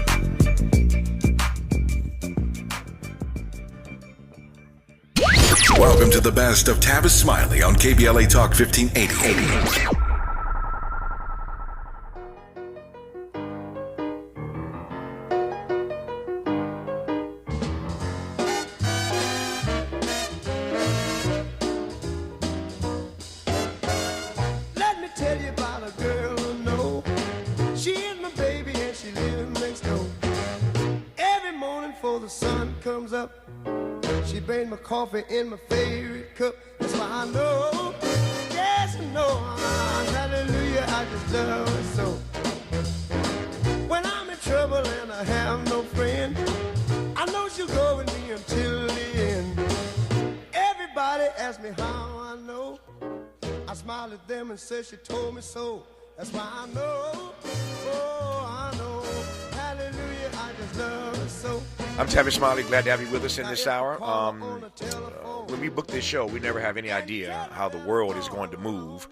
Welcome to the best of Tavis Smiley on KBLA Talk 1580. Let me tell you about a girl I know. She is my baby and she lives next door. Every morning before the sun comes up, she brings my coffee in my favorite cup. That's why I know, yes I know, hallelujah, I just love her so. When I'm in trouble and I have no friend, I know she'll go with me until the end. Everybody asks me how I know. I smile at them and say she told me so. That's why I know, oh I know, hallelujah, I just love her so. I'm Tavis Smiley. Glad to have you with us in this hour. When we book this show, we never have any idea how the world is going to move.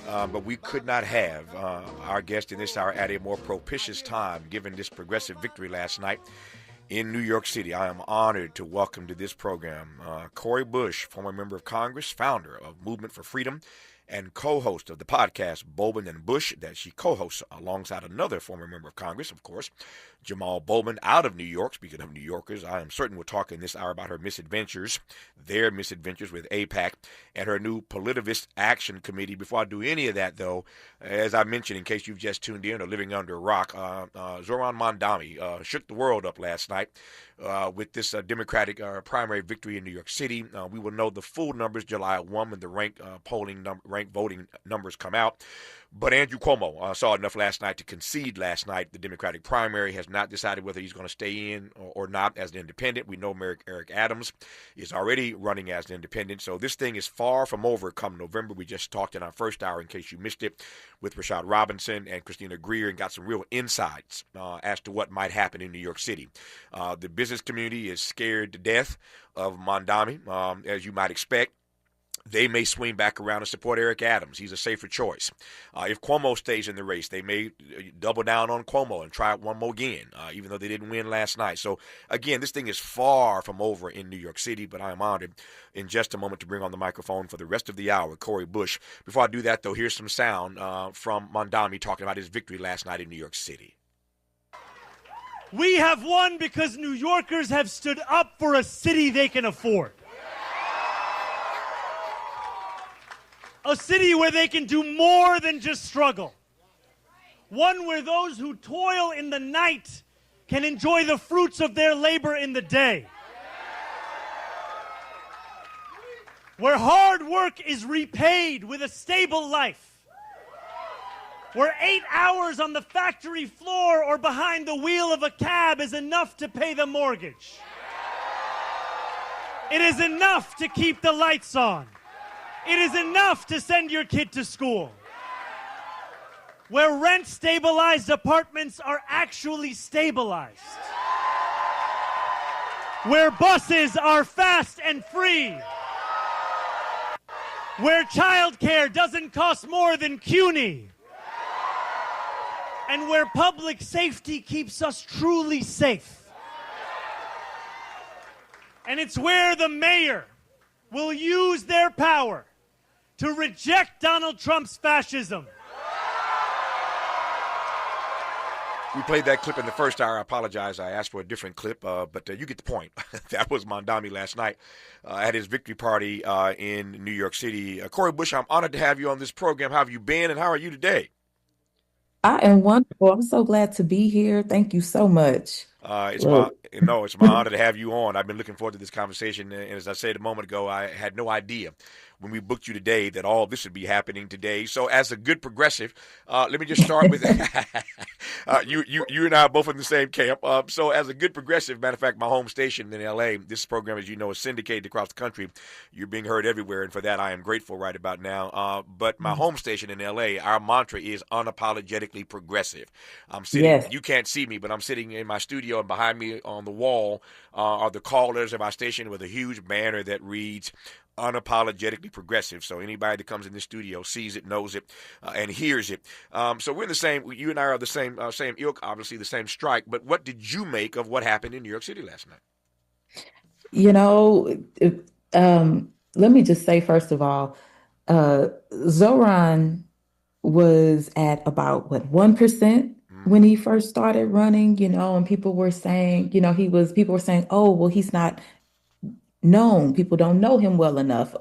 But we could not have our guest in this hour at a more propitious time, given this progressive victory last night in New York City. I am honored to welcome to this program Cori Bush, former member of Congress, founder of Movement for Freedom, and co-host of the podcast Bowman and Bush that she co-hosts alongside another former member of Congress, of course, Jamal Bowman, out of New York. Speaking of New Yorkers, I am certain we'll talk in this hour about her misadventures, their misadventures with AIPAC, and her new Politivist Action Committee. Before I do any of that, though, as I mentioned, in case you've just tuned in or living under a rock, Zohran Mamdani shook the world up last night with this Democratic primary victory in New York City. We will know the full numbers July 1 when the ranked voting numbers come out. But Andrew Cuomo saw enough last night to concede last night. The Democratic primary has not decided whether he's going to stay in or not as an independent. We know Eric Adams is already running as an independent. So this thing is far from over come November. We just talked in our first hour, in case you missed it, with Rashad Robinson and Christina Greer and got some real insights as to what might happen in New York City. The business community is scared to death of Mamdani, as you might expect. They may swing back around and support Eric Adams. He's a safer choice. If Cuomo stays in the race, they may double down on Cuomo and try it one more again, even though they didn't win last night. So, again, this thing is far from over in New York City, but I am honored in just a moment to bring on the microphone for the rest of the hour, Cori Bush. Before I do that, though, here's some sound from Mamdani talking about his victory last night in New York City. We have won because New Yorkers have stood up for a city they can afford. A city where they can do more than just struggle. One where those who toil in the night can enjoy the fruits of their labor in the day. Where hard work is repaid with a stable life. Where 8 hours on the factory floor or behind the wheel of a cab is enough to pay the mortgage. It is enough to keep the lights on. It is enough to send your kid to school. Where rent-stabilized apartments are actually stabilized. Where buses are fast and free. Where childcare doesn't cost more than CUNY. And where public safety keeps us truly safe. And it's where the mayor will use their power to reject Donald Trump's fascism. We played that clip in the first hour. I apologize. I asked for a different clip, but you get the point. That was Mamdani last night at his victory party in New York City. Cori Bush, I'm honored to have you on this program. How have you been, and how are you today? I am wonderful. I'm so glad to be here. Thank you so much. It's my honor to have you on. I've been looking forward to this conversation, and as I said a moment ago, I had no idea when we booked you today that all this would be happening today. So, as a good progressive, let me just start with you and I are both in the same camp. So, as a good progressive, matter of fact, my home station in L.A., this program, as you know, is syndicated across the country. You're being heard everywhere, and for that, I am grateful right about now. But my home station in L.A., our mantra is unapologetically progressive. I'm sitting. Yes. You can't see me, but I'm sitting in my studio, and behind me on the wall are the callers of our station with a huge banner that reads unapologetically progressive. So anybody that comes in the studio sees it, knows it, and hears it. So we're in the same. You and I are the same ilk, obviously the same strike. But what did you make of what happened in New York City last night? Let me just say first of all, Zoran was at about 1% when he first started running. And people were saying, people were saying, oh, well, he's not known. People don't know him well enough.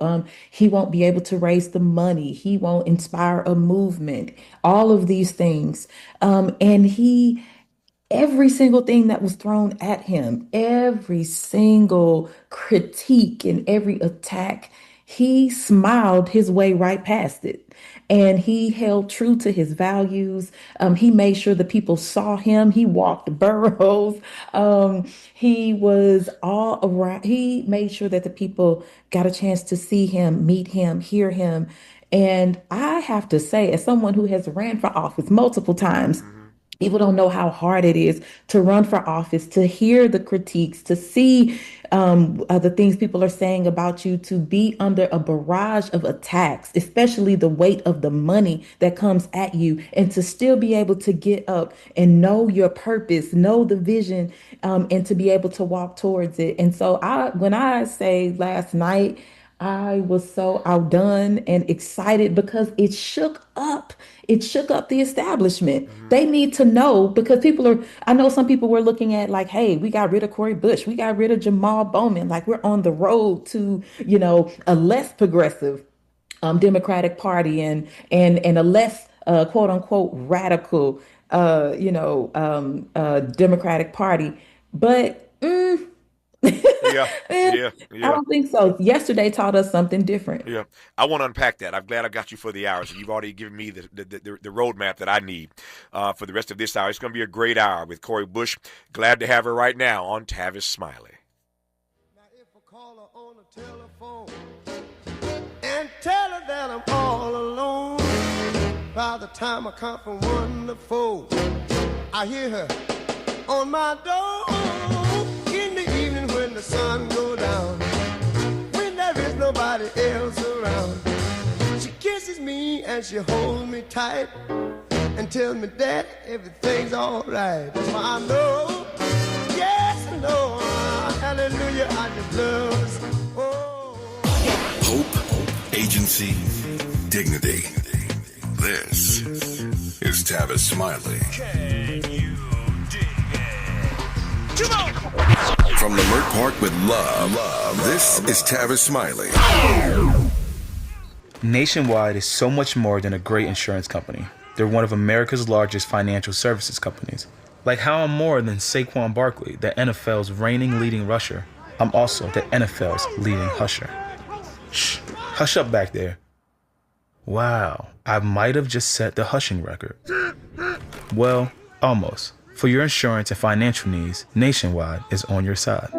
He won't be able to raise the money. He won't inspire a movement. All of these things. Every single thing that was thrown at him, every single critique and every attack, he smiled his way right past it. And he held true to his values. He made sure the people saw him. He walked boroughs. He was all around. He made sure that the people got a chance to see him, meet him, hear him. And I have to say, as someone who has ran for office multiple times, people don't know how hard it is to run for office, to hear the critiques, to see the things people are saying about you, to be under a barrage of attacks, especially the weight of the money that comes at you, and to still be able to get up and know your purpose, know the vision, and to be able to walk towards it. And so when I say last night, I was so outdone and excited because it shook up the establishment. They need to know, because I know some people were looking at like, hey, we got rid of Cori Bush. We got rid of Jamal Bowman. Like, we're on the road to, a less progressive Democratic Party and a less quote unquote radical, Democratic Party. But, I don't think so. Yesterday taught us something different. Yeah, I want to unpack that. I'm glad I got you for the hours. You've already given me the roadmap that I need for the rest of this hour. It's going to be a great hour with Cori Bush. Glad to have her right now on Tavis Smiley. Now, if I call her on the telephone and tell her that I'm all alone, by the time I come from 1 to 4, I hear her on my door. When the sun go down, when there is nobody else around, she kisses me and she holds me tight and tells me that everything's all right. That's why I know, yes I know, hallelujah, I just love her. Oh. Hope, agency, dignity. This is Tavis Smiley. Can you dig it? Come on! From Lamert Park with love, this is Tavis Smiley. Nationwide is so much more than a great insurance company. They're one of America's largest financial services companies. Like how I'm more than Saquon Barkley, the NFL's reigning leading rusher. I'm also the NFL's leading husher. Shh, hush up back there. Wow, I might have just set the hushing record. Well, almost. For your insurance and financial needs, Nationwide is on your side.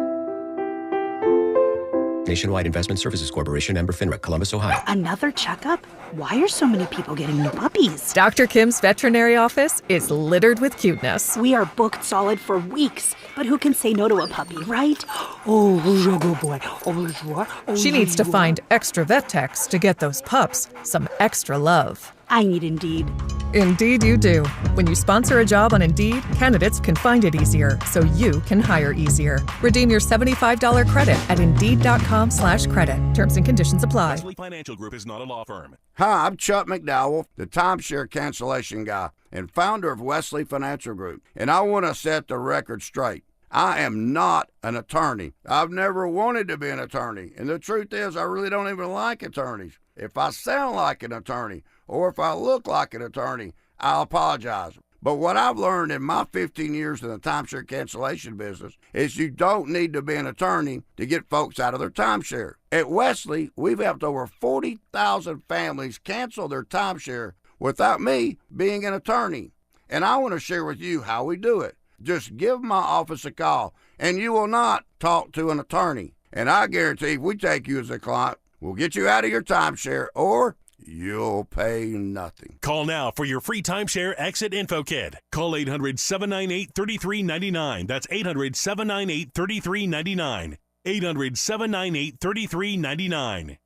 Nationwide Investment Services Corporation, member FINRA, Columbus, Ohio. Another checkup? Why are so many people getting new puppies? Dr. Kim's veterinary office is littered with cuteness. We are booked solid for weeks, but who can say no to a puppy, right? Oh, who's a good boy? Oh, she needs to find extra vet techs to get those pups some extra love. I need Indeed. Indeed you do. When you sponsor a job on Indeed, candidates can find it easier, so you can hire easier. Redeem your $75 credit at Indeed.com/credit. Terms and conditions apply. Wesley Financial Group is not a law firm. Hi, I'm Chuck McDowell, the timeshare cancellation guy and founder of Wesley Financial Group, and I want to set the record straight. I am not an attorney. I've never wanted to be an attorney, and the truth is I really don't even like attorneys. If I sound like an attorney or if I look like an attorney, I'll apologize. But what I've learned in my 15 years in the timeshare cancellation business is you don't need to be an attorney to get folks out of their timeshare. At Wesley, we've helped over 40,000 families cancel their timeshare without me being an attorney. And I want to share with you how we do it. Just give my office a call, and you will not talk to an attorney. And I guarantee if we take you as a client, we'll get you out of your timeshare, or you'll pay nothing. Call now for your free timeshare exit info kit. Call 800-798-3399. That's 800-798-3399. 800-798-3399.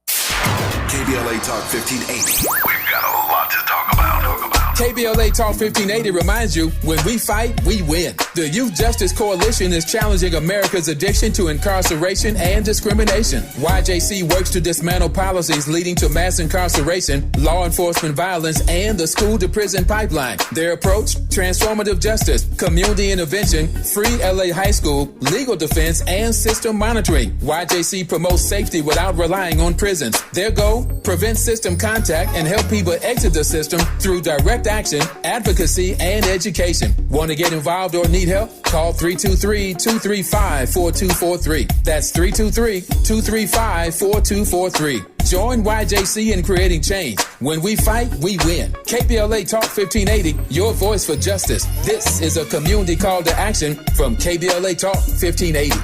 KBLA Talk 1580. We've got a lot to talk about. KBLA Talk 1580 reminds you, when we fight, we win. The Youth Justice Coalition is challenging America's addiction to incarceration and discrimination. YJC works to dismantle policies leading to mass incarceration, law enforcement violence, and the school-to-prison pipeline. Their approach? Transformative justice, community intervention, free LA high school, legal defense, and system monitoring. YJC promotes safety without relying on prisons. Their goal? Prevent system contact and help people exit the system through direct action, advocacy, and education. Want to get involved or need help? Call 323-235-4243. That's 323-235-4243. Join YJC in creating change. When we fight, we win. KBLA Talk 1580, your voice for justice. This is a community call to action from KBLA Talk 1580.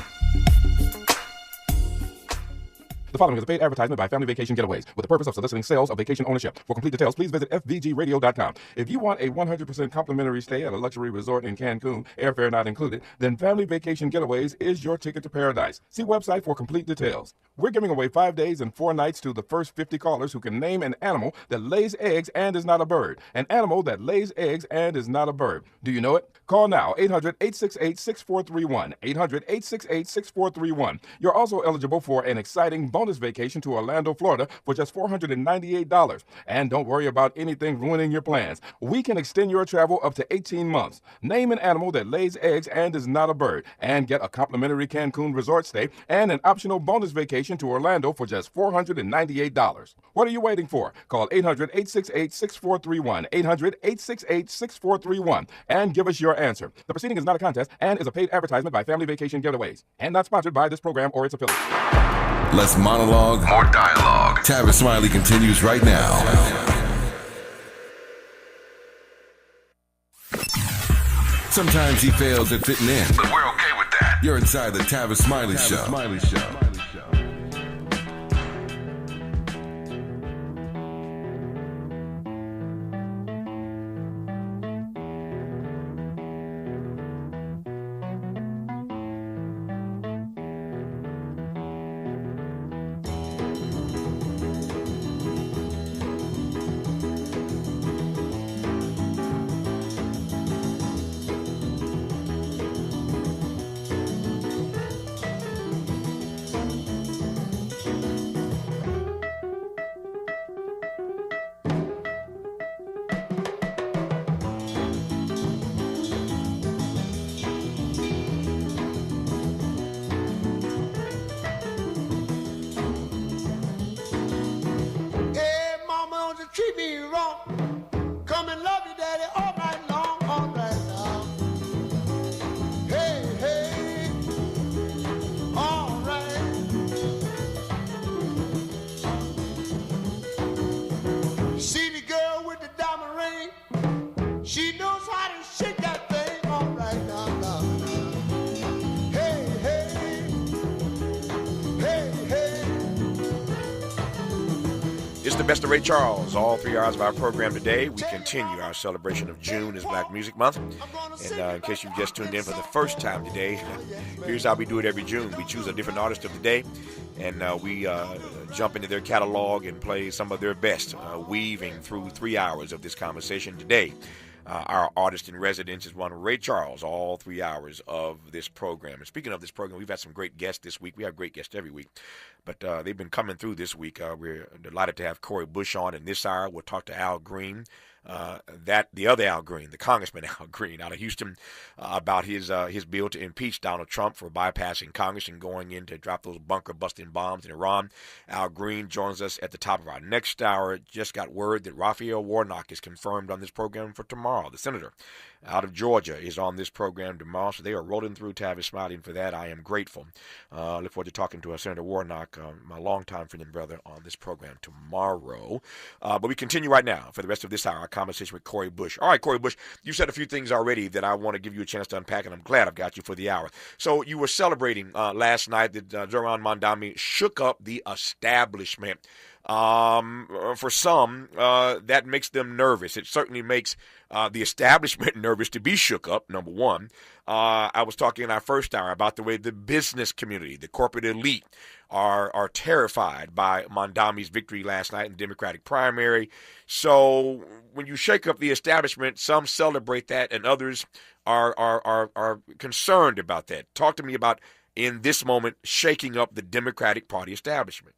The following is a paid advertisement by Family Vacation Getaways with the purpose of soliciting sales of vacation ownership. For complete details, please visit fvgradio.com. If you want a 100% complimentary stay at a luxury resort in Cancun, airfare not included, then Family Vacation Getaways is your ticket to paradise. See website for complete details. We're giving away 5 days and 4 nights to the first 50 callers who can name an animal that lays eggs and is not a bird. An animal that lays eggs and is not a bird. Do you know it? Call now, 800-868-6431. 800-868-6431. You're also eligible for an exciting bonus vacation to Orlando, Florida for just $498. And don't worry about anything ruining your plans. We can extend your travel up to 18 months. Name an animal that lays eggs and is not a bird, and get a complimentary Cancun resort stay and an optional bonus vacation to Orlando for just $498. What are you waiting for? Call 800-868-6431. 800-868-6431 and give us your answer. The proceeding is not a contest and is a paid advertisement by Family Vacation Getaways and not sponsored by this program or its affiliates. Less monologue, more dialogue. Tavis Smiley continues right now. Sometimes he fails at fitting in, but we're okay with that. You're inside the Tavis Smiley Show. Treat me wrong. Come and love you, daddy, all night long, all night long. Hey, hey, all right. See the girl with the diamond ring? She knows how to shake that thing, all right now, now, now. Hey, hey, hey, hey. It's the best of Ray Charles. All 3 hours of our program today. We continue our celebration of June as Black Music Month. And in case you've just tuned in for the first time today, here's how we do it every June. We choose a different artist of the day, and we jump into their catalog and play some of their best, weaving through 3 hours of this conversation today. Our artist in residence is one Ray Charles, all 3 hours of this program. And speaking of this program, we've had some great guests this week. We have great guests every week, but they've been coming through this week. We're delighted to have Corey Bush on in this hour. We'll talk to Al Green, the other Al Green, the Congressman Al Green out of Houston, about his bill to impeach Donald Trump for bypassing Congress and going in to drop those bunker-busting bombs in Iran. Al Green joins us at the top of our next hour. Just got word that Raphael Warnock is confirmed on this program for tomorrow, the senator. out of Georgia is on this program tomorrow. So they are rolling through Tavis Smiley, and for that I am grateful. Look forward to talking to Senator Warnock, my longtime friend and brother, on this program tomorrow. But we continue right now for the rest of this hour, our conversation with Cori Bush. All right, Cori Bush, you said a few things already that I want to give you a chance to unpack, and I'm glad I've got you for the hour. So you were celebrating last night that Zoran Mondami shook up the establishment. For some, that makes them nervous. It certainly makes the establishment nervous to be shook up, number one. I was talking in our first hour about the way the business community, the corporate elite, are terrified by Mondami's victory last night in the Democratic primary. So when you shake up the establishment, some celebrate that and others are concerned about that. Talk to me about, in this moment, shaking up the Democratic Party establishment.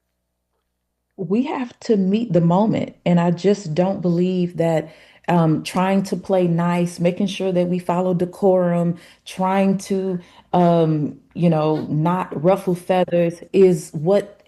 We have to meet the moment. And I just don't believe that trying to play nice, making sure that we follow decorum, trying to, not ruffle feathers is what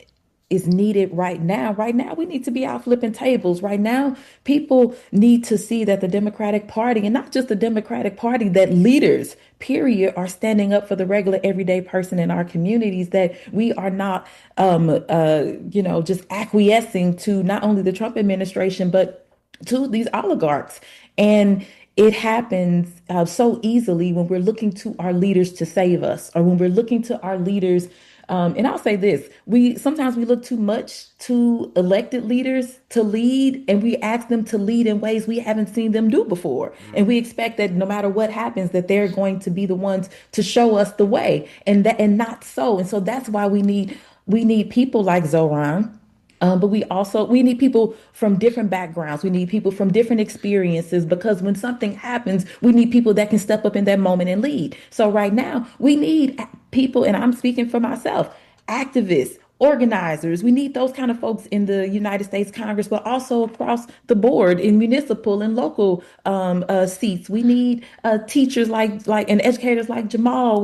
is needed right now. Right now, we need to be out flipping tables. Right now, people need to see that the Democratic Party, and not just the Democratic Party, that leaders, period, are standing up for the regular everyday person in our communities, that we are not, just acquiescing to not only the Trump administration, but to these oligarchs. And it happens so easily when we're looking to our leaders to save us, or when we're looking to our leaders. And I'll say this, sometimes we look too much to elected leaders to lead, and we ask them to lead in ways we haven't seen them do before. And we expect that no matter what happens, that they're going to be the ones to show us the way, and not so. And so that's why we need people like Zoran. But we need people from different backgrounds. We need people from different experiences, because when something happens, we need people that can step up in that moment and lead. So right now, we need people, and I'm speaking for myself, activists, organizers. We need those kind of folks in the United States Congress, but also across the board in municipal and local seats. We need teachers like and educators like Jamal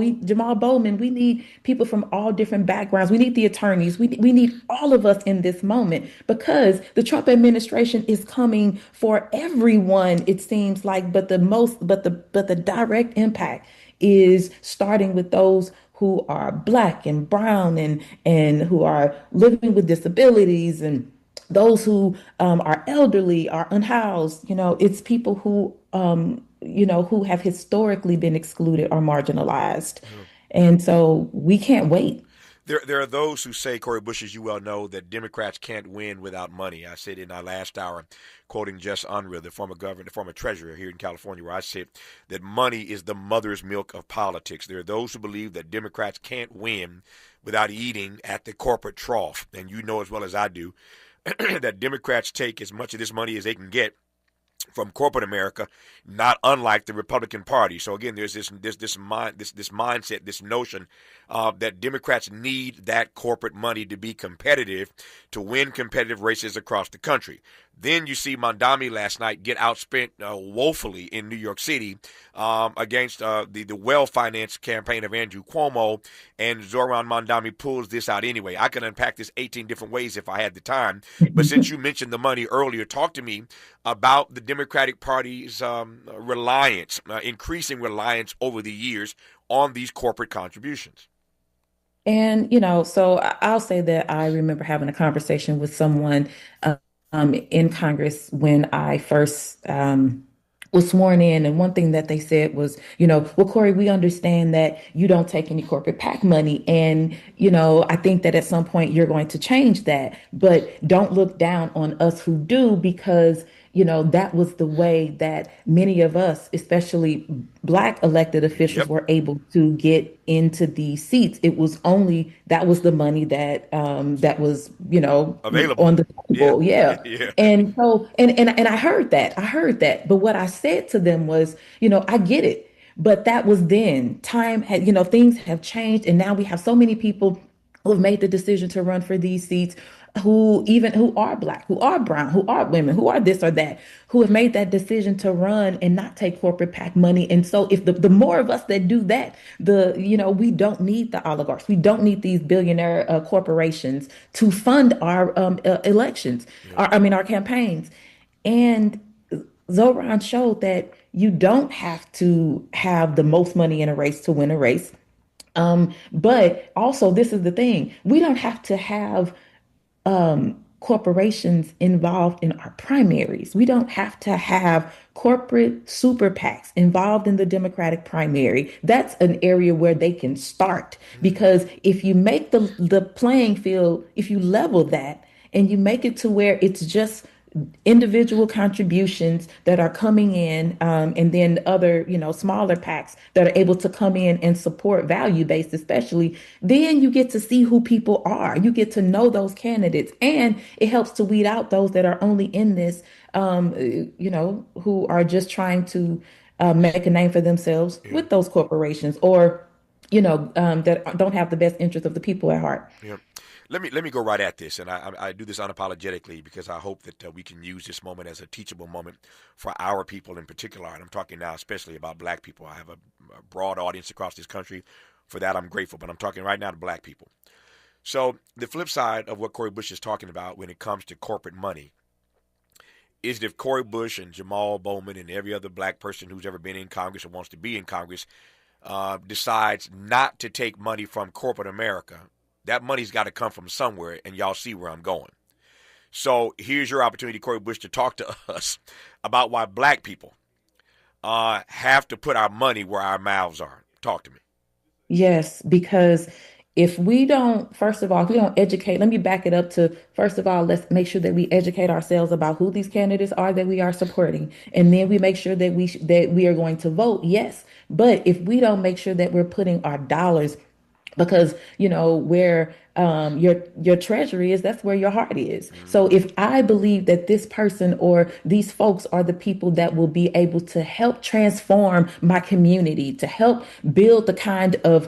Bowman. We need people from all different backgrounds. We need the attorneys. We need all of us in this moment, because the Trump administration is coming for everyone, it seems like, but the direct impact is starting with those who are Black and brown and who are living with disabilities, and those who are elderly, are unhoused. It's people who who have historically been excluded or marginalized. And so we can't wait. There are those who say, Cori Bush, as you well know, that Democrats can't win without money. I said in our last hour, quoting Jess Unruh, the former governor, the former treasurer here in California, where I said that money is the mother's milk of politics. There are those who believe that Democrats can't win without eating at the corporate trough. And you know as well as I do that Democrats take as much of this money as they can get from corporate America, not unlike the Republican Party. So again, there's this mindset, this notion that Democrats need that corporate money to be competitive, to win competitive races across the country. Then you see Mondami last night get outspent woefully in New York City against the well-financed campaign of Andrew Cuomo, and Zoran Mondami pulls this out anyway. I can unpack this 18 different ways if I had the time, but since you mentioned the money earlier, talk to me about the Democratic Party's increasing reliance over the years on these corporate contributions. And, so I'll say that I remember having a conversation with someone in Congress when I first was sworn in. And one thing that they said was, well, Cori, we understand that you don't take any corporate PAC money. And, I think that at some point you're going to change that. But don't look down on us who do, because that was the way that many of us, especially Black elected officials, were able to get into these seats. That was the money that was, available on the table. Yeah. And so, and I heard that. But what I said to them was, I get it. But that was then. Time had, things have changed. And now we have so many people who have made the decision to run for these seats, who are Black, who are brown, who are women, who are this or that, who have made that decision to run and not take corporate PAC money. And so if the more of us that do that, we don't need the oligarchs. We don't need these billionaire corporations to fund our elections, our campaigns. And Zoran showed that You don't have to have the most money in a race to win a race. But also, this is the thing: we don't have to have corporations involved in our primaries. We don't have to have corporate super PACs involved in the Democratic primary. That's an area where they can start, because if you make the playing field, if you level that and you make it to where it's just individual contributions that are coming in, and then other, smaller PACs that are able to come in and support value based, especially, then you get to see who people are. You get to know those candidates, and it helps to weed out those that are only in this, who are just trying to make a name for themselves with those corporations, or, that don't have the best interest of the people at heart. Yeah. Let me go right at this, and I do this unapologetically because I hope that we can use this moment as a teachable moment for our people in particular. And I'm talking now especially about black people. I have a broad audience across this country. For that, I'm grateful, but I'm talking right now to black people. So the flip side of what Cori Bush is talking about when it comes to corporate money is that if Cori Bush and Jamal Bowman and every other black person who's ever been in Congress or wants to be in Congress decides not to take money from corporate America, that money's got to come from somewhere, and y'all see where I'm going. So here's your opportunity, Cori Bush, to talk to us about why black people have to put our money where our mouths are. Talk to me. Yes, because if we don't, first of all, if we don't educate, let me back it up to, first of all, let's make sure that we educate ourselves about who these candidates are that we are supporting. And then we make sure that we are going to vote. Yes. But if we don't make sure that we're putting our dollars, because where your treasury is, that's where your heart is. So if I believe that this person or these folks are the people that will be able to help transform my community, to help build the kind of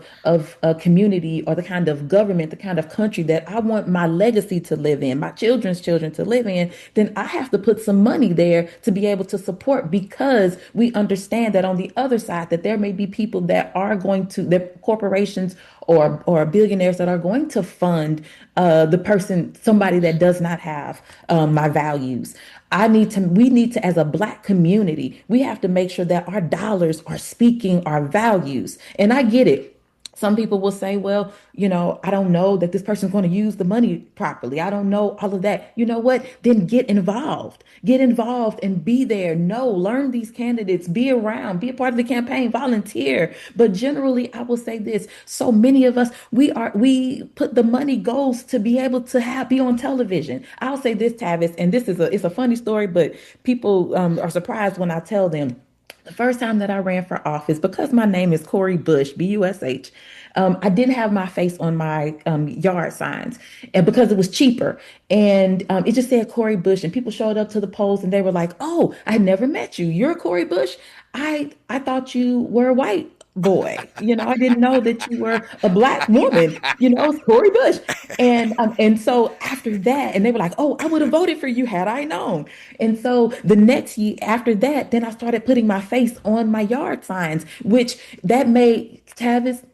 community, or the kind of government, the kind of country that I want my legacy to live in, my children's children to live in, then I have to put some money there to be able to support, because we understand that on the other side that there may be people that are going to, the corporations or billionaires that are going to fund somebody that does not have my values. We need to, as a black community, we have to make sure that our dollars are speaking our values. And I get it. Some people will say, well, I don't know that this person's going to use the money properly. I don't know all of that. You know what? Then get involved. Get involved and be there. Learn these candidates, be around, be a part of the campaign, volunteer. But generally, I will say this. So many of us, we put the money goals to be able to be on television. I'll say this, Tavis, and it's a funny story, but people are surprised when I tell them. The first time that I ran for office, because my name is Cori Bush, Bush, I didn't have my face on my yard signs, and because it was cheaper, and it just said Cori Bush, and people showed up to the polls and they were like, "Oh, I never met you. You're Cori Bush. I thought you were a white boy. I didn't know that you were a black woman. It's Cori Bush." And so after that, and they were like, "Oh, I would have voted for you had I known." And so the next year after that, then I started putting my face on my yard signs, which that made, Tavis,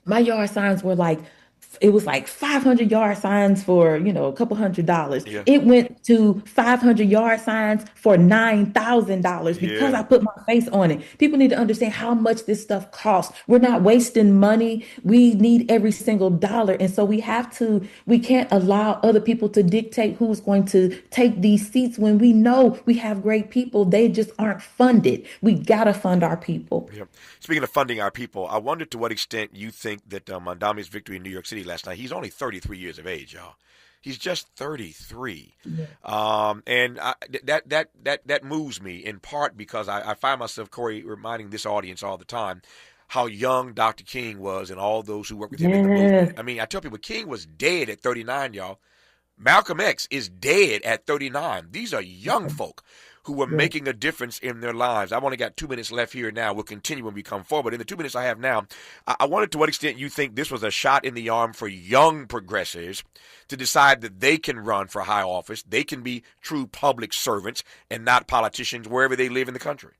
my yard signs were like, it was like 500 yard signs for, a couple $100. Yeah. It went to 500 yard signs for $9,000 because I put my face on it. People need to understand how much this stuff costs. We're not wasting money. We need every single dollar. And so we can't allow other people to dictate who's going to take these seats when we know we have great people. They just aren't funded. We got to fund our people. Yeah. Speaking of funding our people, I wonder to what extent you think that Mondami's victory in New York City last night, he's only 33 years of age, y'all. He's just 33. Yeah. And that moves me in part because I find myself, Cori, reminding this audience all the time how young Dr. King was and all those who work with him in the movement. I mean, I tell people King was dead at 39, y'all. Malcolm X is dead at 39. These are young folk who were making a difference in their lives. I've only got 2 minutes left here now. We'll continue when we come forward. But in the 2 minutes I have now, I wonder to what extent you think this was a shot in the arm for young progressives to decide that they can run for high office. They can be true public servants and not politicians wherever they live in the country.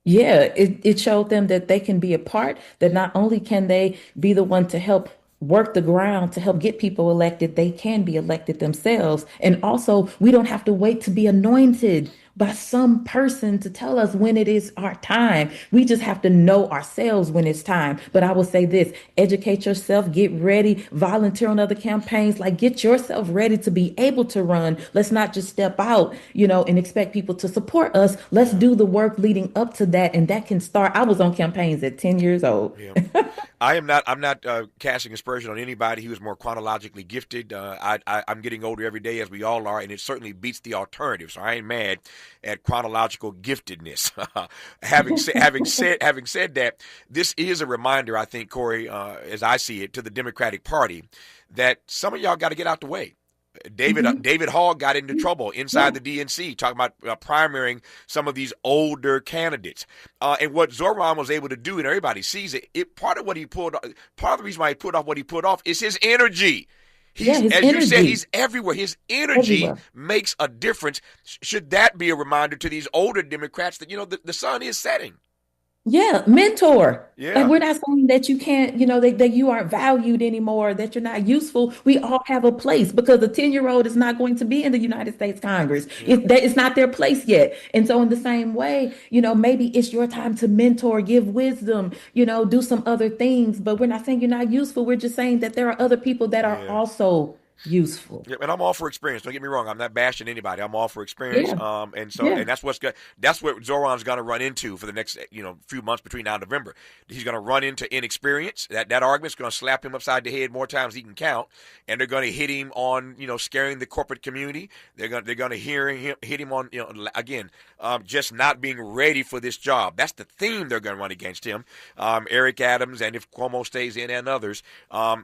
Yeah, it showed them that they can be a part, that not only can they be the one to help work the ground to help get people elected, they can be elected themselves. And also, we don't have to wait to be anointed. by some person to tell us when it is our time. We just have to know ourselves when it's time. But I will say this, educate yourself, get ready, volunteer on other campaigns, like get yourself ready to be able to run. Let's not just step out, and expect people to support us. Let's do the work leading up to that. And that can start. I was on campaigns at 10 years old. Yeah. I'm not casting aspersion on anybody who is more chronologically gifted. I'm getting older every day, as we all are, and it certainly beats the alternative. So I ain't mad at chronological giftedness. having said that, this is a reminder, I think, Corey, as I see it, to the Democratic Party that some of y'all got to get out the way. David Hall got into trouble inside the DNC, talking about primarying some of these older candidates. And what Zoran was able to do, and everybody sees it, part of the reason why he put off what he put off is his energy. You said, he's everywhere. His energy makes a difference. Should that be a reminder to these older Democrats that, the sun is setting? Yeah, mentor. Yeah. Like, we're not saying that you can't, that you aren't valued anymore, that you're not useful. We all have a place, because a 10-year-old is not going to be in the United States Congress. Yeah. It's not their place yet. And so in the same way, maybe it's your time to mentor, give wisdom, do some other things. But we're not saying you're not useful. We're just saying that there are other people that are also useful. Yeah, and I'm all for experience. Don't get me wrong. I'm not bashing anybody. I'm all for experience. Yeah. And that's what's good. That's what Zoran's going to run into for the next few months between now and November. He's going to run into inexperience. That argument's going to slap him upside the head more times than he can count, and they're going to hit him on scaring the corporate community. They're going to hit him on again just not being ready for this job. That's the theme they're going to run against him. Eric Adams, and if Cuomo stays in, and others,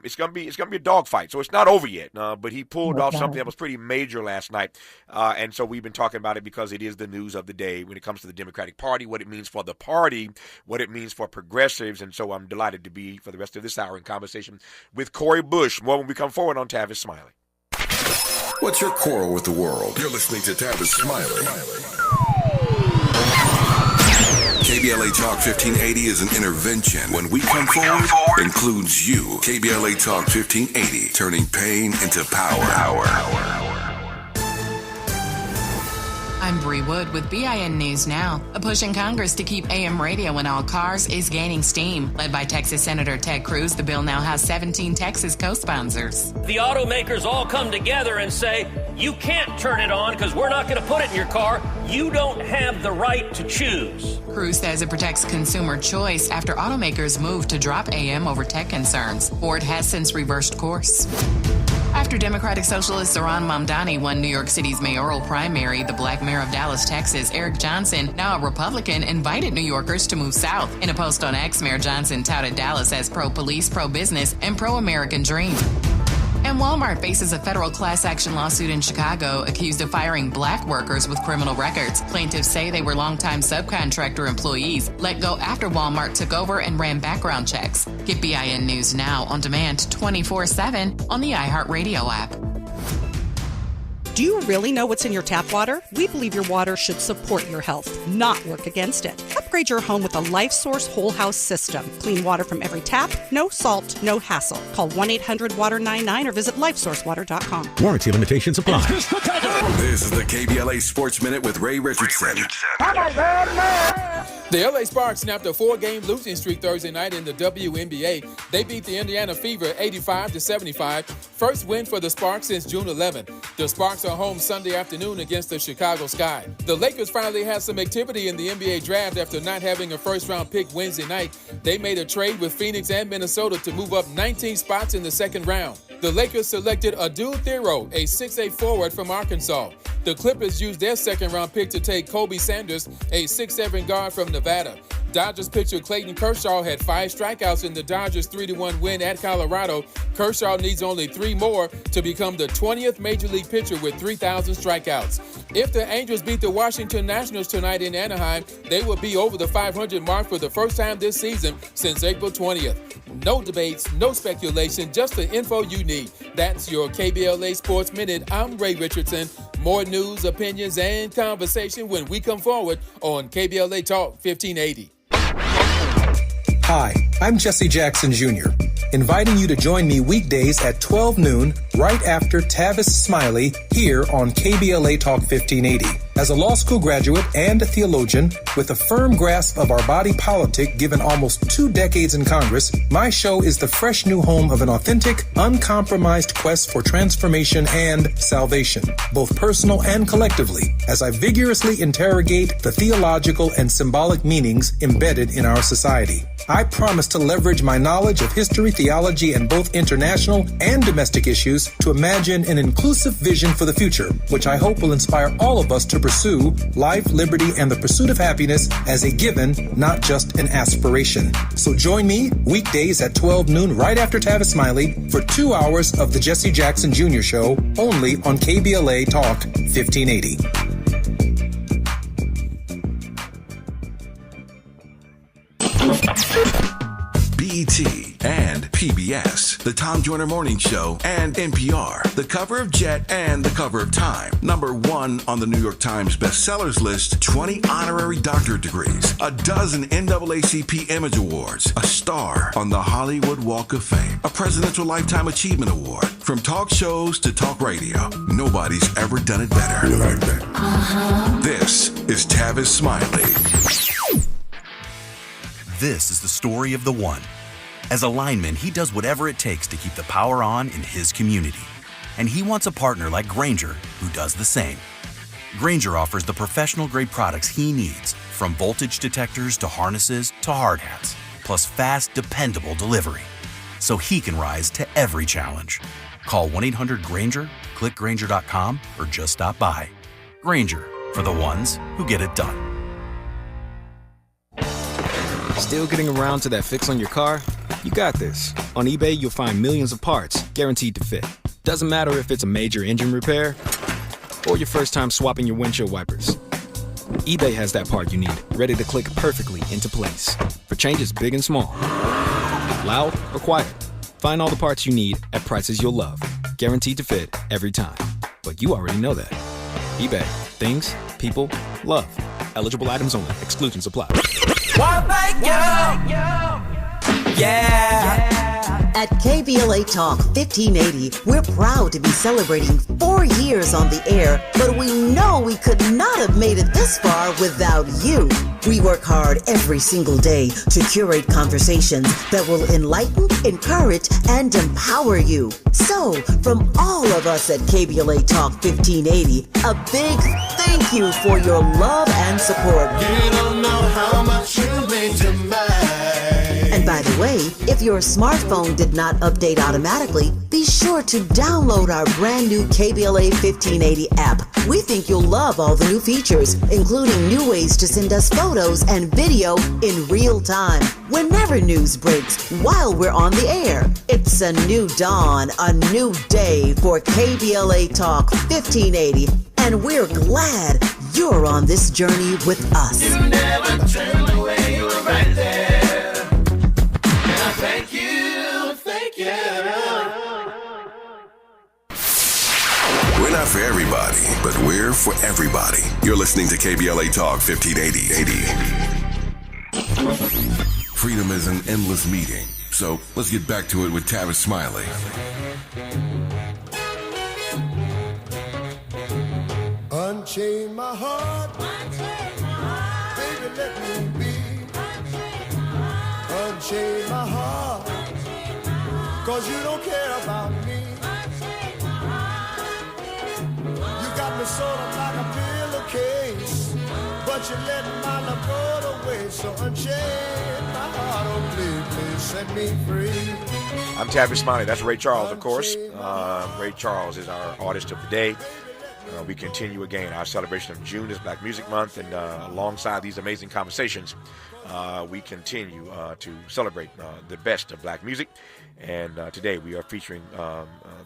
it's going to be a dogfight. So it's not over yet. But he pulled off something that was pretty major last night. And so we've been talking about it because it is the news of the day when it comes to the Democratic Party, what it means for the party, what it means for progressives. And so I'm delighted to be, for the rest of this hour, in conversation with Corey Bush. More when we come forward on Tavis Smiley. What's your quarrel with the world? You're listening to Tavis Smiley. KBLA Talk 1580 is an intervention. When we come forward, includes you. KBLA Talk 1580, turning pain into power. I'm Bree Wood with BIN News Now. A push in Congress to keep AM radio in all cars is gaining steam. Led by Texas Senator Ted Cruz, the bill now has 17 Texas co-sponsors. The automakers all come together and say, you can't turn it on because we're not going to put it in your car. You don't have the right to choose. Cruz says it protects consumer choice after automakers move to drop AM over tech concerns. Ford has since reversed course. After Democratic Socialist Zoran Mamdani won New York City's mayoral primary, the black mayor of Dallas, Texas, Eric Johnson, now a Republican, invited New Yorkers to move south. In a post on X, Mayor Johnson touted Dallas as pro-police, pro-business, and pro-American dream. And Walmart faces a federal class action lawsuit in Chicago accused of firing black workers with criminal records. Plaintiffs say they were longtime subcontractor employees let go after Walmart took over and ran background checks. Get BIN News Now on demand 24/7 on the iHeartRadio app. Do you really know what's in your tap water? We believe your water should support your health, not work against it. Upgrade your home with a LifeSource whole house system. Clean water from every tap, no salt, no hassle. Call 1-800-WATER-99 or visit lifesourcewater.com. Warranty limitations apply. This is the KBLA Sports Minute with Ray Richardson. The LA Sparks snapped a 4-game losing streak Thursday night in the WNBA. They beat the Indiana Fever 85-75. First win for the Sparks since June 11. The Sparks are home Sunday afternoon against the Chicago Sky. The Lakers finally had some activity in the NBA draft after not having a first-round pick Wednesday night. They made a trade with Phoenix and Minnesota to move up 19 spots in the second round. The Lakers selected Adul Thero, a 6'8" forward from Arkansas. The Clippers used their second-round pick to take Kobe Sanders, a 6'7" guard from Nevada. Dodgers pitcher Clayton Kershaw had 5 strikeouts in the Dodgers' 3-1 win at Colorado. Kershaw needs only 3 more to become the 20th Major League pitcher with 3,000 strikeouts. If the Angels beat the Washington Nationals tonight in Anaheim, they will be over the 500 mark for the first time this season since April 20th. No debates, no speculation, just the info you need. That's your KBLA Sports Minute. I'm Ray Richardson. More news, opinions, and conversation when we come forward on KBLA Talk 1580. Hi, I'm Jesse Jackson Jr., inviting you to join me weekdays at 12 noon right after Tavis Smiley here on KBLA Talk 1580. As a law school graduate and a theologian with a firm grasp of our body politic given almost 2 decades in Congress, my show is the fresh new home of an authentic, uncompromised quest for transformation and salvation, both personal and collectively, as I vigorously interrogate the theological and symbolic meanings embedded in our society. I promise to leverage my knowledge of history, theology, and both international and domestic issues to imagine an inclusive vision for the future, which I hope will inspire all of us to pursue life, liberty, and the pursuit of happiness as a given, not just an aspiration. So join me weekdays at 12 noon right after Tavis Smiley for 2 hours of the Jesse Jackson Jr. Show only on KBLA Talk 1580. BET and PBS, the Tom Joyner Morning Show, and NPR, the cover of Jet and the cover of Time. #1 on the New York Times bestsellers list, 20 honorary doctorate degrees, a dozen NAACP Image Awards, a star on the Hollywood Walk of Fame, a Presidential Lifetime Achievement Award. From talk shows to talk radio, nobody's ever done it better. You like that? This is Tavis Smiley. This is the story of the one. As a lineman, he does whatever it takes to keep the power on in his community. And he wants a partner like Grainger who does the same. Grainger offers the professional-grade products he needs, from voltage detectors to harnesses to hard hats, plus fast, dependable delivery, so he can rise to every challenge. Call 1-800-GRAINGER, click Grainger.com, or just stop by. Grainger, for the ones who get it done. Still getting around to that fix on your car? You got this. On eBay, you'll find millions of parts, guaranteed to fit. Doesn't matter if it's a major engine repair or your first time swapping your windshield wipers. eBay has that part you need, ready to click perfectly into place for changes big and small. Loud or quiet, find all the parts you need at prices you'll love, guaranteed to fit every time. But you already know that. eBay, things, people, love. Eligible items only. Exclusions apply. Well, thank you. Yeah. At KBLA Talk 1580, we're proud to be celebrating 4 years on the air, but we know we could not have made it this far without you. We work hard every single day to curate conversations that will enlighten, encourage, and empower you. So, from all of us at KBLA Talk 1580, a big thank you for your love and support. You don't know how much you mean to me. And by the way, if your smartphone did not update automatically, be sure to download our brand new KBLA 1580 app. We think you'll love all the new features, including new ways to send us photos and video in real time, whenever news breaks, while we're on the air. It's a new dawn, a new day for KBLA Talk 1580, and we're glad you're on this journey with us. You never turned away, you were right there. Thank you, thank you. We're not for everybody, but we're for everybody. You're listening to KBLA Talk 1580. Freedom is an endless meeting, so let's get back to it with Tavis Smiley. Unchain my heart, baby, let me be. Unchain my heart, cause you don't care about me. You got me sort of like a pillowcase, but you let my love go away. So unchain my heart, oh please set me free. I'm Tavis Smiley. That's Ray Charles, of course. Ray Charles is our artist of the day. We continue again our celebration of June is Black Music Month, and alongside these amazing conversations, we continue to celebrate the best of black music. And today we are featuring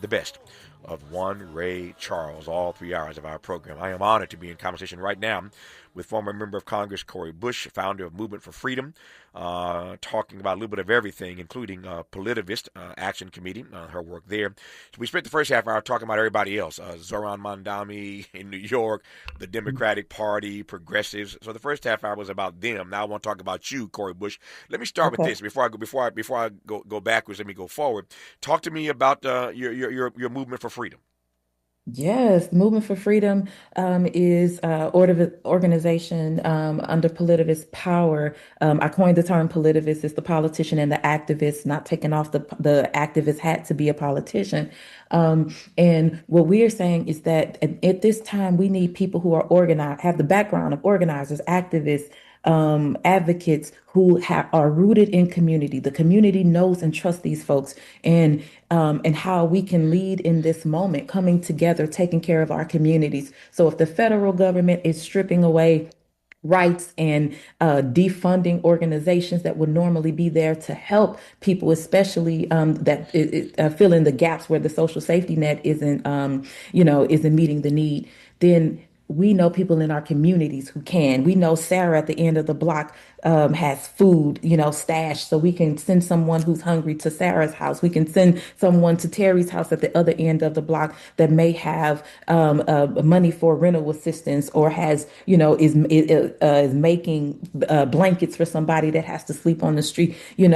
the best of one Ray Charles, all 3 hours of our program. I am honored to be in conversation right now with former member of Congress Cori Bush, founder of Movement for Freedom, talking about a little bit of everything, including Politivist Action Committee, her work there. So we spent the first half hour talking about everybody else, Zoran Mondami in New York, the Democratic Party, progressives. So the first half hour was about them. Now I want to talk about you, Cori Bush. Let me start with this before I go backwards. Let me go forward. Talk to me about your movement for freedom. Yes, Movement for Freedom is organization under politivist power. I coined the term politivist. It's the politician and the activist, not taking off the activist hat to be a politician. And what we are saying is that at this time, we need people who are organized, have the background of organizers, activists, advocates who are rooted in community. The community knows and trusts these folks, and how we can lead in this moment, coming together, taking care of our communities. So if the federal government is stripping away rights and defunding organizations that would normally be there to help people, especially fill in the gaps where the social safety net isn't meeting the need, then we know people in our communities who can. We know Sarah at the end of the block has food, stashed, so we can send someone who's hungry to Sarah's house. We can send someone to Terry's house at the other end of the block that may have money for rental assistance, or is making blankets for somebody that has to sleep on the street. We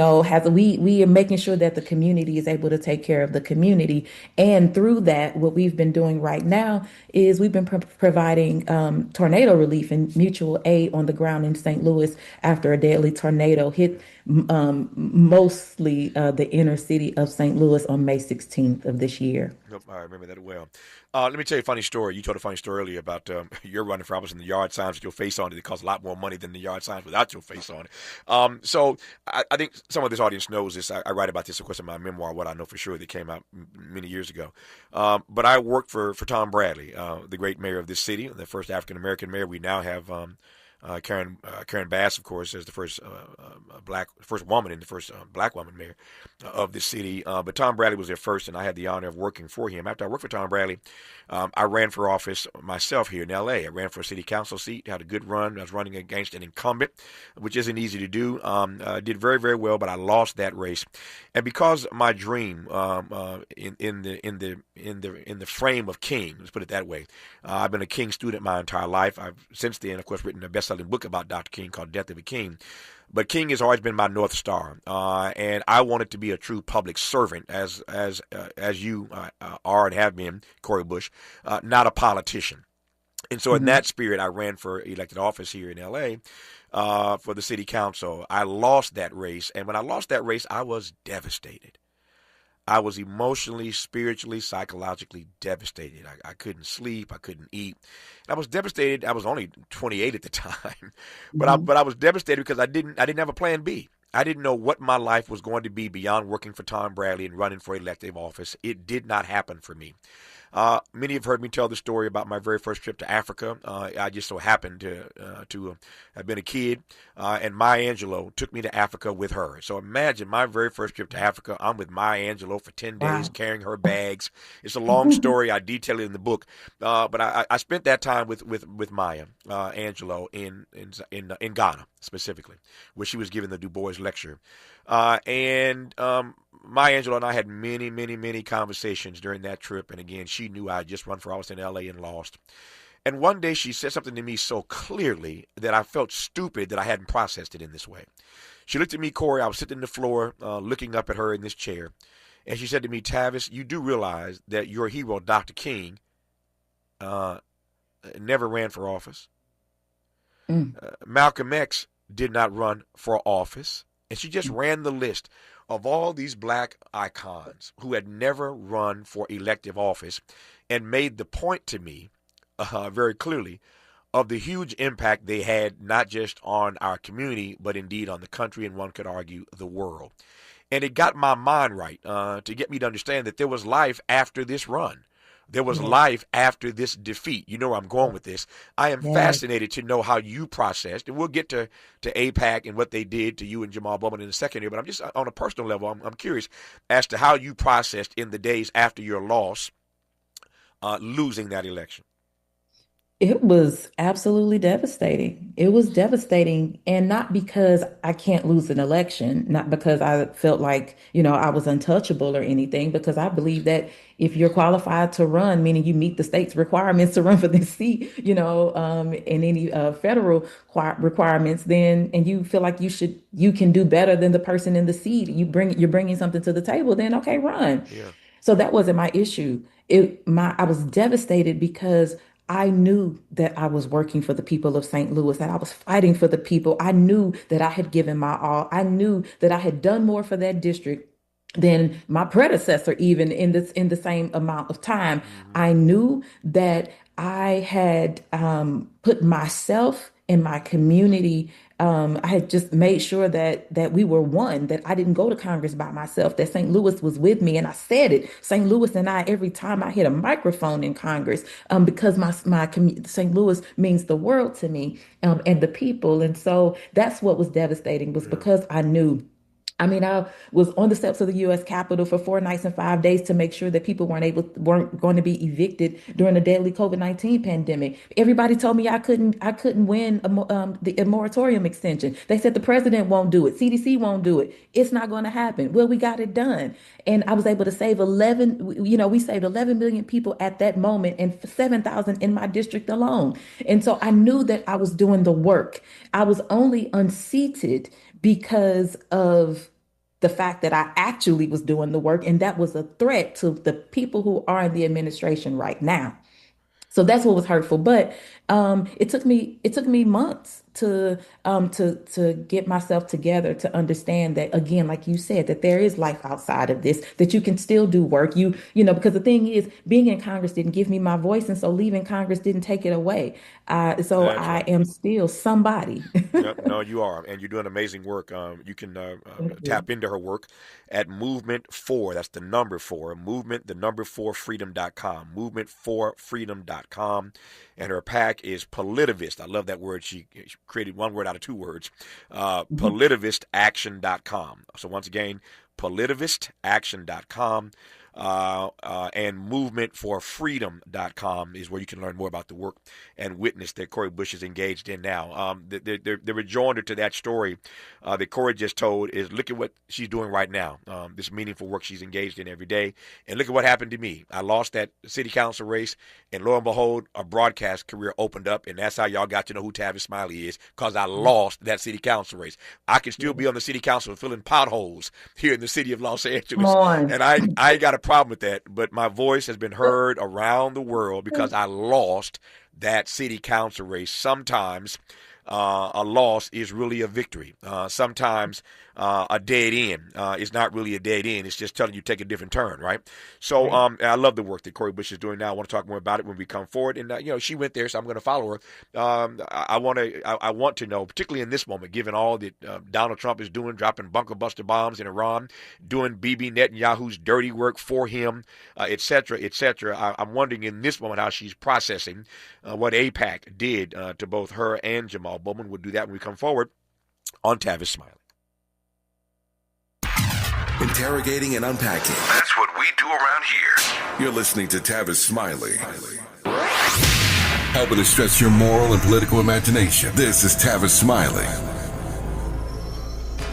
are making sure that the community is able to take care of the community, and through that, what we've been doing right now is we've been providing tornado relief and mutual aid on the ground in St. Louis after a deadly tornado hit mostly the inner city of St. Louis on May 16th of this year. Yep, I remember that well. Let me tell you a funny story. You told a funny story earlier about you're running for office and the yard signs with your face on it. It costs a lot more money than the yard signs without your face on it. So I think some of this audience knows this. I write about this, of course, in my memoir, What I Know for Sure, that came out many years ago. But I worked for Tom Bradley, the great mayor of this city, the first African-American mayor. We now have Karen Bass, of course, as the first first woman and the first black woman mayor of the city. But Tom Bradley was there first, and I had the honor of working for him. After I worked for Tom Bradley, I ran for office myself here in L.A. I ran for a city council seat, had a good run. I was running against an incumbent, which isn't easy to do. Did very, very well, but I lost that race. And because my dream in the frame of King, let's put it that way, I've been a King student my entire life. I've since then, of course, written a best-selling book about Dr. King called Death of a King. But King has always been my North Star, and I wanted to be a true public servant, as you are and have been, Corey Bush, not a politician. And so in that spirit, I ran for elected office here in L.A. For the city council. I lost that race, and when I lost that race, I was devastated. I was emotionally, spiritually, psychologically devastated. I couldn't sleep. I couldn't eat. And I was devastated. I was only 28 at the time, but I was devastated because I didn't have a plan B. I didn't know what my life was going to be beyond working for Tom Bradley and running for elective office. It did not happen for me. Many have heard me tell the story about my very first trip to Africa. I just so happened to have been a kid, and Maya Angelou took me to Africa with her. So imagine my very first trip to Africa. I'm with Maya Angelou for 10 days, carrying her bags. It's a long story. I detail it in the book, but I spent that time with Maya Angelou in Ghana specifically, where she was giving the Du Bois lecture, and Maya Angelou and I had many, many, many conversations during that trip. And again, she knew I had just run for office in L.A. and lost. And one day she said something to me so clearly that I felt stupid that I hadn't processed it in this way. She looked at me, Corey. I was sitting on the floor looking up at her in this chair. And she said to me, Tavis, you do realize that your hero, Dr. King, never ran for office. Malcolm X did not run for office. And she just ran the list of all these black icons who had never run for elective office and made the point to me very clearly of the huge impact they had, not just on our community, but indeed on the country, and one could argue the world. And it got my mind right to get me to understand that there was life after this run. There was life after this defeat. You know where I'm going with this. I am fascinated to know how you processed, and we'll get to AIPAC and what they did to you and Jamal Bowman in a second here, but I'm just on a personal level, I'm curious as to how you processed in the days after your loss, losing that election. It was absolutely devastating. It was devastating, and not because I can't lose an election, not because I felt like, I was untouchable or anything, because I believe that if you're qualified to run, meaning you meet the state's requirements to run for this seat, and any federal requirements, then, and you feel like you can do better than the person in the seat, you're bringing something to the table, then okay, run. Yeah. So that wasn't my issue. I was devastated because I knew that I was working for the people of St. Louis, that I was fighting for the people. I knew that I had given my all. I knew that I had done more for that district than my predecessor, even in the same amount of time. I knew that I had put myself and my community. I had just made sure that we were one, that I didn't go to Congress by myself, that St. Louis was with me. And I said it, St. Louis and I, every time I hit a microphone in Congress, because my St. Louis means the world to me, and the people. And so that's what was devastating, was because I knew. I mean, I was on the steps of the U.S. Capitol for 4 nights and 5 days to make sure that people weren't going to be evicted during the deadly COVID-19 pandemic. Everybody told me I couldn't win a moratorium extension. They said the president won't do it, CDC won't do it. It's not going to happen. Well, we got it done, and I was able to save 11. We saved 11 million people at that moment, and 7,000 in my district alone. And so I knew that I was doing the work. I was only unseated because of the fact that I actually was doing the work, and that was a threat to the people who are in the administration right now. So that's what was hurtful. But it took me months to get myself together to understand that, again, like you said, that there is life outside of this, that you can still do work. Because the thing is, being in Congress didn't give me my voice, and so leaving Congress didn't take it away. So I am still somebody. No, you are, and you're doing amazing work. You can tap into her work at Movement 4. That's the number 4. Movement, the number 4, freedom.com. Movement4freedom.com. And her pack is Politivist. I love that word. She created one word out of 2 words. Politivist.action.com. So once again, Politivist.action.com. And movementforfreedom.com is where you can learn more about the work and witness that Cori Bush is engaged in now. The rejoinder to that story that Cori just told is, look at what she's doing right now, this meaningful work she's engaged in every day. And look at what happened to me. I lost that city council race, and lo and behold, a broadcast career opened up, and that's how y'all got to know who Tavis Smiley is, because I lost that city council race. I can still be on the city council filling potholes here in the city of Los Angeles. And I ain't got a problem with that, but my voice has been heard around the world because I lost that city council race. Sometimes a loss is really a victory. Sometimes a dead end is not really a dead end. It's just telling you take a different turn, right? So I love the work that Cori Bush is doing now. I want to talk more about it when we come forward. And she went there, so I'm going to follow her. I want to know, particularly in this moment, given all that Donald Trump is doing, dropping bunker buster bombs in Iran, doing Bibi Netanyahu's dirty work for him, et cetera, et cetera. I'm wondering in this moment how she's processing what AIPAC did to both her and Jamal Bowman. We'll do that when we come forward on Tavis Smiley. Interrogating and unpacking. That's what we do around here. You're listening to Tavis Smiley. Helping to stretch your moral and political imagination. This is Tavis Smiley.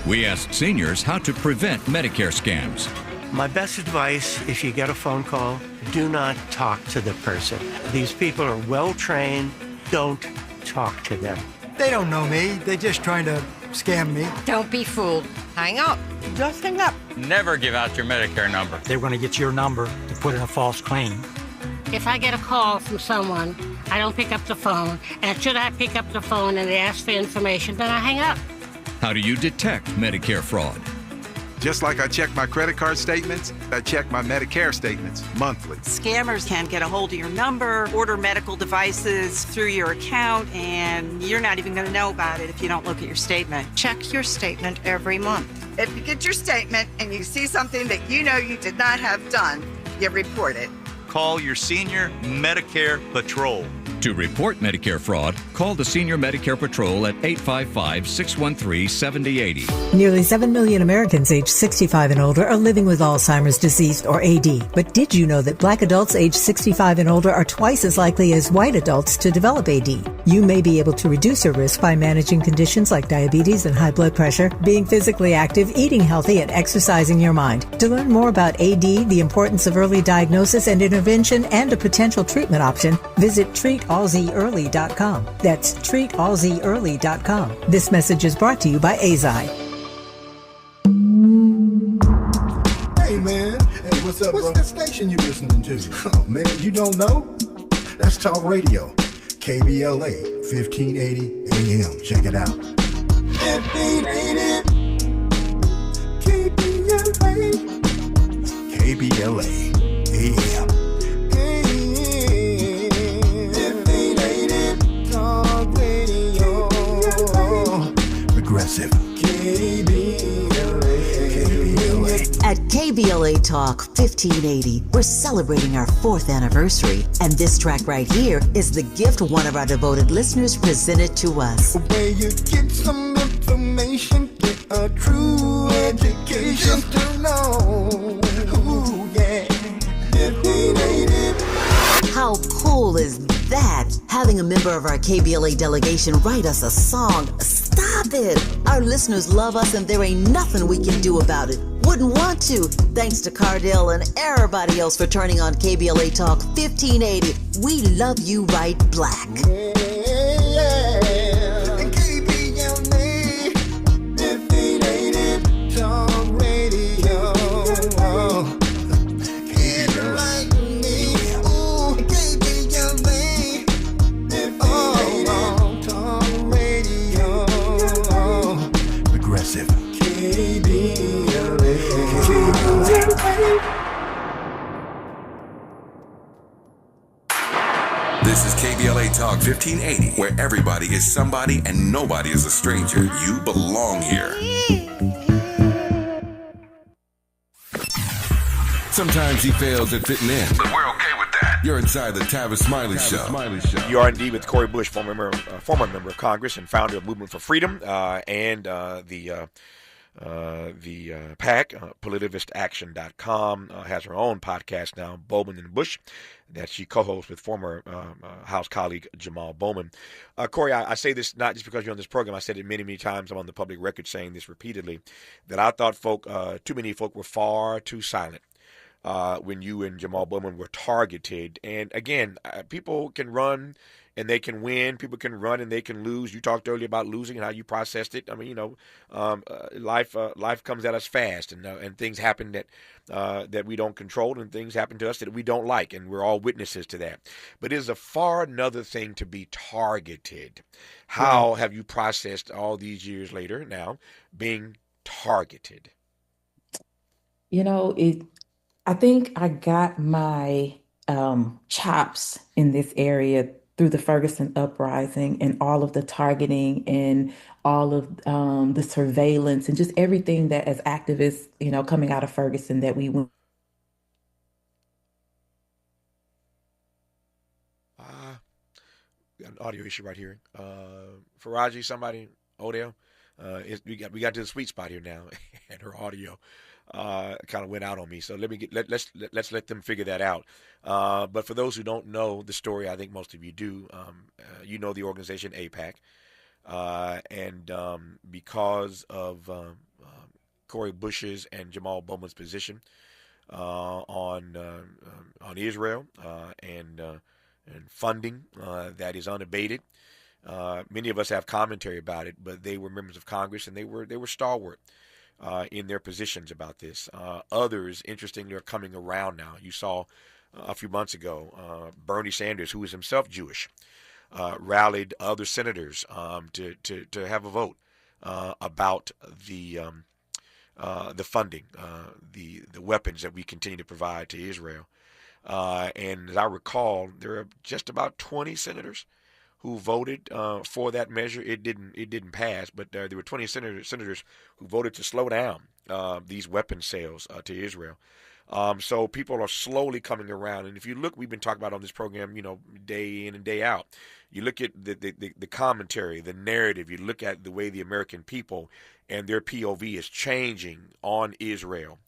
We asked seniors how to prevent Medicare scams. My best advice, if you get a phone call, do not talk to the person. These people are well trained. Don't talk to them. They don't know me. They're just trying to scam me. Don't be fooled. Hang up. Just hang up. Never give out your Medicare number. They're going to get your number to put in a false claim. If I get a call from someone, I don't pick up the phone. And should I pick up the phone and they ask for information, then I hang up. How do you detect Medicare fraud? Just like I check my credit card statements, I check my Medicare statements monthly. Scammers can get a hold of your number, order medical devices through your account, and you're not even going to know about it if you don't look at your statement. Check your statement every month. If you get your statement and you see something that you know you did not have done, you report it. Call your senior Medicare Patrol. To report Medicare fraud, call the Senior Medicare Patrol at 855-613-7080. Nearly 7 million Americans aged 65 and older are living with Alzheimer's disease or AD. But did you know that Black adults aged 65 and older are twice as likely as white adults to develop AD? You may be able to reduce your risk by managing conditions like diabetes and high blood pressure, being physically active, eating healthy, and exercising your mind. To learn more about AD, the importance of early diagnosis and intervention, and a potential treatment option, visit treatallzearly.com. That's treatallzearly.com. This message is brought to you by AZI. Hey, man. Hey, what's up, bro? What's station you listening to? Oh, man, you don't know? That's Talk Radio. KBLA, 1580 AM. Check it out. 1580 KBLA. KBLA AM. 1580 Talk Radio. Progressive. At KBLA Talk 1580, we're celebrating our 4th anniversary, and this track right here is the gift one of our devoted listeners presented to us. Where you get some information, get a true education. Just to know, ooh, yeah. 1580. How cool is that? Having a member of our KBLA delegation write us a song. Stop it! Our listeners love us and there ain't nothing we can do about it. Wouldn't want to. Thanks to Cardell and everybody else for turning on KBLA Talk 1580. We love you right black. KBLA 1580 Talk Radio. This is KBLA Talk 1580, where everybody is somebody and nobody is a stranger. You belong here. Sometimes he fails at fitting in, but we're okay with that. You're inside the Tavis Smiley Show. You are indeed with Corey Bush, former member of Congress and founder of Movement for Freedom, and the PAC, PolitivistAction.com, has her own podcast now, Bowman and Bush, that she co-hosts with former House colleague Jamal Bowman. Corey, I say this not just because you're on this program. I said it many, many times. I'm on the public record saying this repeatedly, that I thought too many folk were far too silent when you and Jamal Bowman were targeted. And again, people can run and they can win. People can run and they can lose. You talked earlier about losing and how you processed it. I mean, life comes at us fast, and things happen that we don't control, and things happen to us that we don't like, and we're all witnesses to that. But it is a far another thing to be targeted. How have you processed all these years later now being targeted? I think I got my chops in this area through the Ferguson uprising and all of the targeting and all of the surveillance and just everything that as activists, coming out of Ferguson that we went. We got an audio issue right here. Faraji, somebody, Odell, we got to the sweet spot here now, and her audio kind of went out on me. So let's let them figure that out. But for those who don't know the story, I think most of you do. You know the organization AIPAC, and because of Corey Bush's and Jamal Bowman's position on Israel and funding that is unabated. Many of us have commentary about it, but they were members of Congress and they were stalwart in their positions about this. Others, interestingly, are coming around now. You saw a few months ago Bernie Sanders, who is himself Jewish, rallied other senators to have a vote about the funding, the weapons that we continue to provide to Israel. And as I recall, there are just about 20 senators who voted for that measure. It didn't pass, but there were 20 senators who voted to slow down these weapon sales to Israel. So people are slowly coming around. And if you look, we've been talking about on this program, day in and day out. You look at the commentary, the narrative. You look at the way the American people and their POV is changing on Israel.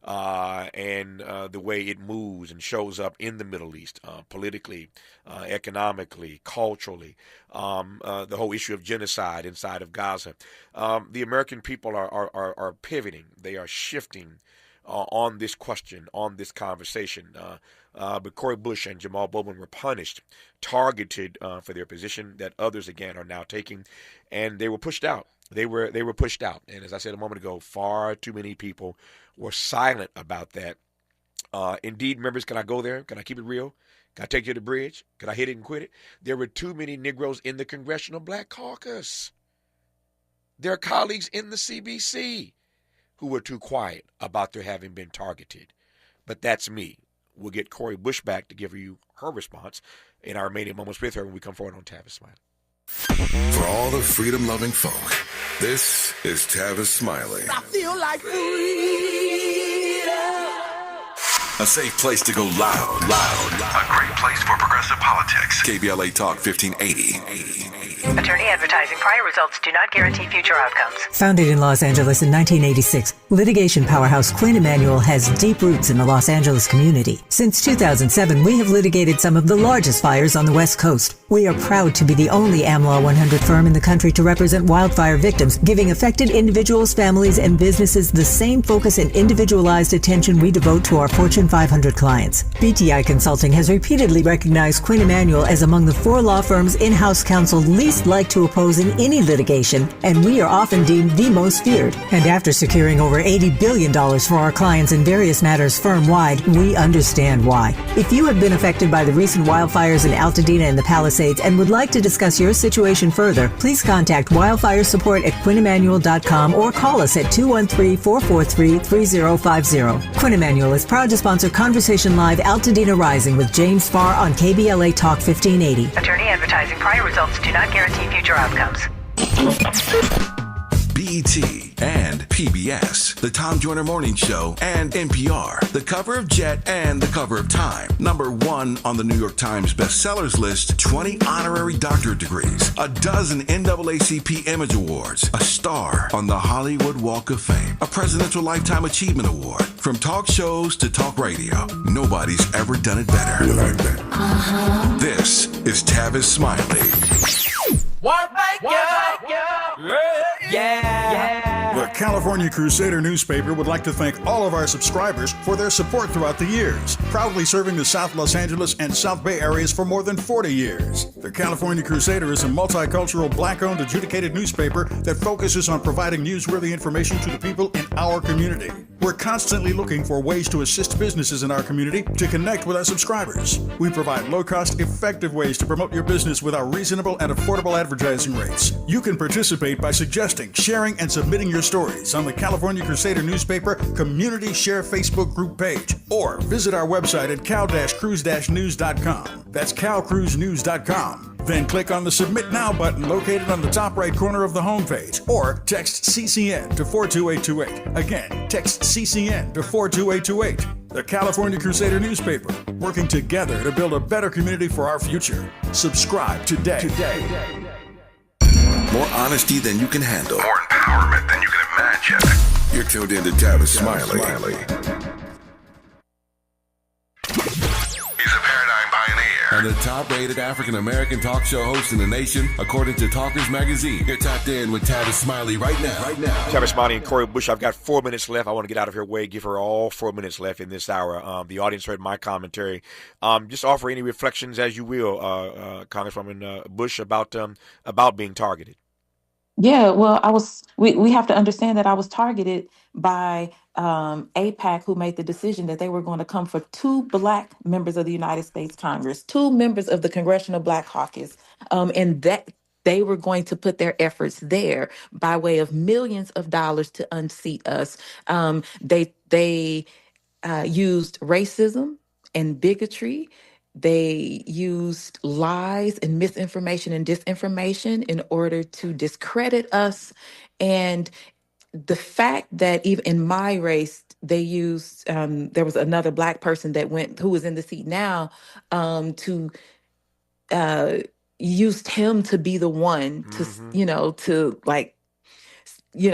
And the way it moves and shows up in the Middle East, politically, economically, culturally, the whole issue of genocide inside of Gaza. The American people are pivoting. They are shifting on this question, on this conversation. But Corey Bush and Jamal Bowman were punished, targeted for their position that others, again, are now taking, and they were pushed out. They were pushed out. And as I said a moment ago, far too many people were silent about that Indeed, members, can I go there? Can I keep it real? Can I take you to the bridge? Can I hit it and quit it? There were too many Negroes in the Congressional Black Caucus. Their colleagues in the CBC who were too quiet about their having been targeted. But that's me. We'll get Cori Bush back to give you her response in our remaining moments with her when we come forward on Tavis Smiley. For all the freedom-loving folk, this is Tavis Smiley. I feel like freedom. A safe place to go loud. A great place for progressive politics. KBLA Talk 1580. Attorney advertising. Prior results do not guarantee future outcomes. Founded in Los Angeles in 1986, litigation powerhouse Quinn Emanuel has deep roots in the Los Angeles community. Since 2007, we have litigated some of the largest fires on the West Coast. We are proud to be the only AmLaw 100 firm in the country to represent wildfire victims, giving affected individuals, families, and businesses the same focus and individualized attention we devote to our Fortune 500 clients. BTI Consulting has repeatedly recognized Quinn Emanuel as among the 4 law firms in-house counsel least like to oppose in any litigation, and we are often deemed the most feared. And after securing over $80 billion for our clients in various matters firm-wide, we understand why. If you have been affected by the recent wildfires in Altadena and the Palisades and would like to discuss your situation further, please contact wildfire support at QuinnEmanuel.com or call us at 213-443-3050. Quinn Emanuel is proud to sponsor Conversation Live Altadena Rising with James Farr on KBLA Talk 1580. Attorney advertising. Prior results do not guarantee future outcomes. BET and PBS, the Tom Joyner Morning Show, and NPR, the cover of Jet and the cover of Time. #1 on the New York Times bestsellers list, 20 honorary doctorate degrees, a dozen NAACP Image Awards, a star on the Hollywood Walk of Fame, a Presidential Lifetime Achievement Award. From talk shows to talk radio, nobody's ever done it better. You like that? This is Tavis Smiley. The California Crusader newspaper would like to thank all of our subscribers for their support throughout the years, proudly serving the South Los Angeles and South Bay areas for more than 40 years. The California Crusader is a multicultural, black-owned, adjudicated newspaper that focuses on providing newsworthy information to the people in our community. We're constantly looking for ways to assist businesses in our community to connect with our subscribers. We provide low-cost, effective ways to promote your business with our reasonable and affordable advertising rates. You can participate by suggesting, sharing, and submitting your stories on the California Crusader newspaper Community Share Facebook group page, or visit our website at cal-cruise-news.com. That's calcruisenews.com. Then click on the Submit Now button located on the top right corner of the homepage, or text CCN to 42828. Again, text CCN to 42828. The California Crusader newspaper, working together to build a better community for our future. Subscribe today. More honesty than you can handle. More empowerment than you can imagine. You're tuned in to Tavis Smiley. He's a paradigm pioneer. And the top-rated African-American talk show host in the nation, according to Talkers Magazine. You're tapped in with Tavis Smiley right now. Tavis Smiley and Cori Bush. I've got 4 minutes left. I want to get out of her way, give her all 4 minutes left in this hour. The audience heard my commentary. Just offer any reflections as you will, Congresswoman Bush, about being targeted. Yeah, well, we have to understand that I was targeted by AIPAC, who made the decision that they were going to come for 2 Black members of the United States Congress, 2 members of the Congressional Black Caucus, and that they were going to put their efforts there by way of millions of dollars to unseat us. They used racism and bigotry. They used lies and misinformation and disinformation in order to discredit us. And the fact that even in my race, they used, there was another Black person who was in the seat now, to used him to be the one to,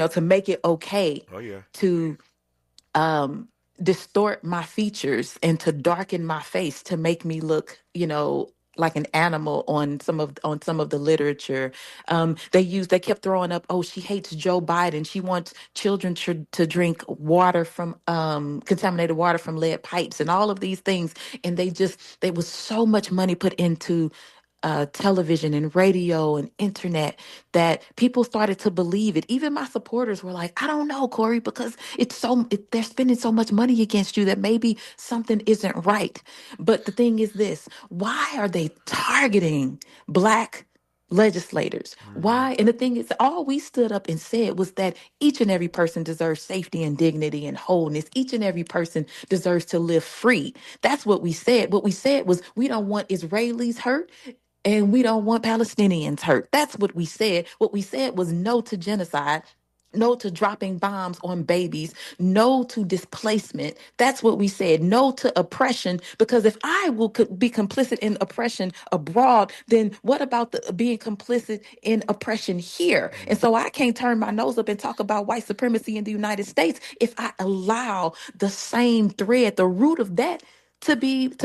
to make it okay to distort my features and to darken my face to make me look, like an animal on some of the literature. They kept throwing up, oh, she hates Joe Biden. She wants children to drink water from contaminated water from lead pipes and all of these things. And there was so much money put into television and radio and internet that people started to believe it. Even my supporters were like, I don't know, Corey, because they're spending so much money against you that maybe something isn't right. But the thing is this, why are they targeting Black legislators? Why? And the thing is, all we stood up and said was that each and every person deserves safety and dignity and wholeness. Each and every person deserves to live free. That's what we said. What we said was we don't want Israelis hurt and we don't want Palestinians hurt. That's what we said. What we said was no to genocide. No to dropping bombs on babies. No to displacement. That's what we said. No to oppression. Because if I could be complicit in oppression abroad, then what about being complicit in oppression here? And so I can't turn my nose up and talk about white supremacy in the United States if I allow the same thread, the root of that, to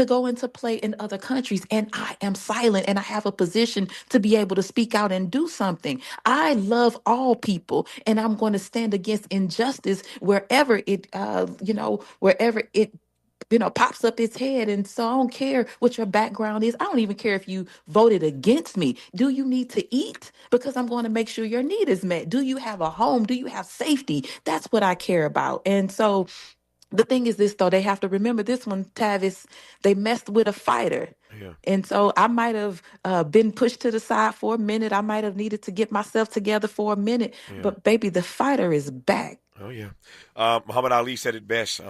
go into play in other countries. And I am silent and I have a position to be able to speak out and do something. I love all people and I'm going to stand against injustice wherever wherever it pops up its head. And so I don't care what your background is. I don't even care if you voted against me. Do you need to eat? Because I'm going to make sure your need is met. Do you have a home? Do you have safety? That's what I care about. And so the thing is this, though, they have to remember this one, Tavis, they messed with a fighter. Yeah. And so I might have been pushed to the side for a minute. I might have needed to get myself together for a minute. Yeah. But baby, the fighter is back. Oh, yeah. Muhammad Ali said it best.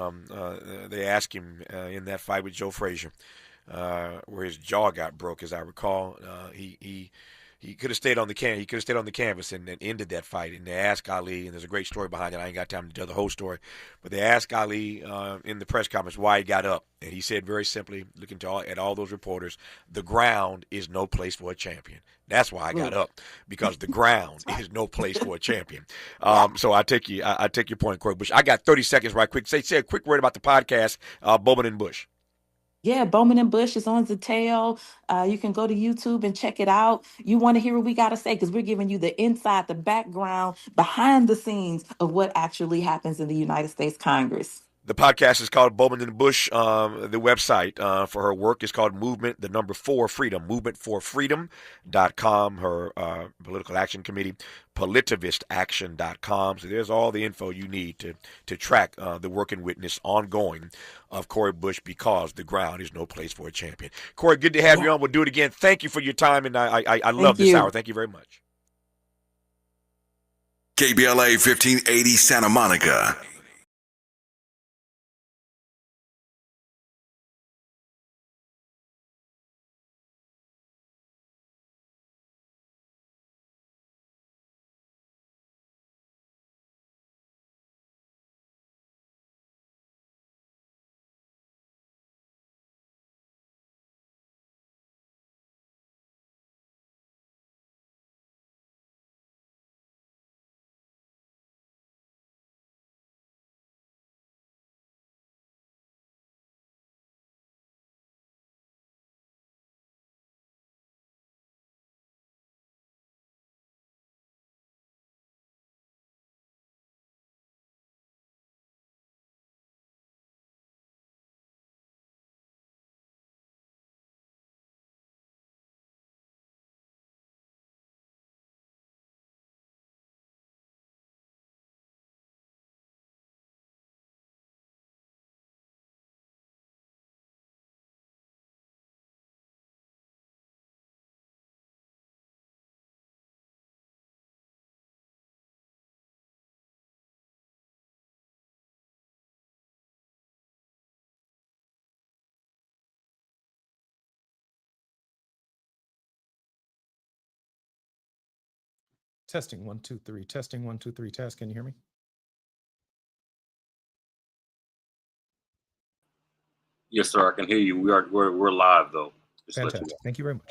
They asked him in that fight with Joe Frazier, where his jaw got broke, as I recall. He could have stayed on the He could have stayed on the canvas and ended that fight. And they asked Ali, and there's a great story behind it. I ain't got time to tell the whole story, but they asked Ali in the press conference why he got up, and he said very simply, looking at all those reporters, the ground is no place for a champion. That's why I got up, because the ground is no place for a champion. So I take your point, Corey Bush. I got 30 seconds, right quick. Say a quick word about the podcast, Bowman and Bush. Yeah, Bowman and Bush is on Zatel. You can go to YouTube and check it out. You want to hear what we got to say because we're giving you the inside, the background, behind the scenes of what actually happens in the United States Congress. The podcast is called Bowman and Bush. The website for her work is called Movement, the number 4 Freedom, movementforfreedom.com. Her political action committee, politivistaction.com. So there's all the info you need to track the work and witness ongoing of Corey Bush, because the ground is no place for a champion. Corey, good to have you on. We'll do it again. Thank you for your time, and I love this hour. Thank you very much. KBLA 1580 Santa Monica. Testing 1 2 3. Testing 1 2 3. Test. Can you hear me? Yes, sir. I can hear you. We're live though. Just Fantastic. Thank you very much.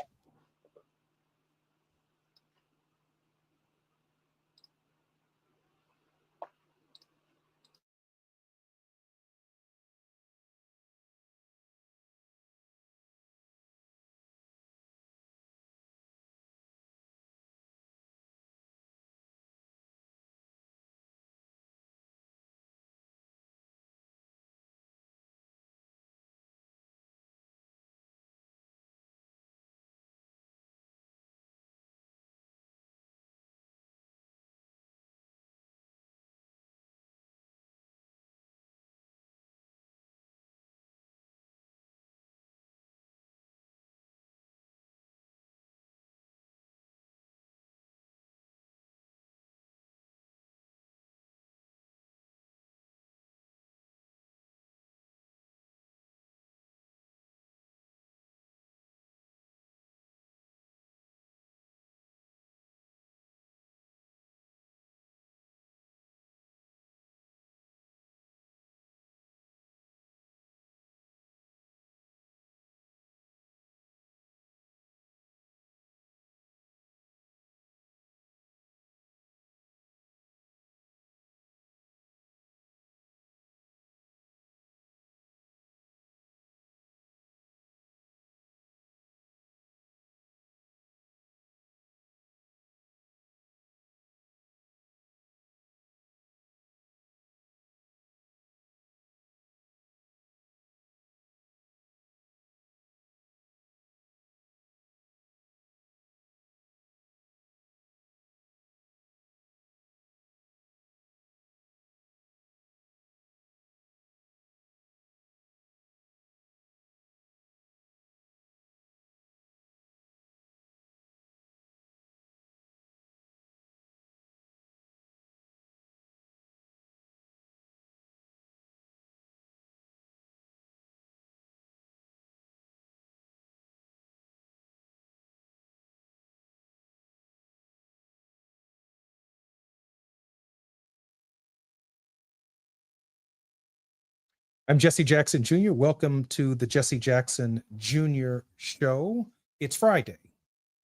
I'm Jesse Jackson Jr. Welcome to the Jesse Jackson Jr. Show. It's Friday,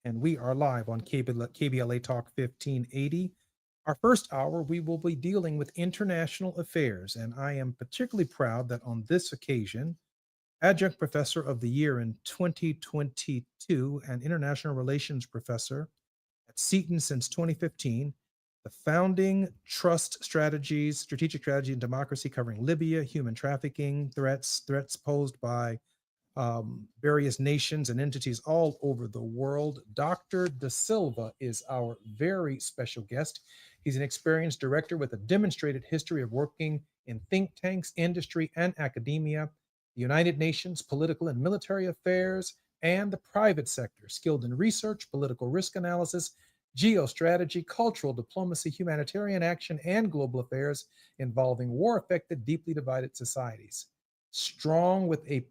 and we are live on KBLA Talk 1580. Our first hour, we will be dealing with international affairs, and I am particularly proud that on this occasion, Adjunct Professor of the Year in 2022 and International Relations Professor at Seton since 2015, the founding Trust Strategies, Strategic Strategy and Democracy covering Libya, human trafficking threats posed by various nations and entities all over the world. Dr. Da Silva is our very special guest. He's an experienced director with a demonstrated history of working in think tanks, industry, and academia, the United Nations, political and military affairs, and the private sector, skilled in research, political risk analysis, geostrategy, cultural diplomacy, humanitarian action, and global affairs involving war-affected, deeply divided societies. Strong with a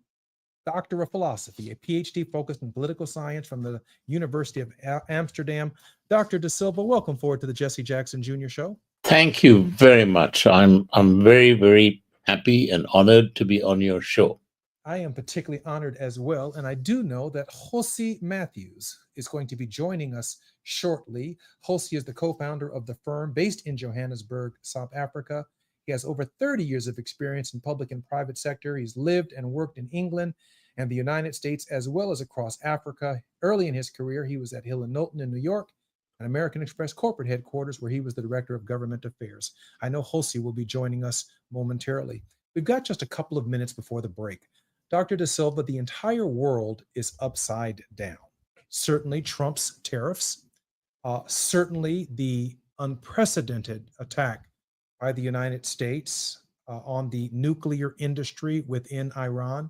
Doctor of Philosophy, a PhD focused in political science from the University of Amsterdam. Dr. Da Silva, welcome forward to the Jesse Jackson Jr. Show. Thank you very much. I'm very, very happy and honored to be on your show. I am particularly honored as well, and I do know that Jose Matthews is going to be joining us shortly. Jose is the co-founder of the firm based in Johannesburg, South Africa. He has over 30 years of experience in public and private sector. He's lived and worked in England and the United States, as well as across Africa. Early in his career, he was at Hill & Knowlton in New York and American Express corporate headquarters, where he was the director of government affairs. I know Jose will be joining us momentarily. We've got just a couple of minutes before the break. Dr. Da Silva, the entire world is upside down. Certainly Trump's tariffs, certainly the unprecedented attack by the United States on the nuclear industry within Iran,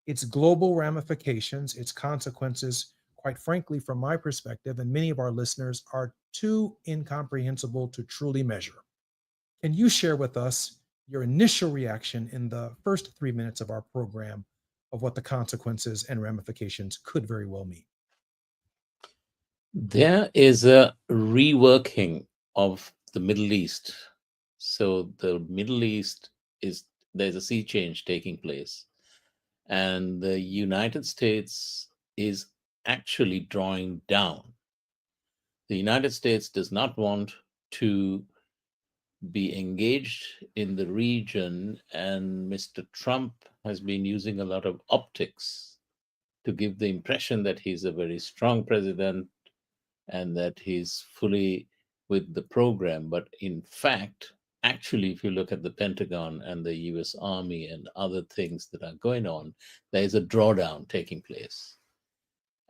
its global ramifications, its consequences, quite frankly, from my perspective, and many of our listeners, are too incomprehensible to truly measure. Can you share with us your initial reaction in the first 3 minutes of our program of what the consequences and ramifications could very well mean? There is a reworking of the Middle East. So the Middle East there's a sea change taking place. And the United States is actually drawing down. The United States does not want to be engaged in the region, and Mr. Trump has been using a lot of optics to give the impression that he's a very strong president and that he's fully with the program. But in fact, actually, if you look at the Pentagon and the US Army and other things that are going on, there is a drawdown taking place.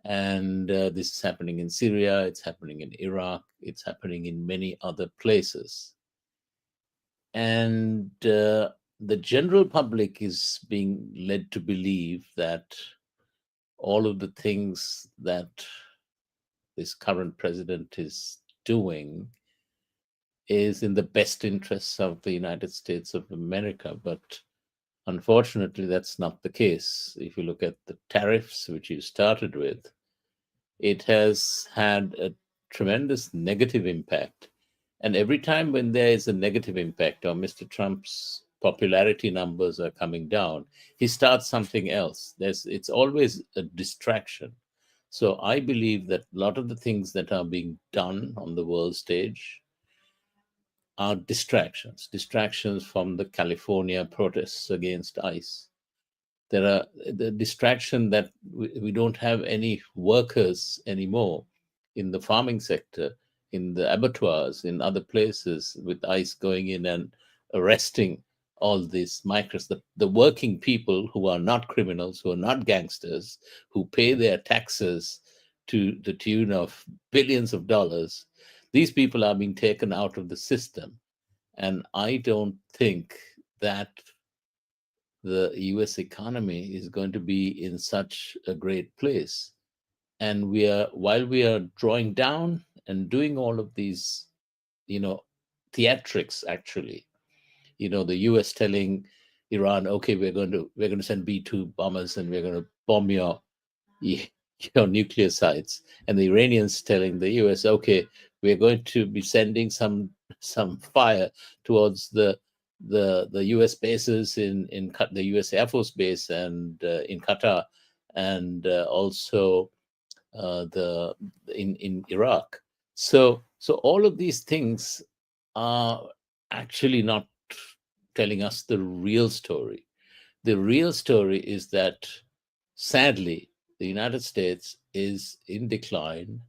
And this is happening in Syria, it's happening in Iraq, it's happening in many other places. And the general public is being led to believe that all of the things that this current president is doing is in the best interests of the United States of America. But unfortunately, that's not the case. If you look at the tariffs, which you started with, it has had a tremendous negative impact. And every time when there is a negative impact or Mr. Trump's popularity numbers are coming down, he starts something else. It's always a distraction. So I believe that a lot of the things that are being done on the world stage are distractions from the California protests against ICE. There are the distraction that we don't have any workers anymore in the farming sector, in the abattoirs, in other places, with ICE going in and arresting all these migrants, the working people who are not criminals, who are not gangsters, who pay their taxes to the tune of billions of dollars. These people are being taken out of the system. And I don't think that the US economy is going to be in such a great place. And while we are drawing down and doing all of these, theatrics, actually, the US telling Iran, okay, we're going to send B-2 bombers and we're going to bomb your nuclear sites, and the Iranians telling the US, okay, we're going to be sending some fire towards the the U.S. bases in the U.S. Air Force Base and in Qatar, and also in Iraq. So all of these things are actually not telling us the real story. The real story is that, sadly, the United States is in decline,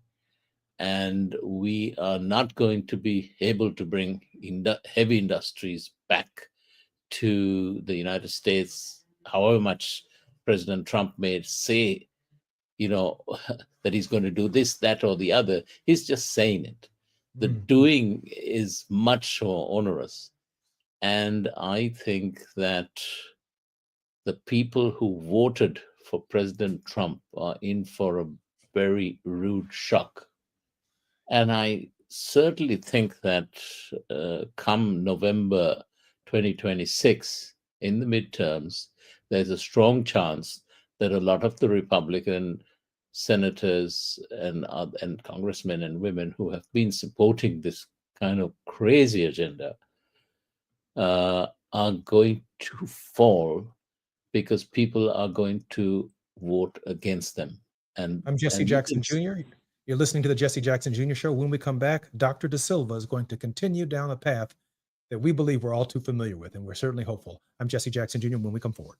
and we are not going to be able to bring heavy industries back to the United States, however much President Trump may say, that he's going to do this, that, or the other. He's just saying it. The doing is much more onerous. And I think that the people who voted for President Trump are in for a very rude shock. And I certainly think that come November 2026, in the midterms, there's a strong chance that a lot of the Republican senators and congressmen and women who have been supporting this kind of crazy agenda are going to fall, because people are going to vote against them. And I'm Jesse Jackson Jr. You're listening to the Jesse Jackson Jr. Show. When we come back, Dr. De Silva is going to continue down a path that we believe we're all too familiar with, and we're certainly hopeful. I'm Jesse Jackson Jr. when we come forward.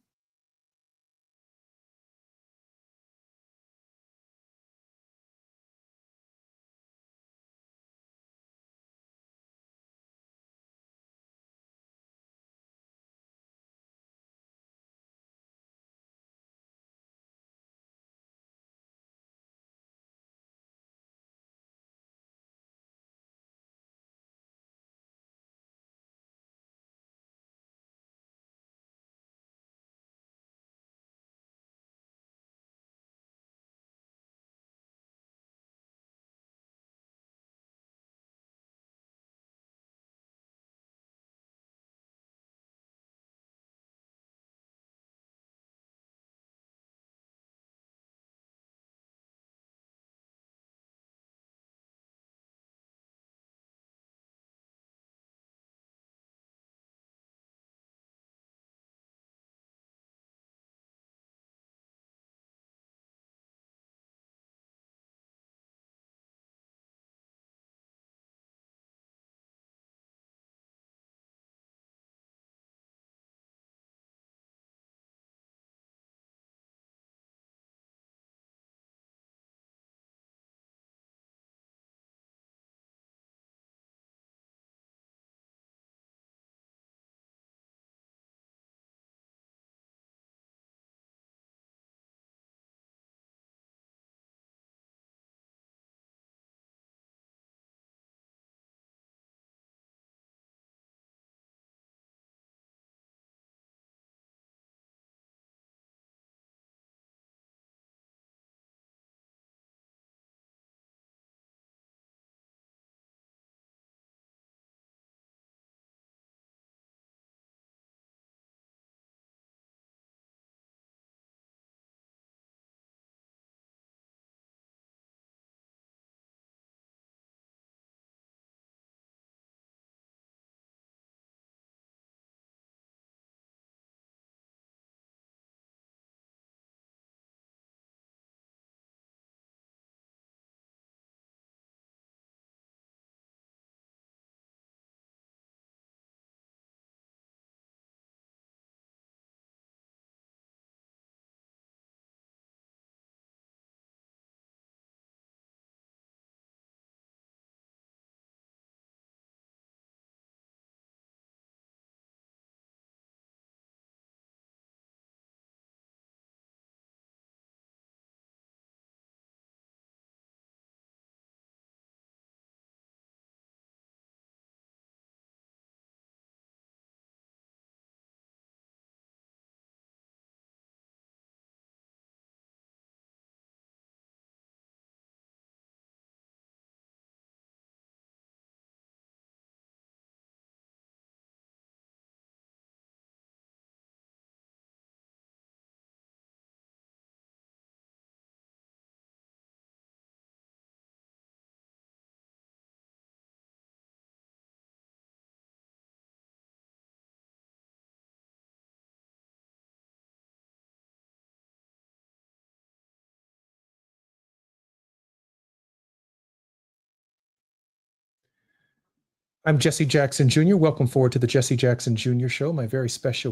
I'm Jesse Jackson Jr. Welcome forward to the Jesse Jackson Jr. Show. My very special